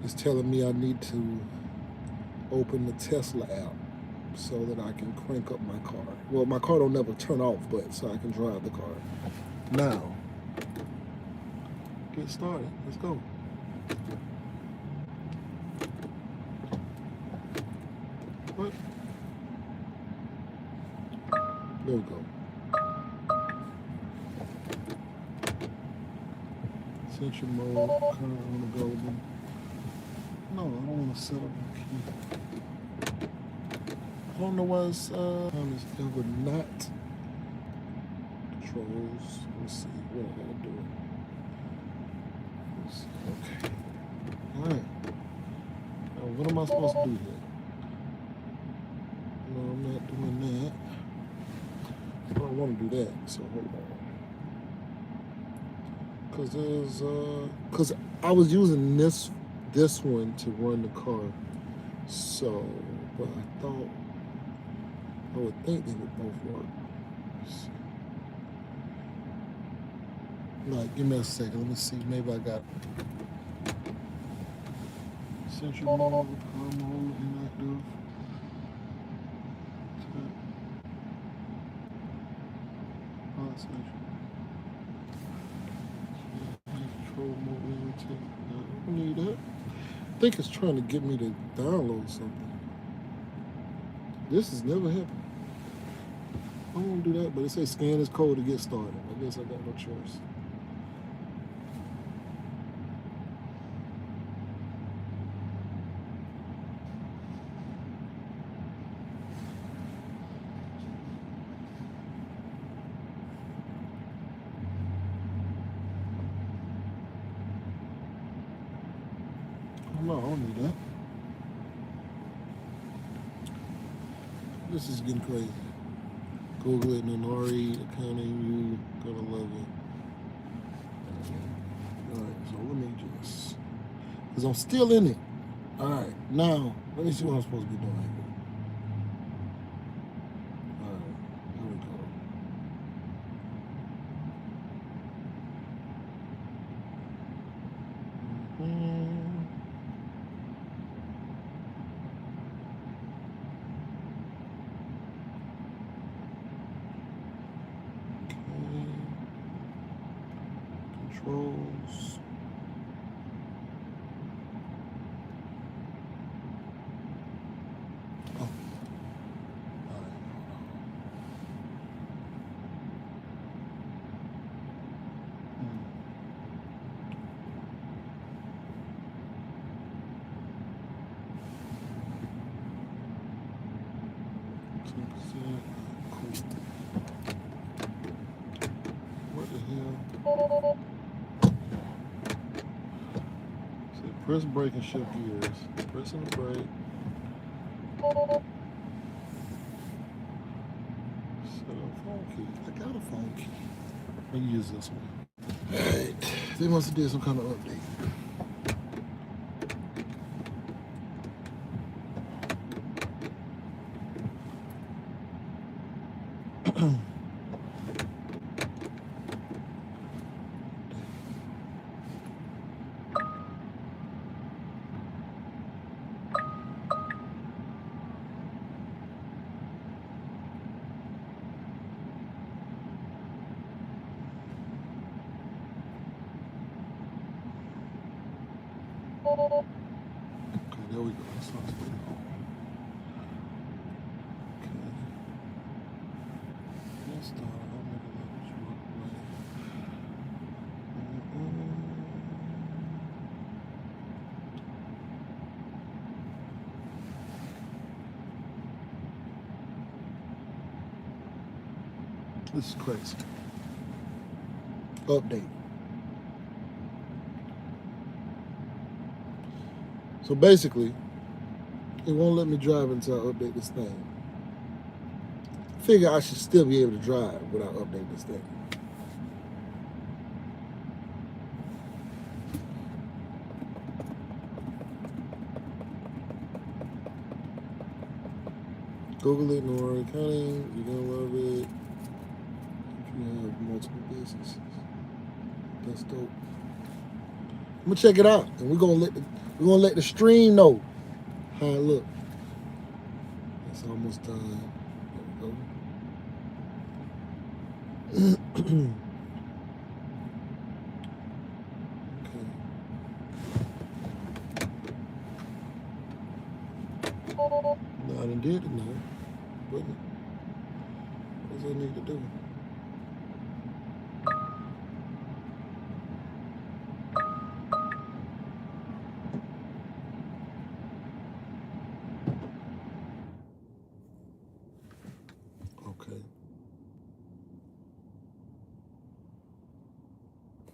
Speaker 2: It's telling me I need to open the Tesla app so that I can crank up my car. Well, my car don't never turn off, but so I can drive the car. Now, get started. Let's go. What? There we go. Essential mode, current unavailable. No, I don't want to set up a key. I don't know why it's time is ever not controls. Let's see what I gotta do. Okay. Alright. Now what am I supposed to do here? No, I'm not doing that. I don't want to do that, so hold on. Cause I was using this one to run the car. So, but I would think they would both work. Like, give me a second. Let me see. Maybe I got central mode, power mode, inactive. Control mode, don't need that. I think it's trying to get me to download something. This has never happened. I won't do that, but it says scan this code to get started. I guess I got no choice. No, I don't need that. This is getting crazy. Google it, Nanari, accounting, you gonna love it. Alright, so let me just, because I'm still in it. Alright, now, let me see what I'm supposed to be doing here. Alright, here we go. Controls. Oh. Alright, Cool. What the hell? See, press brake and shift gears. Pressing the brake. Set up phone key. I got a phone key. Let me use this one. Alright. They must have did some kind of update. Okay, there we go. That sounds good. Okay. Let's start. I'll make a little short way. This is crazy. Update. So basically, it won't let me drive until I update this thing. Figure I should still be able to drive without updating this thing. Google it, Nora Accounting, you're gonna love it. If you have multiple businesses. That's dope. I'm gonna check it out, and we're gonna let the stream know how it look. It's almost done. There we go. Okay. No, I done did it now. What does I need to do?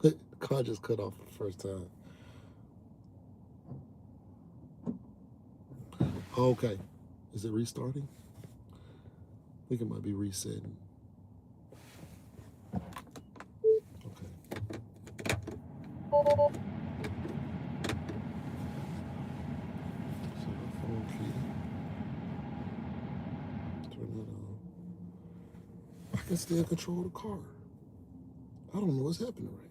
Speaker 2: The car just cut off the first time. Okay. Is it restarting? I think it might be resetting. Okay. So the phone key. Turn that on. I can still control the car. I don't know what's happening right now.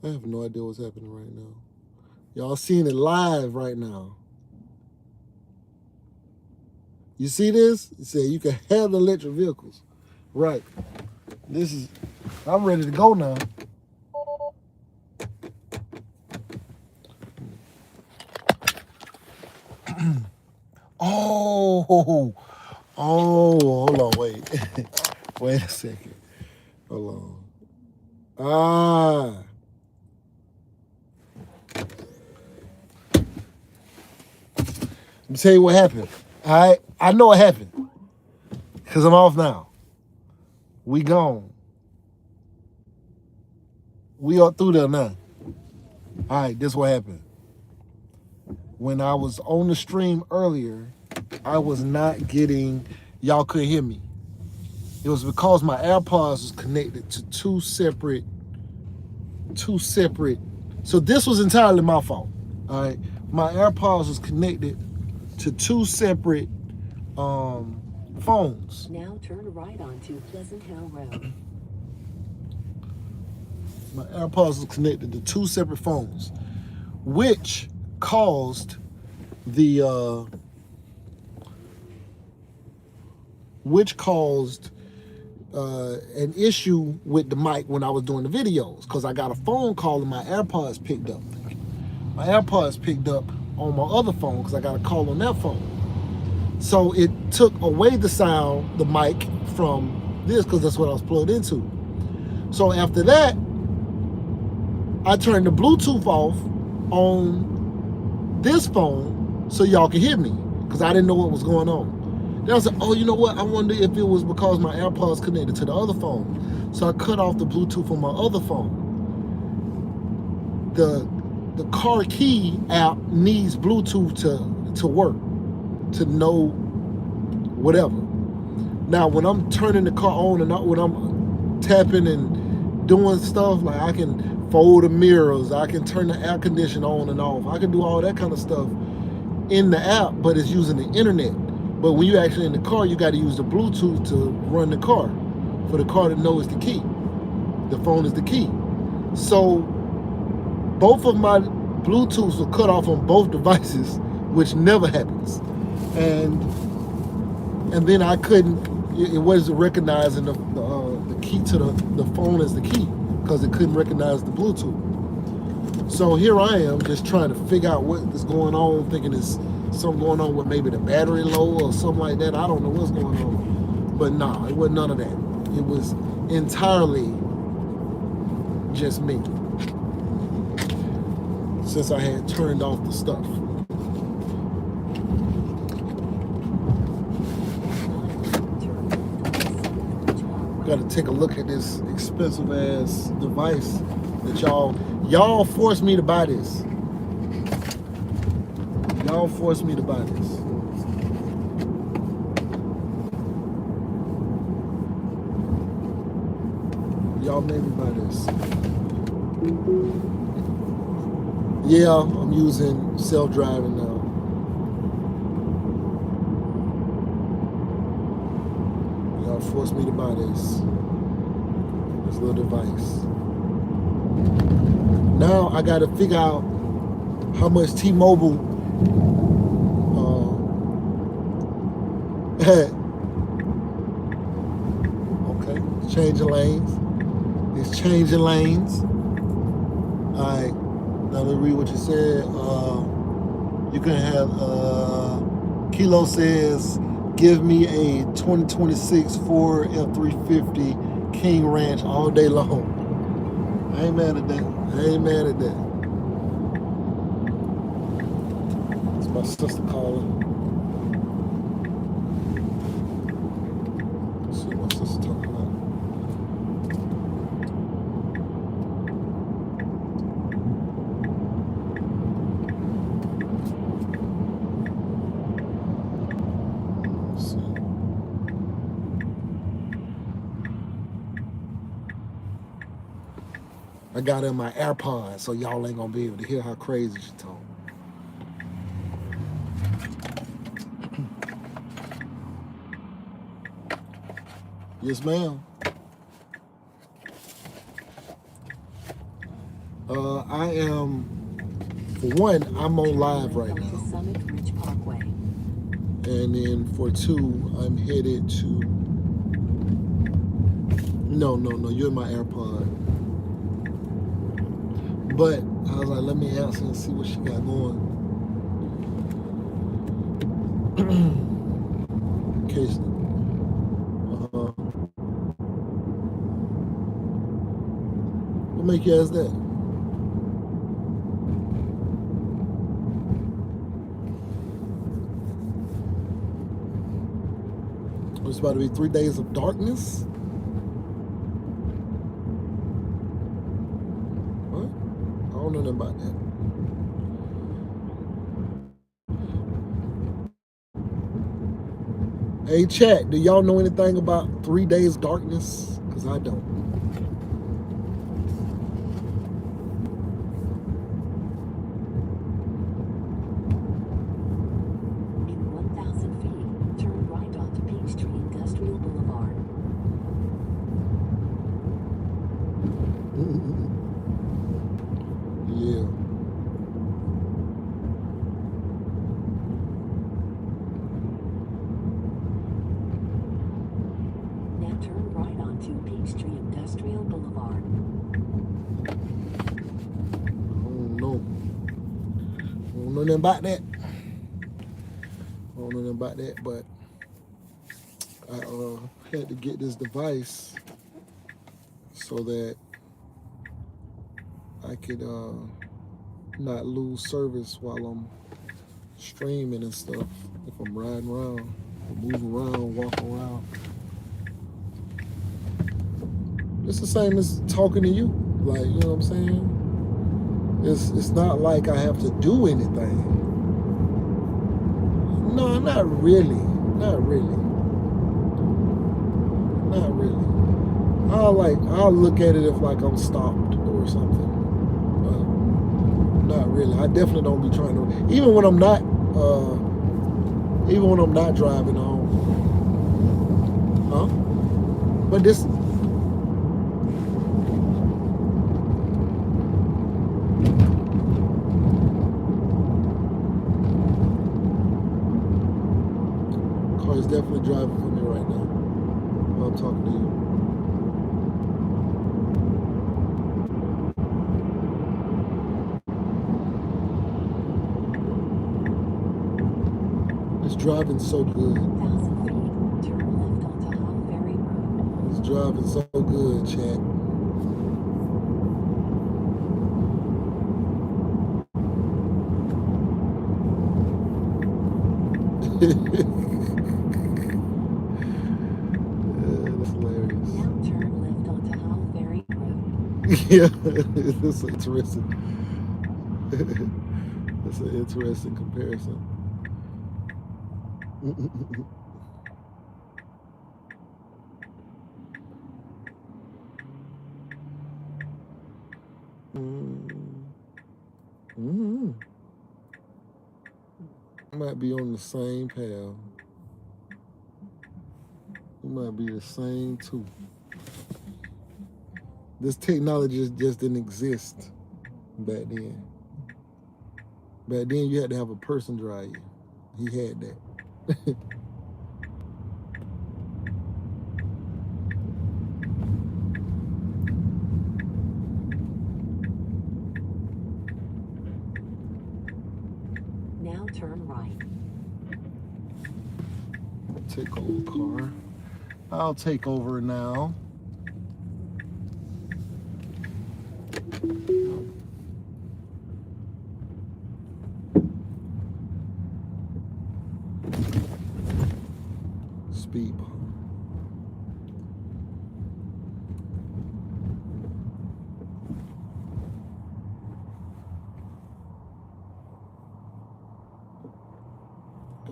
Speaker 2: I have no idea what's happening right now. Y'all seeing it live right now. You see this? It said you can have electric vehicles. Right. This is I'm ready to go now. Oh, hold on, wait. Wait a second. Hold on. Let me tell you what happened. I know what happened. Because I'm off now. We gone. We are through there now. All right, this what happened. When I was on the stream earlier, I was not getting, y'all couldn't hear me. It was because my AirPods was connected to two separate. So this was entirely my fault. All right, my AirPods was connected to two separate phones.
Speaker 7: Now turn right onto Pleasant Hill Road.
Speaker 2: My AirPods was connected to two separate phones, which caused an issue with the mic when I was doing the videos, because I got a phone call and my AirPods picked up. My AirPods picked up on my other phone because I got a call on that phone. So it took away the sound, the mic, from this, because that's what I was plugged into. So after that, I turned the Bluetooth off on this phone so y'all can hear me, because I didn't know what was going on. Then I was like, oh, you know what? I wonder if it was because my AirPods connected to the other phone. So I cut off the Bluetooth on my other phone. The car key app needs Bluetooth to work, to know whatever. Now, when I'm turning the car on and when I'm tapping and doing stuff, like I can fold the mirrors, I can turn the air conditioner on and off, I can do all that kind of stuff in the app, but it's using the internet. But when you're actually in the car, you got to use the Bluetooth to run the car, for the car to know it's the key. The phone is the key. So both of my Bluetooths were cut off on both devices, which never happens. And then I couldn't, it wasn't recognizing the key to the phone as the key, because it couldn't recognize the Bluetooth. So here I am just trying to figure out what is going on, thinking it's something going on with maybe the battery low or something like that. I don't know what's going on. But nah, it wasn't none of that. It was entirely just me, since I had turned off the stuff. Got to take a look at this expensive ass device that y'all forced me to buy this. Y'all forced me to buy this. Y'all made me buy this. Yeah, I'm using self-driving now. Y'all forced me to buy this little device. Now I got to figure out how much T-Mobile okay, it's changing lanes. It's changing lanes. All right, now let me read what you said. You can have, Kilo says, give me a 2026 Ford F-350 King Ranch all day long. I ain't mad at that. It's my sister calling. Let's see what my sister talking about. I got in my AirPods, so y'all ain't gonna be able to hear how crazy she talk. Yes, ma'am. I am, for one, I'm on live right now.
Speaker 7: Summit Ridge Parkway.
Speaker 2: And then for two, I'm headed to No, you're in my AirPod. But I was like, let me answer and see what she got going. In case. What make you ask that? It's about to be 3 days of darkness. What? I don't know nothing about that. Hey, chat, do y'all know anything about 3 days darkness? Because I don't.
Speaker 7: In 1,000 feet, turn right onto Peachtree Industrial Boulevard.
Speaker 2: Yeah.
Speaker 7: Now turn right onto Peachtree Industrial Boulevard.
Speaker 2: I don't know. I don't know nothing about that. I don't know nothing about that, but I had to get this device so that I could not lose service while I'm streaming and stuff. If I'm riding around, moving around, walking around. It's the same as talking to you. Like, you know what I'm saying? It's not like I have to do anything. No, not really. Not really. Not really. I'll look at it if like I'm stopped or something. But not really. I definitely don't be trying to, even when I'm not driving home. Huh? But this car is definitely driving for me right now while I'm talking to you. It's driving so good.
Speaker 7: 1,000 feet, turn left onto Hop Ferry Road.
Speaker 2: It's driving so good, chat. That's hilarious.
Speaker 7: Now turn left onto Hop Ferry Road.
Speaker 2: Yeah, that's interesting. That's an interesting comparison. Might be on the same path. It might be the same too. This technology just didn't exist back then. Back then you had to have a person drive you. He had that.
Speaker 7: Now turn right.
Speaker 2: Take over car. I'll take over now. Speed bump.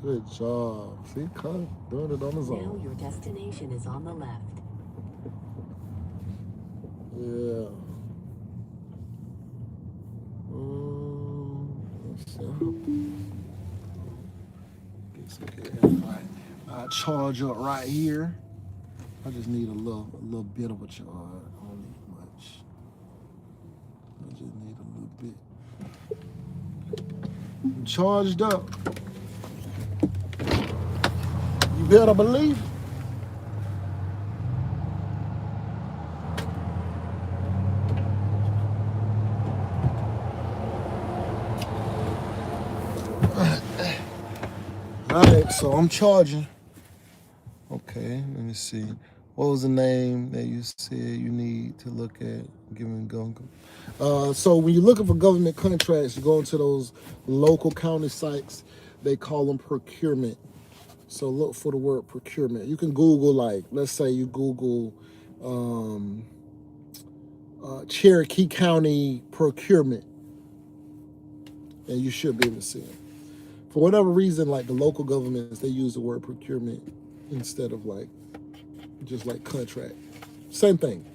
Speaker 2: Good job. See, Con doing it on his
Speaker 7: Now
Speaker 2: own.
Speaker 7: your destination is on the left.
Speaker 2: Yeah. Let's see. Get some gas. Right. I charge up right here. I just need a little bit of a charge. I don't need much. I just need a little bit. I'm charged up. You better believe it. right, so I'm charging. Okay, let me see. What was the name that you said you need to look at giving government? So when you're looking for government contracts, you go into those local county sites. They call them procurement. So look for the word procurement. You can Google, like, let's say you Google Cherokee County procurement, and you should be able to see it. For whatever reason, like the local governments, they use the word procurement instead of like just like contract. Same thing.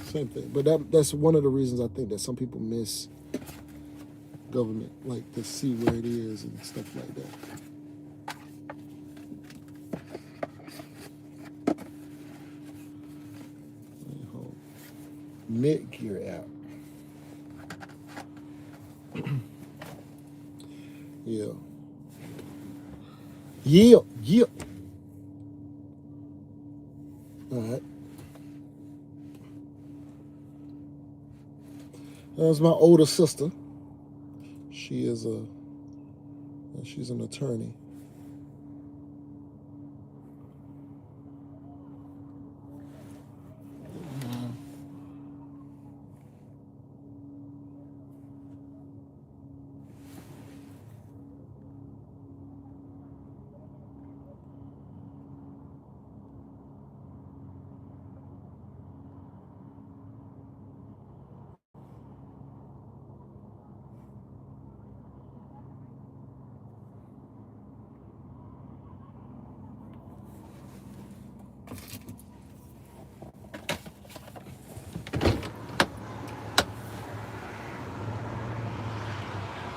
Speaker 2: Same thing. But that's one of the reasons I think that some people miss government, like to see where it is and stuff like that. Netgear app. Yeah. Yeah. Yeah. All right. That's my older sister. She's an attorney.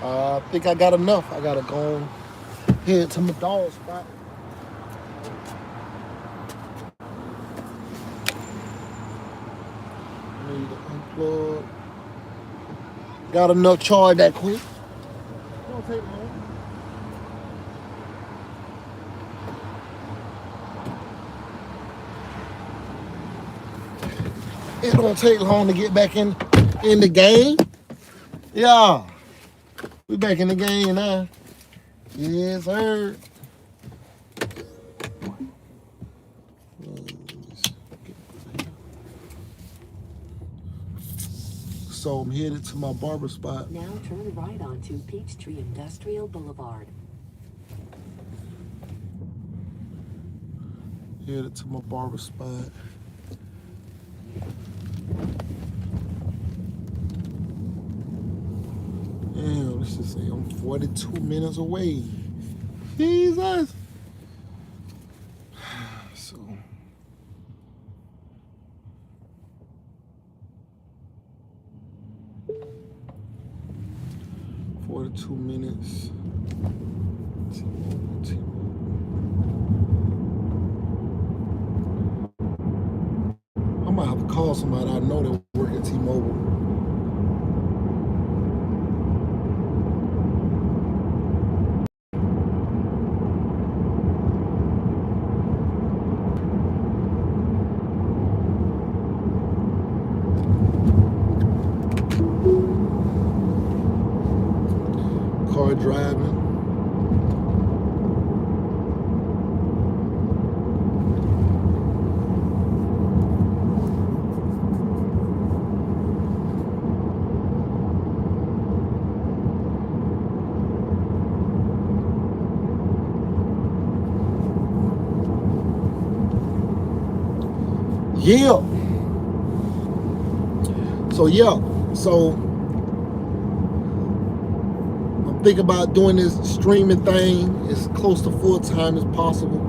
Speaker 2: I think I got enough. I gotta go head to my dog spot. Need to unplug. Got enough charge that quick. It don't take long. It don't take long to get back in the game. Yeah. We back in the game now. Yes, sir. So I'm headed to my barber spot.
Speaker 7: Now turn right onto Peachtree Industrial Boulevard.
Speaker 2: Headed to my barber spot. Damn, let's just say I'm 42 minutes away. Jesus. So 42 minutes. I might have to call somebody I know that work at T-Mobile. Car driving. Yeah. So I'm thinking about doing this streaming thing as close to full time as possible,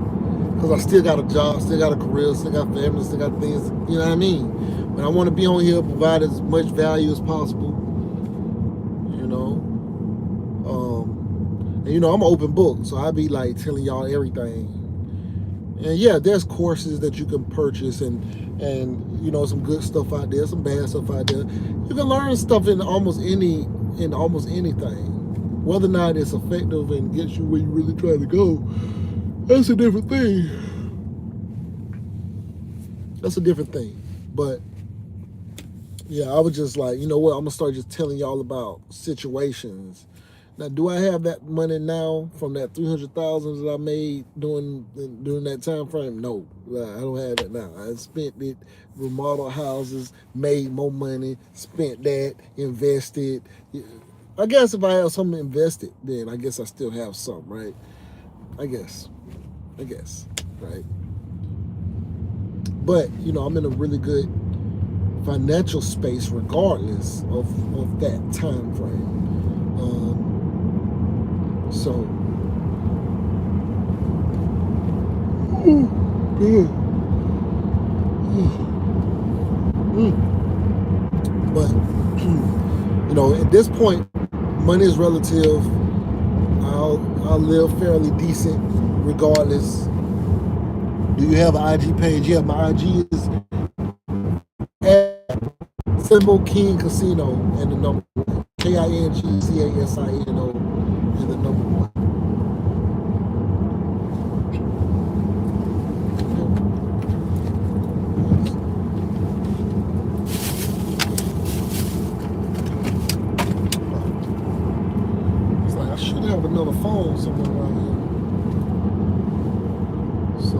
Speaker 2: because I still got a job, still got a career, still got family, still got things, you know what I mean? But I want to be on here, provide as much value as possible, you know. And I'm an open book, so I be like telling y'all everything. And yeah, there's courses that you can purchase, and some good stuff out there, some bad stuff out there. You can learn stuff in almost anything. Whether or not it's effective and gets you where you really trying to go, that's a different thing. But yeah, I was just like, you know what? I'm gonna start just telling y'all about situations Now, do I have that money now from that 300,000 that I made during that time frame? No, I don't have that now. I spent it, remodeled houses, made more money, spent that, invested. I guess if I have something invested, then I guess I still have some, right? I guess, right? But I'm in a really good financial space regardless of that time frame. So, but at this point, money is relative. I'll live fairly decent regardless. Do you have an IG page? Yeah, my IG is at symbol King Casino and the number 1. KINGCASINO and the number 1. It's like I should have another phone somewhere around here. So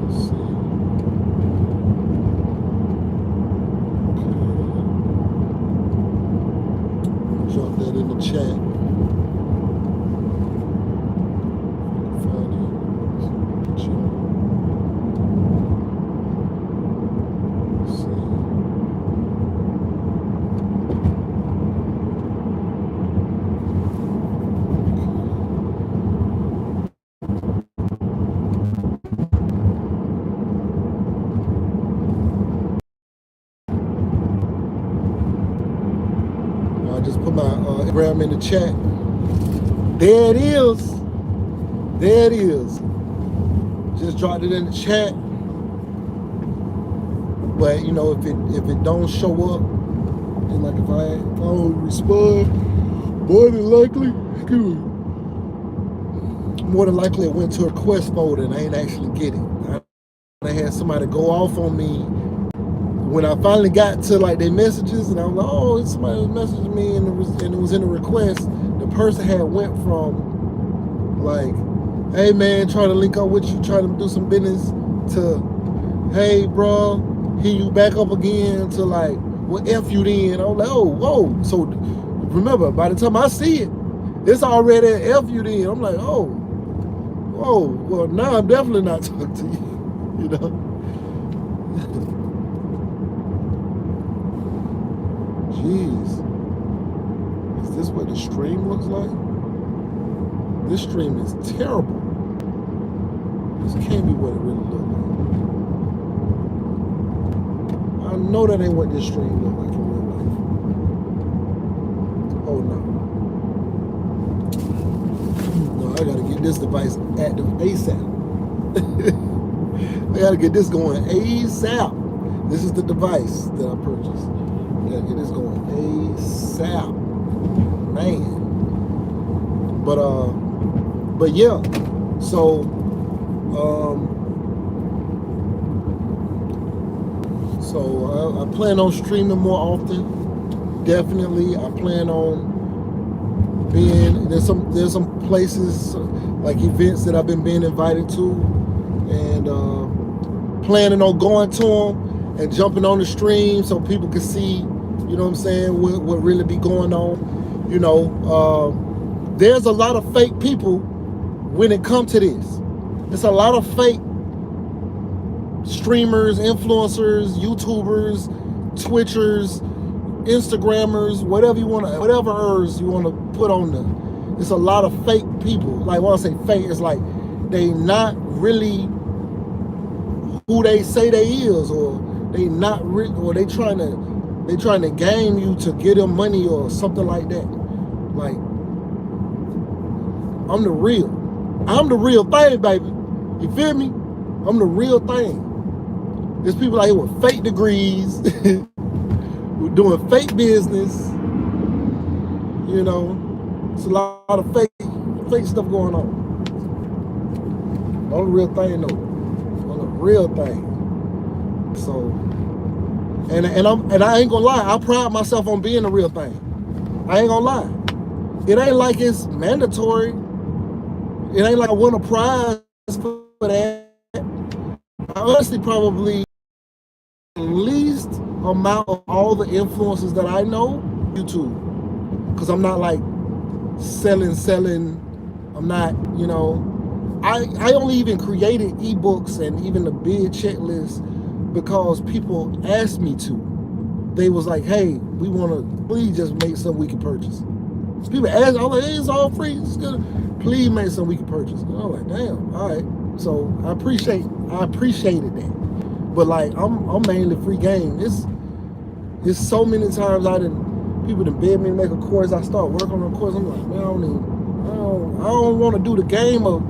Speaker 2: let's see. Okay. Drop that in the chat. I just put my Instagram in the chat. There it is. There it is. Just dropped it in the chat. But if it don't show up, and like if I don't respond, more than likely it went to request mode and I ain't actually get it. I had somebody go off on me when I finally got to like their messages, and I was like, oh, it's somebody was messaging me, and it was in a request. The person had went from like, hey man, trying to link up with you, trying to do some business, to, hey bro, here you back up again, to like, well, F you then. I was like, oh, whoa. So remember, by the time I see it, it's already F you then. I'm like, oh, whoa, well now I'm definitely not talking to you, Jeez. Is this what the stream looks like? This stream is terrible. This can't be what it really looks like. I know that ain't what this stream looks like in real life. Oh no. No, I gotta get this device active ASAP. I gotta get this going ASAP. This is the device that I purchased. Gotta get this going ASAP, man. But yeah. So, I plan on streaming more often. Definitely, I plan on being there's some places like events that I've been being invited to, and planning on going to them and jumping on the stream so people can see, what I'm saying, what really be going on. There's a lot of fake people when it comes to this. There's a lot of fake streamers, influencers, YouTubers, Twitchers, Instagrammers, whatever you want to put on there. It's a lot of fake people. Like when I say fake, it's like they not really who they say they is, or they not or they trying to game you to get them money or something like that. Like, I'm the real thing, baby. You feel me? I'm the real thing. There's people out here with fake degrees, who doing fake business. It's a lot of fake stuff going on. On the real thing, though. On the real thing. So, and I ain't gonna lie. I pride myself on being the real thing. I ain't gonna lie. It ain't like it's mandatory. It ain't like I won a prize for that. I honestly probably least amount of all the influencers that I know YouTube, because I'm not like selling. I'm not, I only even created ebooks and even the bid checklist because people asked me to. They was like, hey, we want to please just make something we can purchase. People asked, I was like, hey, it's all free. It's good. Please make something we can purchase. And I was like, damn, all right. So I appreciated that. But like, I'm mainly free game. It's so many times people done beg me to make a course. I start working on a course. I'm like, man, I don't want to do the game of,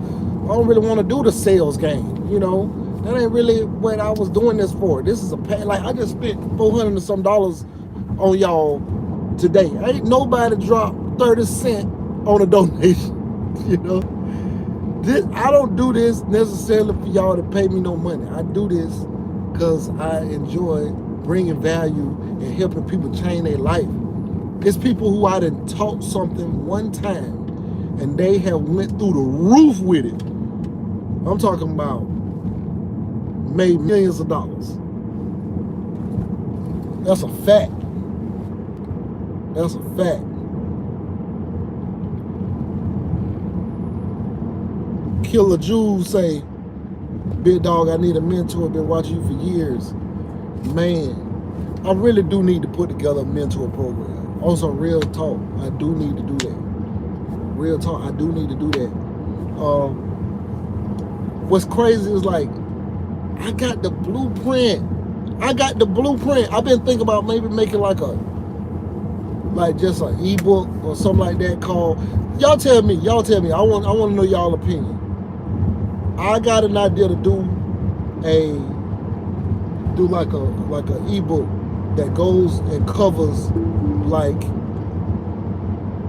Speaker 2: I don't really want to do the sales game. That ain't really what I was doing this for. This is like I just spent $400 and some on y'all today. Ain't nobody dropped 30 cents on a donation. I don't do this necessarily for y'all to pay me no money. I do this because I enjoy bringing value and helping people change their life. It's people who I done taught something one time and they have went through the roof with it. I'm talking about made millions of dollars. That's a fact. That's a fact. Killer Jules say, big dog, I need a mentor. Been watching you for years. Man, I really do need to put together a mentor program. Also, real talk, I do need to do that. Real talk, I do need to do that. What's crazy is like, I got the blueprint. I've been thinking about maybe making like just an ebook or something like that called. Y'all tell me. I want to know y'all opinion. I got an idea to do like a ebook that goes and covers like,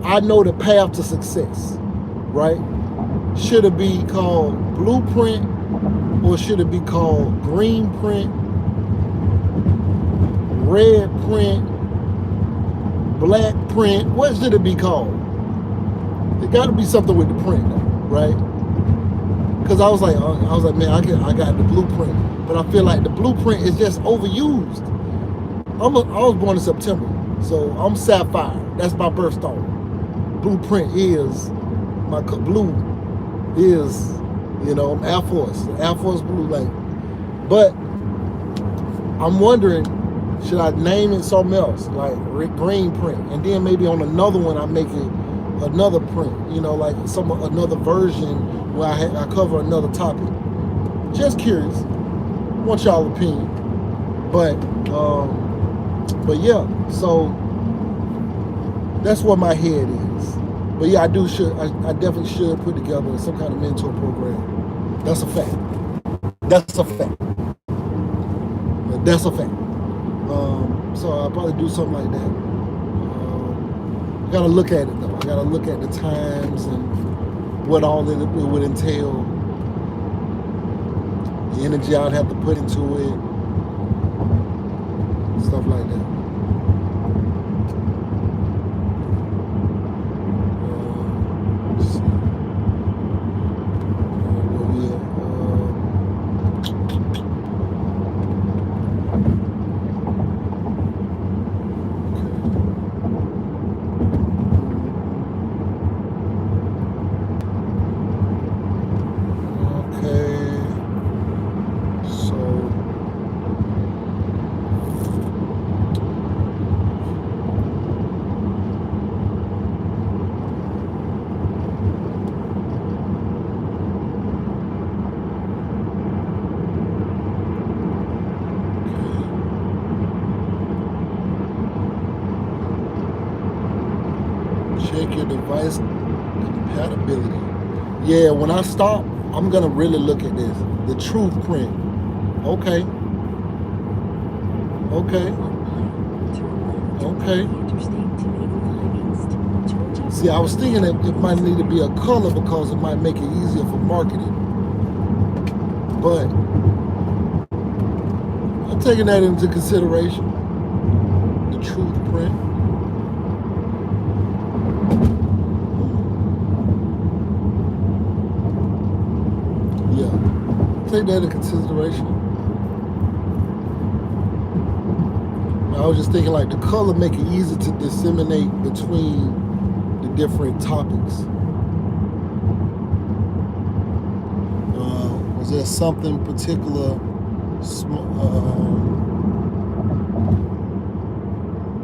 Speaker 2: I know the path to success, right? Should it be called blueprint or should it be called green print, red print, black print? What should it be called? It got to be something with the print, though, right? Because I was like, man, I got the blueprint, but I feel like the blueprint is just overused. I was born in September, so I'm Sapphire. That's my birthstone. Blueprint is my blue is, I'm Air Force blue, like. But I'm wondering, should I name it something else, like green print, and then maybe on another one I make it another print, like another version where I cover another topic. Just curious, want y'all opinion. But yeah, so that's what my head is. But yeah, I definitely should put together some kind of mentor program. That's a fact. So I'll probably do something like that. I gotta look at it though. I gotta look at the times and what all it would entail, the energy I'd have to put into it, stuff like that. Let's see. Check your device compatibility. Yeah, when I stop, I'm gonna really look at this. The truth print. Okay. See, I was thinking that it might need to be a color because it might make it easier for marketing. But I'm taking that into consideration. The truth print. Take that into consideration. I was just thinking like the color make it easy to disseminate between the different topics. Was there something particular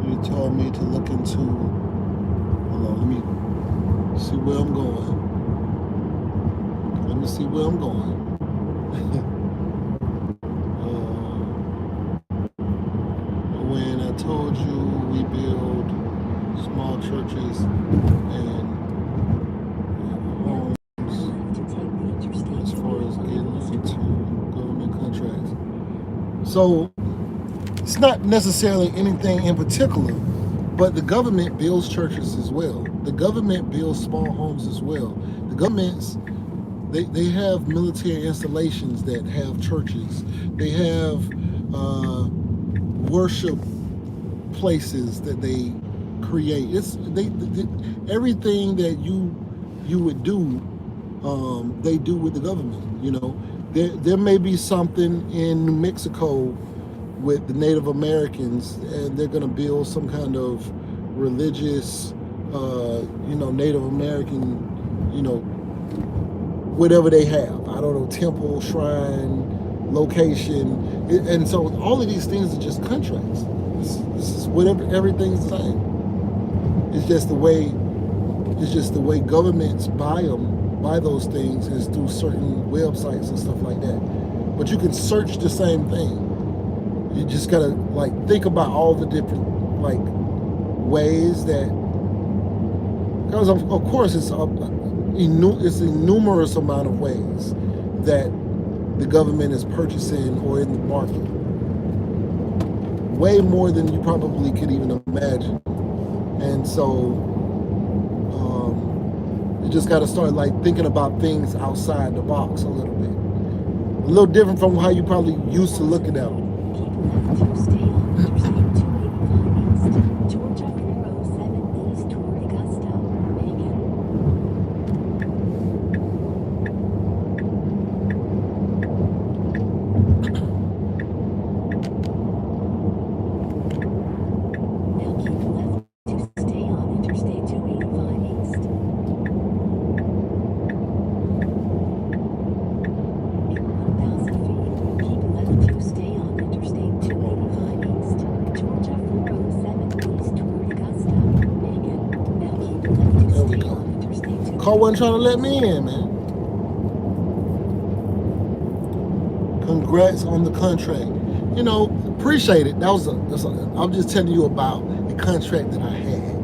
Speaker 2: you told me to look into? Hold on, let me see where I'm going. Let me see where I'm going. When I told you we build small churches and homes as far as getting into government contracts. So it's not necessarily anything in particular, but the government builds churches as well. The government builds small homes as well. The governments, they have military installations that have churches. They have worship places that they create. It's they everything that you would do, they do with the government. You know, there may be something in New Mexico with the Native Americans, and they're going to build some kind of religious, Native American, whatever they have. I don't know, temple, shrine, location, and so all of these things are just contracts. This is whatever, everything's the same. It's just the way governments buy those things is through certain websites and stuff like that. But you can search the same thing. You just gotta like think about all the different like ways that, because of course it's a numerous amount of ways that the government is purchasing or in the market. Way more than you probably could even imagine. And so you just got to start like thinking about things outside the box a little bit. A little different from how you probably used to looking at them. Car wasn't trying to let me in, man. Congrats on the contract. Appreciate it. I'm just telling you about the contract that I had,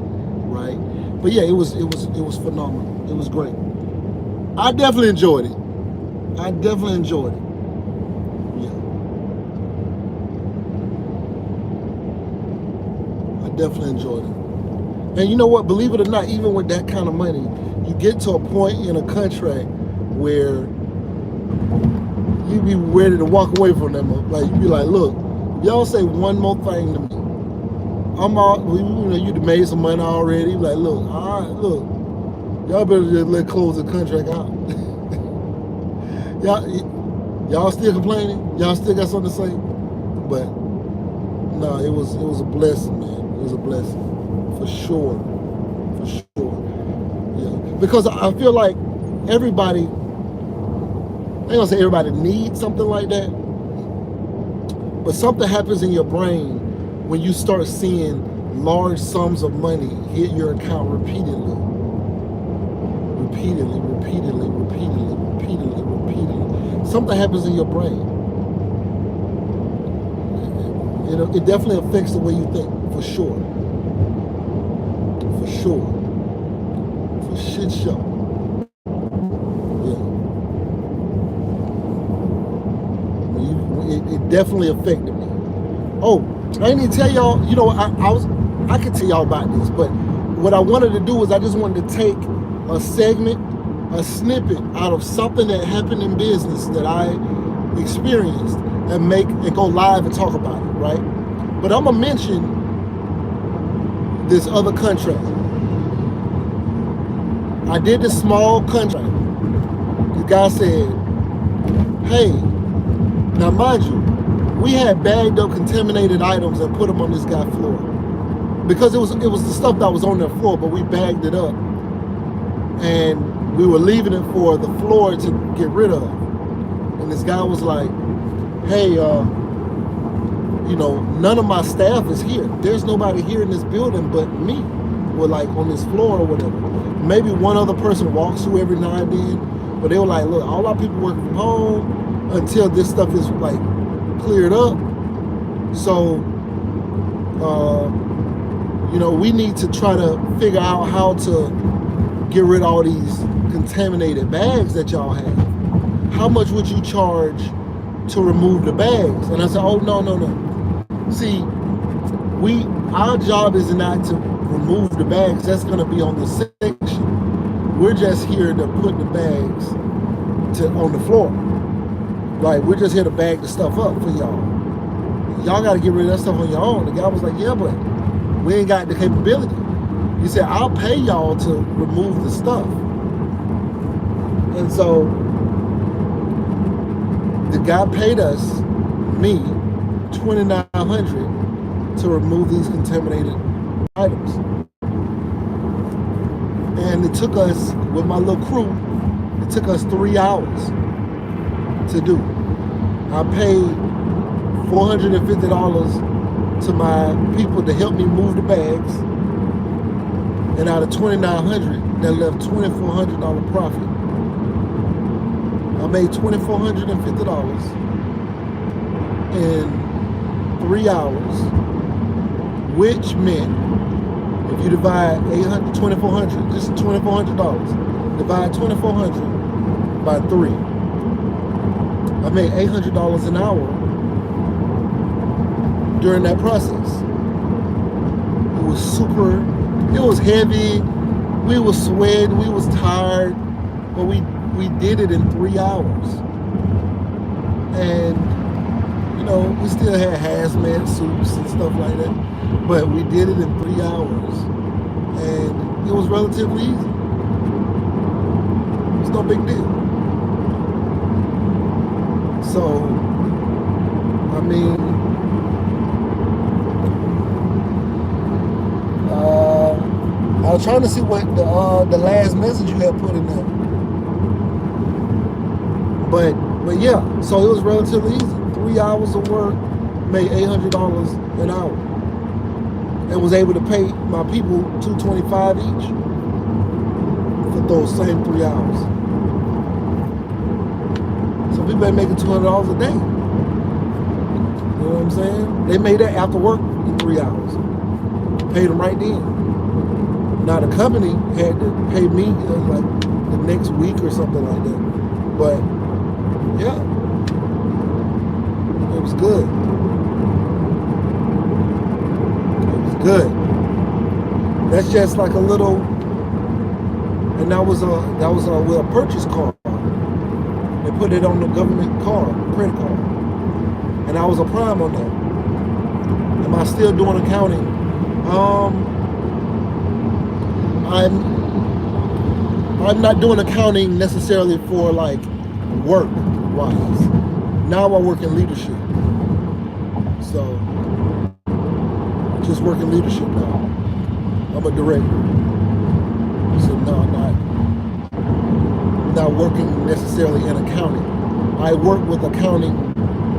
Speaker 2: right? But yeah, it was phenomenal. It was great. I definitely enjoyed it. Yeah. I definitely enjoyed it. And you know what? Believe it or not, even with that kind of money, you get to a point in a contract where you be ready to walk away from them. Like you be like, look, if y'all say one more thing to me, I'm out. You made some money already. Like, look, all right, look, y'all better just close the contract out. y'all still complaining? Y'all still got something to say? But no, it was a blessing, man. It was a blessing. For sure. Yeah. Because I feel like everybody, I ain't gonna say everybody needs something like that, but something happens in your brain when you start seeing large sums of money hit your account repeatedly. Something happens in your brain. It definitely affects the way you think, for sure. For shit show. Yeah. It definitely affected me. Oh, I didn't even tell y'all, I could tell y'all about this, but what I wanted to do was I just wanted to take a segment, a snippet out of something that happened in business that I experienced and go live and talk about it, right? But I'm gonna mention this other contract. I did this small contract. The guy said, hey, now mind you, we had bagged up contaminated items and put them on this guy's floor. Because it was the stuff that was on their floor, but we bagged it up. And we were leaving it for the floor to get rid of. And this guy was like, hey, you know, none of my staff is here. There's nobody here in this building but me. Or like on this floor or whatever. Maybe one other person walks through every now and then. But they were like, look, all our people working from home until this stuff is like cleared up. So, you know, we need to try to figure out how to get rid of all these contaminated bags that y'all have. How much would you charge to remove the bags? And I said, oh, no. See, our job is not to remove the bags. That's going to be on the section. We're just here to put the bags on the floor. Like, we're just here to bag the stuff up for y'all. Y'all got to get rid of that stuff on your own. The guy was like, yeah, but we ain't got the capability. He said, I'll pay y'all to remove the stuff. And so the guy paid us, me, $2,900 to remove these contaminated items. And it took us, with my little crew, it took us 3 hours to do. I paid $450 to my people to help me move the bags. And out of $2,900, that left $2,400 profit. I made $2,450 in 3 hours, which meant if you divide $2,400, this is $2,400, divide $2,400 by 3, I made $800 an hour during that process. It was heavy, we was sweating, we was tired, but we did it in 3 hours. And, you know, we still had hazmat suits and stuff like that, but we did it in 3 hours. And it was relatively easy. It's no big deal. So, I mean, I was trying to see what the last message you had put in there. But yeah, so it was relatively easy. 3 hours of work, made $800 an hour. And was able to pay my people $225 each for those same 3 hours. So people ain't making $200 a day. You know what I'm saying? They made that after work in 3 hours. Paid them right then. Now the company had to pay me like the next week or something like that. But yeah, it was good. It was good. That's just like a little, and that was with a purchase card. They put it on the government card, credit card, and I was a prime on that. Am I still doing accounting? I'm not doing accounting necessarily for like work wise. Now I work in leadership. So just work in leadership now. I'm a director. So no, I'm not working necessarily in accounting. I work with accounting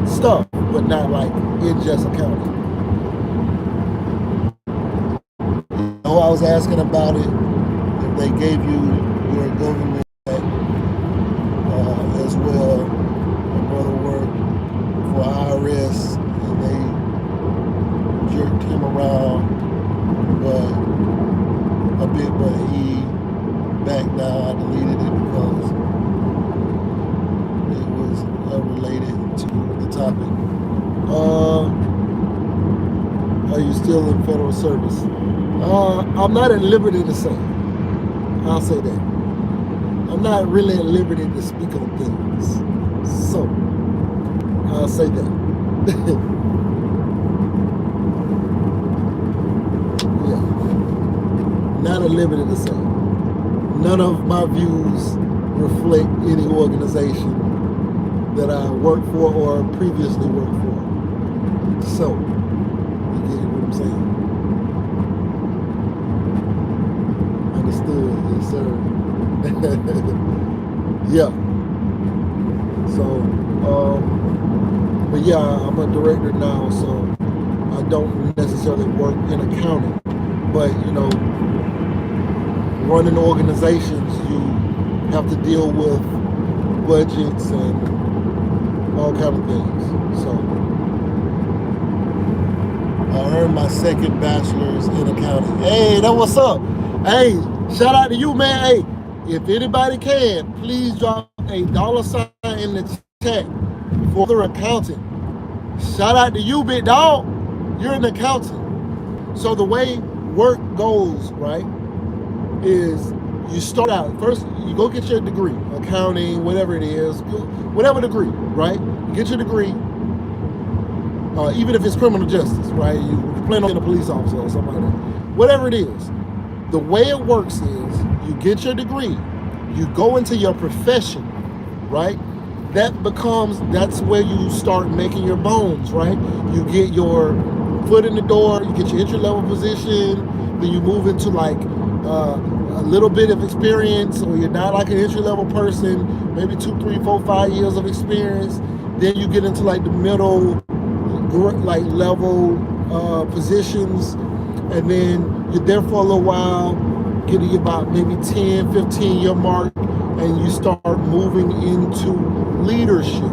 Speaker 2: stuff, but not like in just accounting. Oh, I was asking about it. If they gave you your government as well. My brother worked for IRS and they jerked him around, but a bit, but he back now. I deleted it because it was unrelated to the topic. Are you still in federal service? I'm not at liberty to say. I'll say that. I'm not really at liberty to speak on things. So, I'll say that. Yeah. Not at liberty to say. None of my views reflect any organization that I work for or previously worked for. So, you get what I'm saying? Understood, yes sir. Yeah. So, but yeah, I'm a director now, so I don't necessarily work in accounting. But you know, running organizations, you have to deal with budgets and all kind of things. So I earned my second bachelor's in accounting. Hey, that what's up? Hey, shout out to you, man. Hey, if anybody can, please drop a $sign in the chat for the accountant. Shout out to you, big dog. You're an accountant. So the way work goes, right, is you start out, first you go get your degree, accounting, whatever it is, whatever degree, right? You get your degree, even if it's criminal justice, right? You plan on being a police officer or something like that. Whatever it is, the way it works is you get your degree, you go into your profession, right? That's where you start making your bones, right? You get your foot in the door, you get your entry level position, then you move into like a little bit of experience, or you're not like an entry level person, maybe 2, 3, 4, 5 years of experience. Then you get into like the middle, like level positions, and then you're there for a little while, getting about maybe 10, 15 year mark, and you start moving into leadership,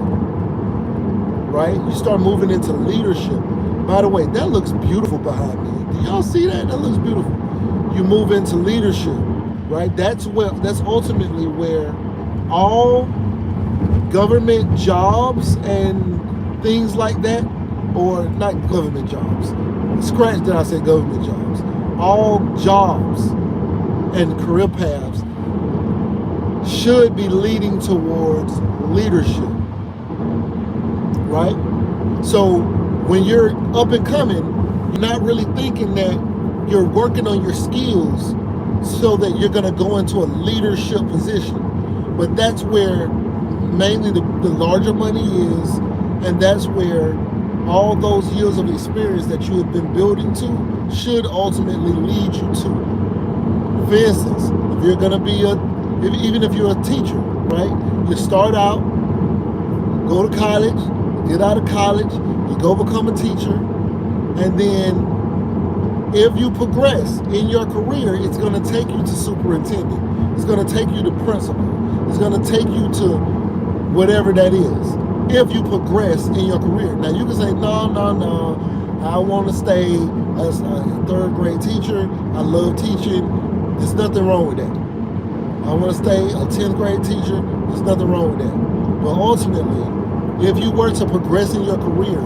Speaker 2: right? You start moving into leadership. By the way, that looks beautiful behind me. Do y'all see that? That looks beautiful. You move into leadership, right? That's ultimately where all government jobs and things like that, or not government jobs, scratch that I said government jobs, all jobs and career paths should be leading towards leadership, right? So when you're up and coming, you're not really thinking that you're working on your skills so that you're going to go into a leadership position. But that's where mainly the larger money is, and that's where all those years of experience that you have been building to should ultimately lead you to. For instance, if you're going to be even if you're a teacher, right? You start out, go to college, get out of college, you go become a teacher, and then if you progress in your career, it's going to take you to superintendent. It's going to take you to principal. It's going to take you to whatever that is, if you progress in your career. Now, you can say, no, I want to stay as a 3rd grade teacher. I love teaching. There's nothing wrong with that. I want to stay a 10th grade teacher. There's nothing wrong with that. But ultimately, if you were to progress in your career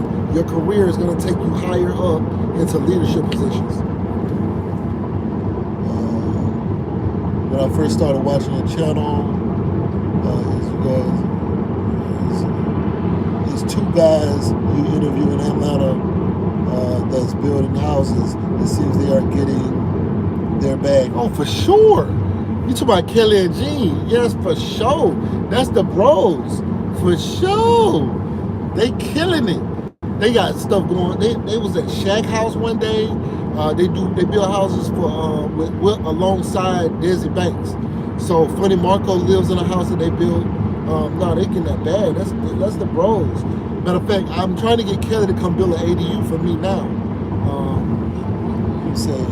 Speaker 2: is going to take you higher up into leadership positions. When I first started watching your channel, there's 2 guys you interview in Atlanta that's building houses. It seems they are getting their bag. Oh, for sure. You talking about Kelly and Gene? Yes, for sure. That's the bros, for sure. They killing it. They got stuff going. They was at Shack House one day. They build houses for alongside Desi Banks. So Funny Marco lives in a house that they built. No, they getting that bag. That's the bros. Matter of fact, I'm trying to get Kelly to come build an ADU for me now. He said,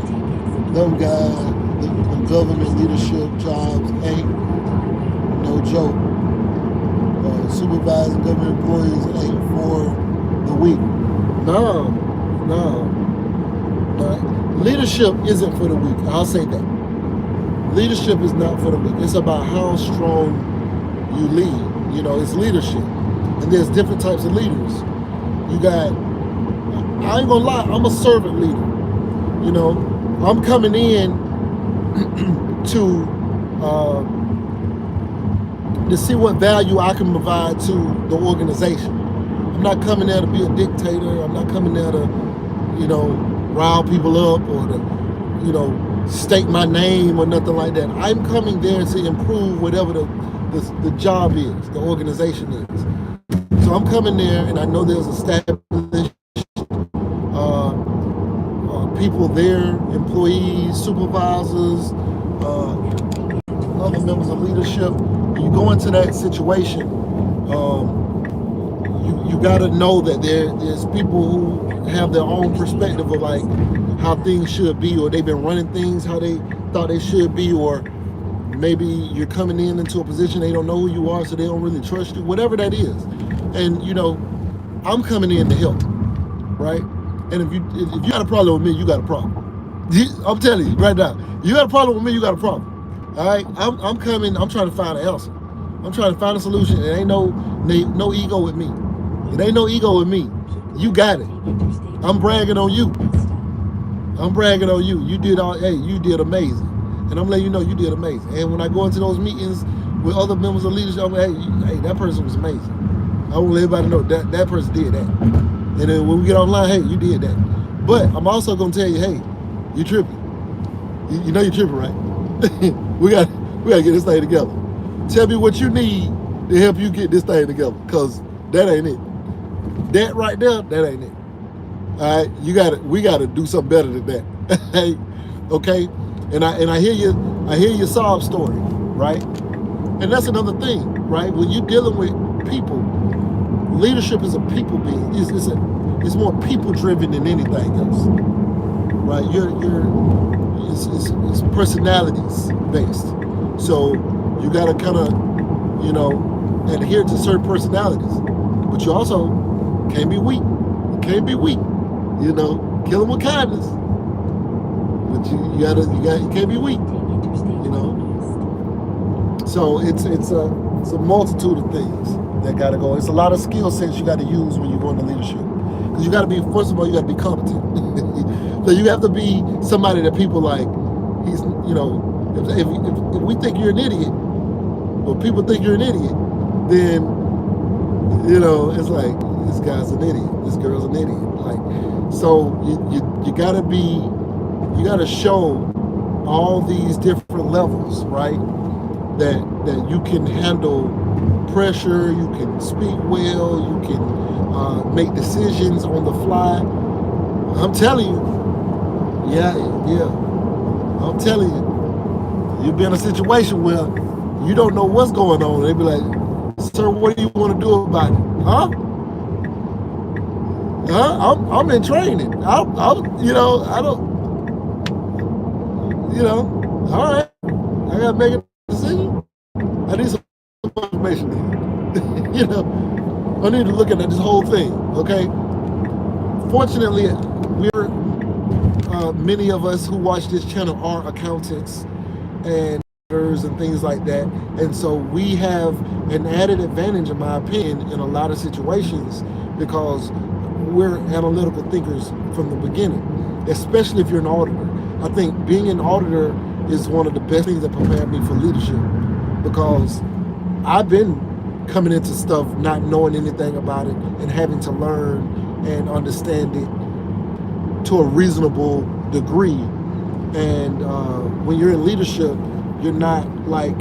Speaker 2: them guys, the government leadership jobs ain't no joke. Supervising government employees ain't for the weak. No. Leadership isn't for the weak. I'll say that. Leadership is not for the weak. It's about how strong you lead. You know, it's leadership. And there's different types of leaders. You got, I ain't gonna lie, I'm a servant leader. You know, I'm coming in to see what value I can provide to the organization. I'm not coming there to be a dictator. I'm not coming there to, you know, rile people up or to, you know, state my name or nothing like that. I'm coming there to improve whatever the job is, the organization is. So I'm coming there, and I know there's established people there, employees, supervisors, other members of leadership. When you go into that situation, you got to know that there's people who have their own perspective of like how things should be, or they've been running things how they thought they should be, or maybe you're coming into a position they don't know who you are, so they don't really trust you, whatever that is. And I'm coming in to help, right? And if you got a problem with me, you got a problem. I'm telling you right now, you got a problem with me, you got a problem. All right, I'm coming. I'm trying to find an answer. I'm trying to find a solution. It ain't no ego with me. It ain't no ego with me. You got it. I'm bragging on you. I'm bragging on you. You did you did amazing. And I'm letting you know you did amazing. And when I go into those meetings with other members of leadership, I'm like, hey, that person was amazing. I want everybody to know that person did that. And then when we get online, hey, you did that. But I'm also gonna tell you, hey, you tripping. You know you're tripping, right? we got to get this thing together. Tell me what you need to help you get this thing together, because that ain't it. That right there, that ain't it. All right, we got to do something better than that. Okay? And I hear your sob story, right? And that's another thing, right? When you're dealing with people, leadership is a people being. It's more people driven than anything else, right? It's personalities based. So you got to kind of adhere to certain personalities, but you also can't be weak. You can't be weak. Kill them with kindness, but you can't be weak. So it's a multitude of things that got to go. It's a lot of skill sets you got to use when you go into leadership, because you got to be, first of all, you got to be competent. So you have to be somebody that people like. He's if we think you're an idiot, or people think you're an idiot, then it's like, this guy's an idiot, this girl's an idiot. Like, so you gotta show all these different levels, right? That you can handle pressure, you can speak well, you can make decisions on the fly. I'm telling you, yeah. I'm telling you, you've been in a situation where you don't know what's going on. They be like, sir, what do you want to do about it? Huh? I'm in training. I don't, all right. I got to make a decision. I need some information. I need to look at this whole thing, okay? Fortunately, many of us who watch this channel are accountants and things like that, and so we have an added advantage, in my opinion, in a lot of situations, because we're analytical thinkers from the beginning, especially if you're an auditor. I think being an auditor is one of the best things that prepared me for leadership, because I've been coming into stuff not knowing anything about it and having to learn and understand it to a reasonable degree. And when you're in leadership, you're not like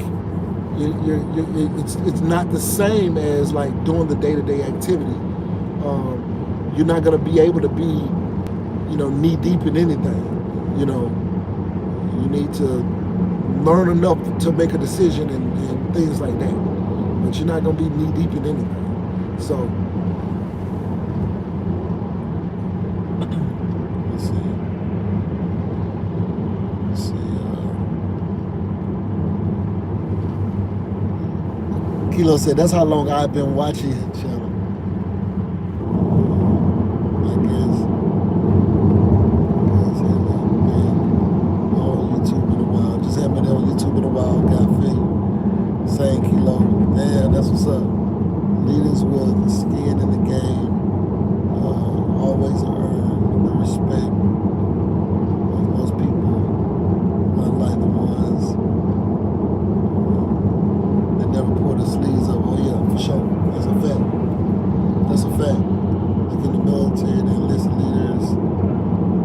Speaker 2: it's not the same as like doing the day-to-day activity. You're not going to be able to be knee deep in anything. You need to learn enough to make a decision and things like that, but you're not going to be knee deep in anything. So let's see. Kilo said, that's how long I've been watching channel. I guess on YouTube in a while. Just haven't been on YouTube in a while. Got faith. Same Kilo. Damn, that's what's up. Leaders with skin in the game always earn the respect of most people, unlike the ones that never pull their sleeves up. Oh yeah, for sure. That's a fact. That's a fact. Like in the military, they enlist leaders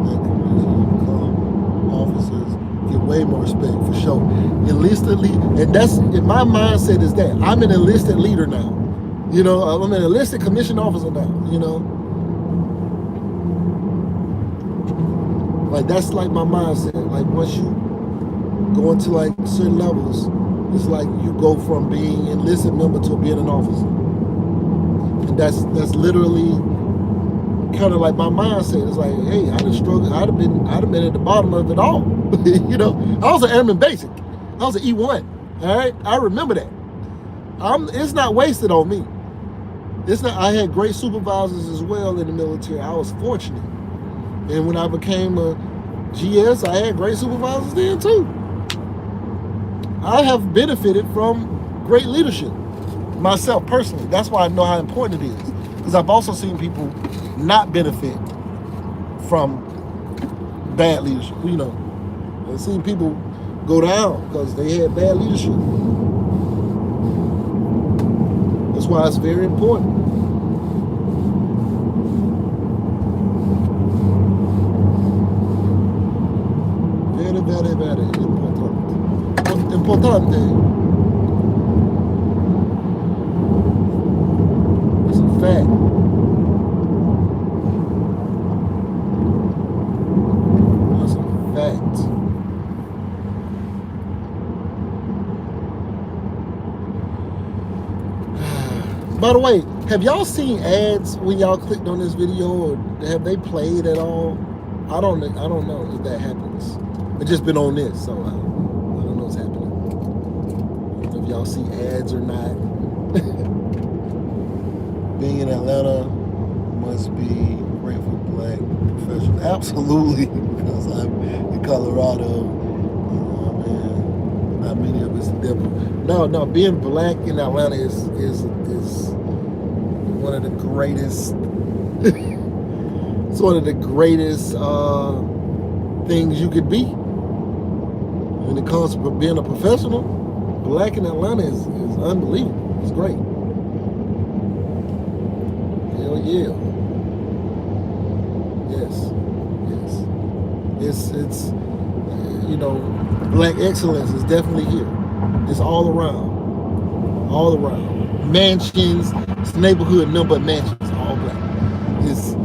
Speaker 2: that become officers, get way more respect, for sure. Enlisted leader, and that's, in my mindset is that I'm an enlisted leader now. You know, I'm an enlisted commissioned officer now, you know. Like, that's like my mindset. Like, once you go into like certain levels, it's like you go from being enlisted member to being an officer. And that's literally kind of like my mindset. It's like, hey, I'd have struggled, I'd have been at the bottom of it all. You know, I was an airman basic. I was an E1. All right, I remember that. It's not wasted on me. It's not. I had great supervisors as well in the military. I was fortunate, and when I became a GS, I had great supervisors then too. I have benefited from great leadership myself personally. That's why I know how important it is, because I've also seen people not benefit from bad leadership. You know, I've seen people go down because they had bad leadership. That's why it's very important. Very, very, very important. Importante. It's a fact. That's a fact. By the way, have y'all seen ads when y'all clicked on this video, or have they played at all? I don't know if that happens. It's just been on this, so I don't know what's happening. I don't know if y'all see ads or not. Being in Atlanta must be great for black professionals. Absolutely, because I'm in Colorado. Man, not many of us are different. No, being black in Atlanta is one of the greatest. It's one of the greatest things you could be. When it comes to being a professional, black in Atlanta is unbelievable. It's great. Hell yeah. Yes. It's you know, black excellence is definitely here. It's all around. Mansions, it's neighborhood number of mansions, all black. It's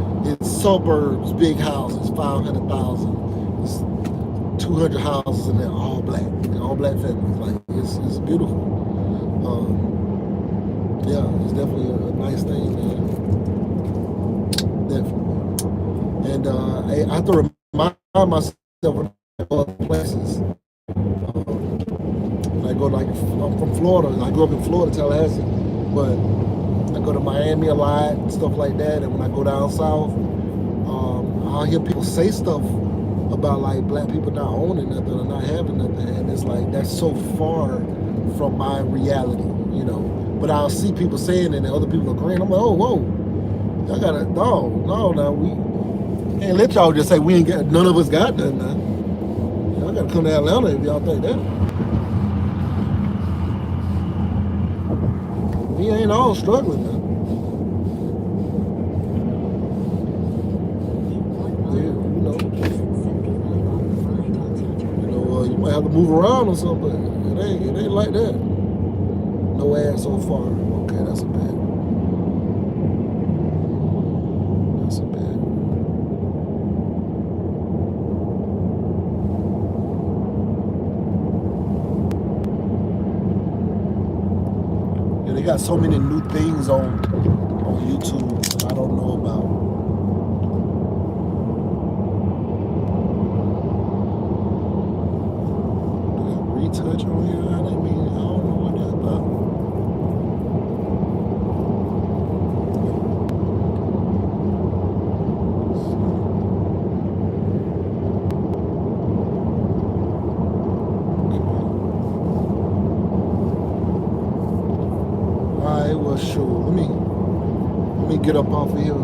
Speaker 2: suburbs, big houses, 500,000. It's 200 houses in there, all black families. Like, it's beautiful. Yeah, it's definitely a nice thing, man. Definitely. And I have to remind myself when I go other places. When I go, like, I'm from Florida. I grew up in Florida, Tallahassee, but I go to Miami a lot and stuff like that. And when I go down south, I'll hear people say stuff about like black people not owning nothing or not having nothing, and it's like that's so far from my reality, you know. But I'll see people saying it and other people agreeing. I'm like, oh, whoa, y'all gotta no, we can't let y'all just say we ain't got none of us got nothing now. Y'all gotta come to Atlanta if y'all think that. We ain't all struggling now. You might have to move around or something, but it ain't like that. No ad so far. Okay, that's a bad. Yeah, they got so many new things on YouTube I don't know about. Retouch on here. I don't know what that's about. Alright, well, sure. Let me get up off of here.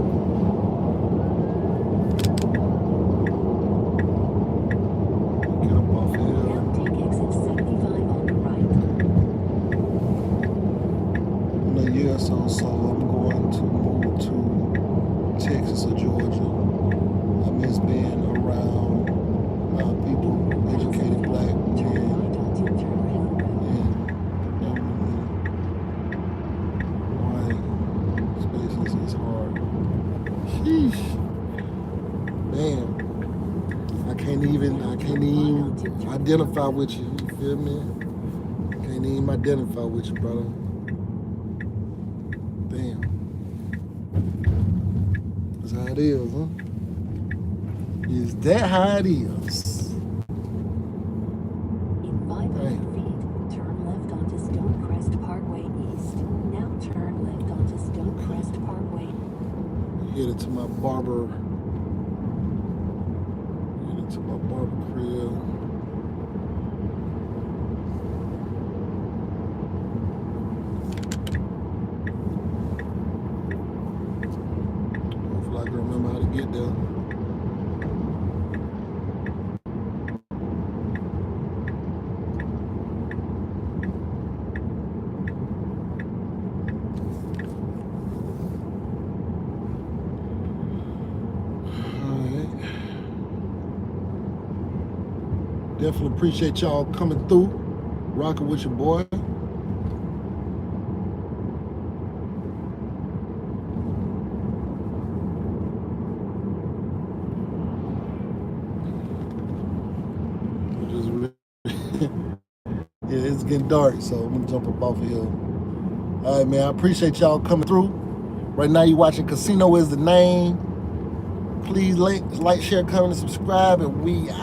Speaker 2: So I'm going to move to Texas or Georgia. I miss being around people, educated black men, and predominantly white. can't even identify with you. You feel me? Can't even identify with you, brother. Damn. That's how it is, huh? Is that how it is?
Speaker 7: In 500 feet, turn left onto Stonecrest Parkway East. Now turn left onto Stonecrest Parkway.
Speaker 2: Headed to my barber. Headed to my barber crib. Hopefully I can remember how to get there. Definitely appreciate y'all coming through, rocking with your boy. Yeah, it's getting dark, so I'm gonna jump up off of here. All right, man, I appreciate y'all coming through. Right now you watching Casino Is the Name. Please like, share, comment, and subscribe, and we out.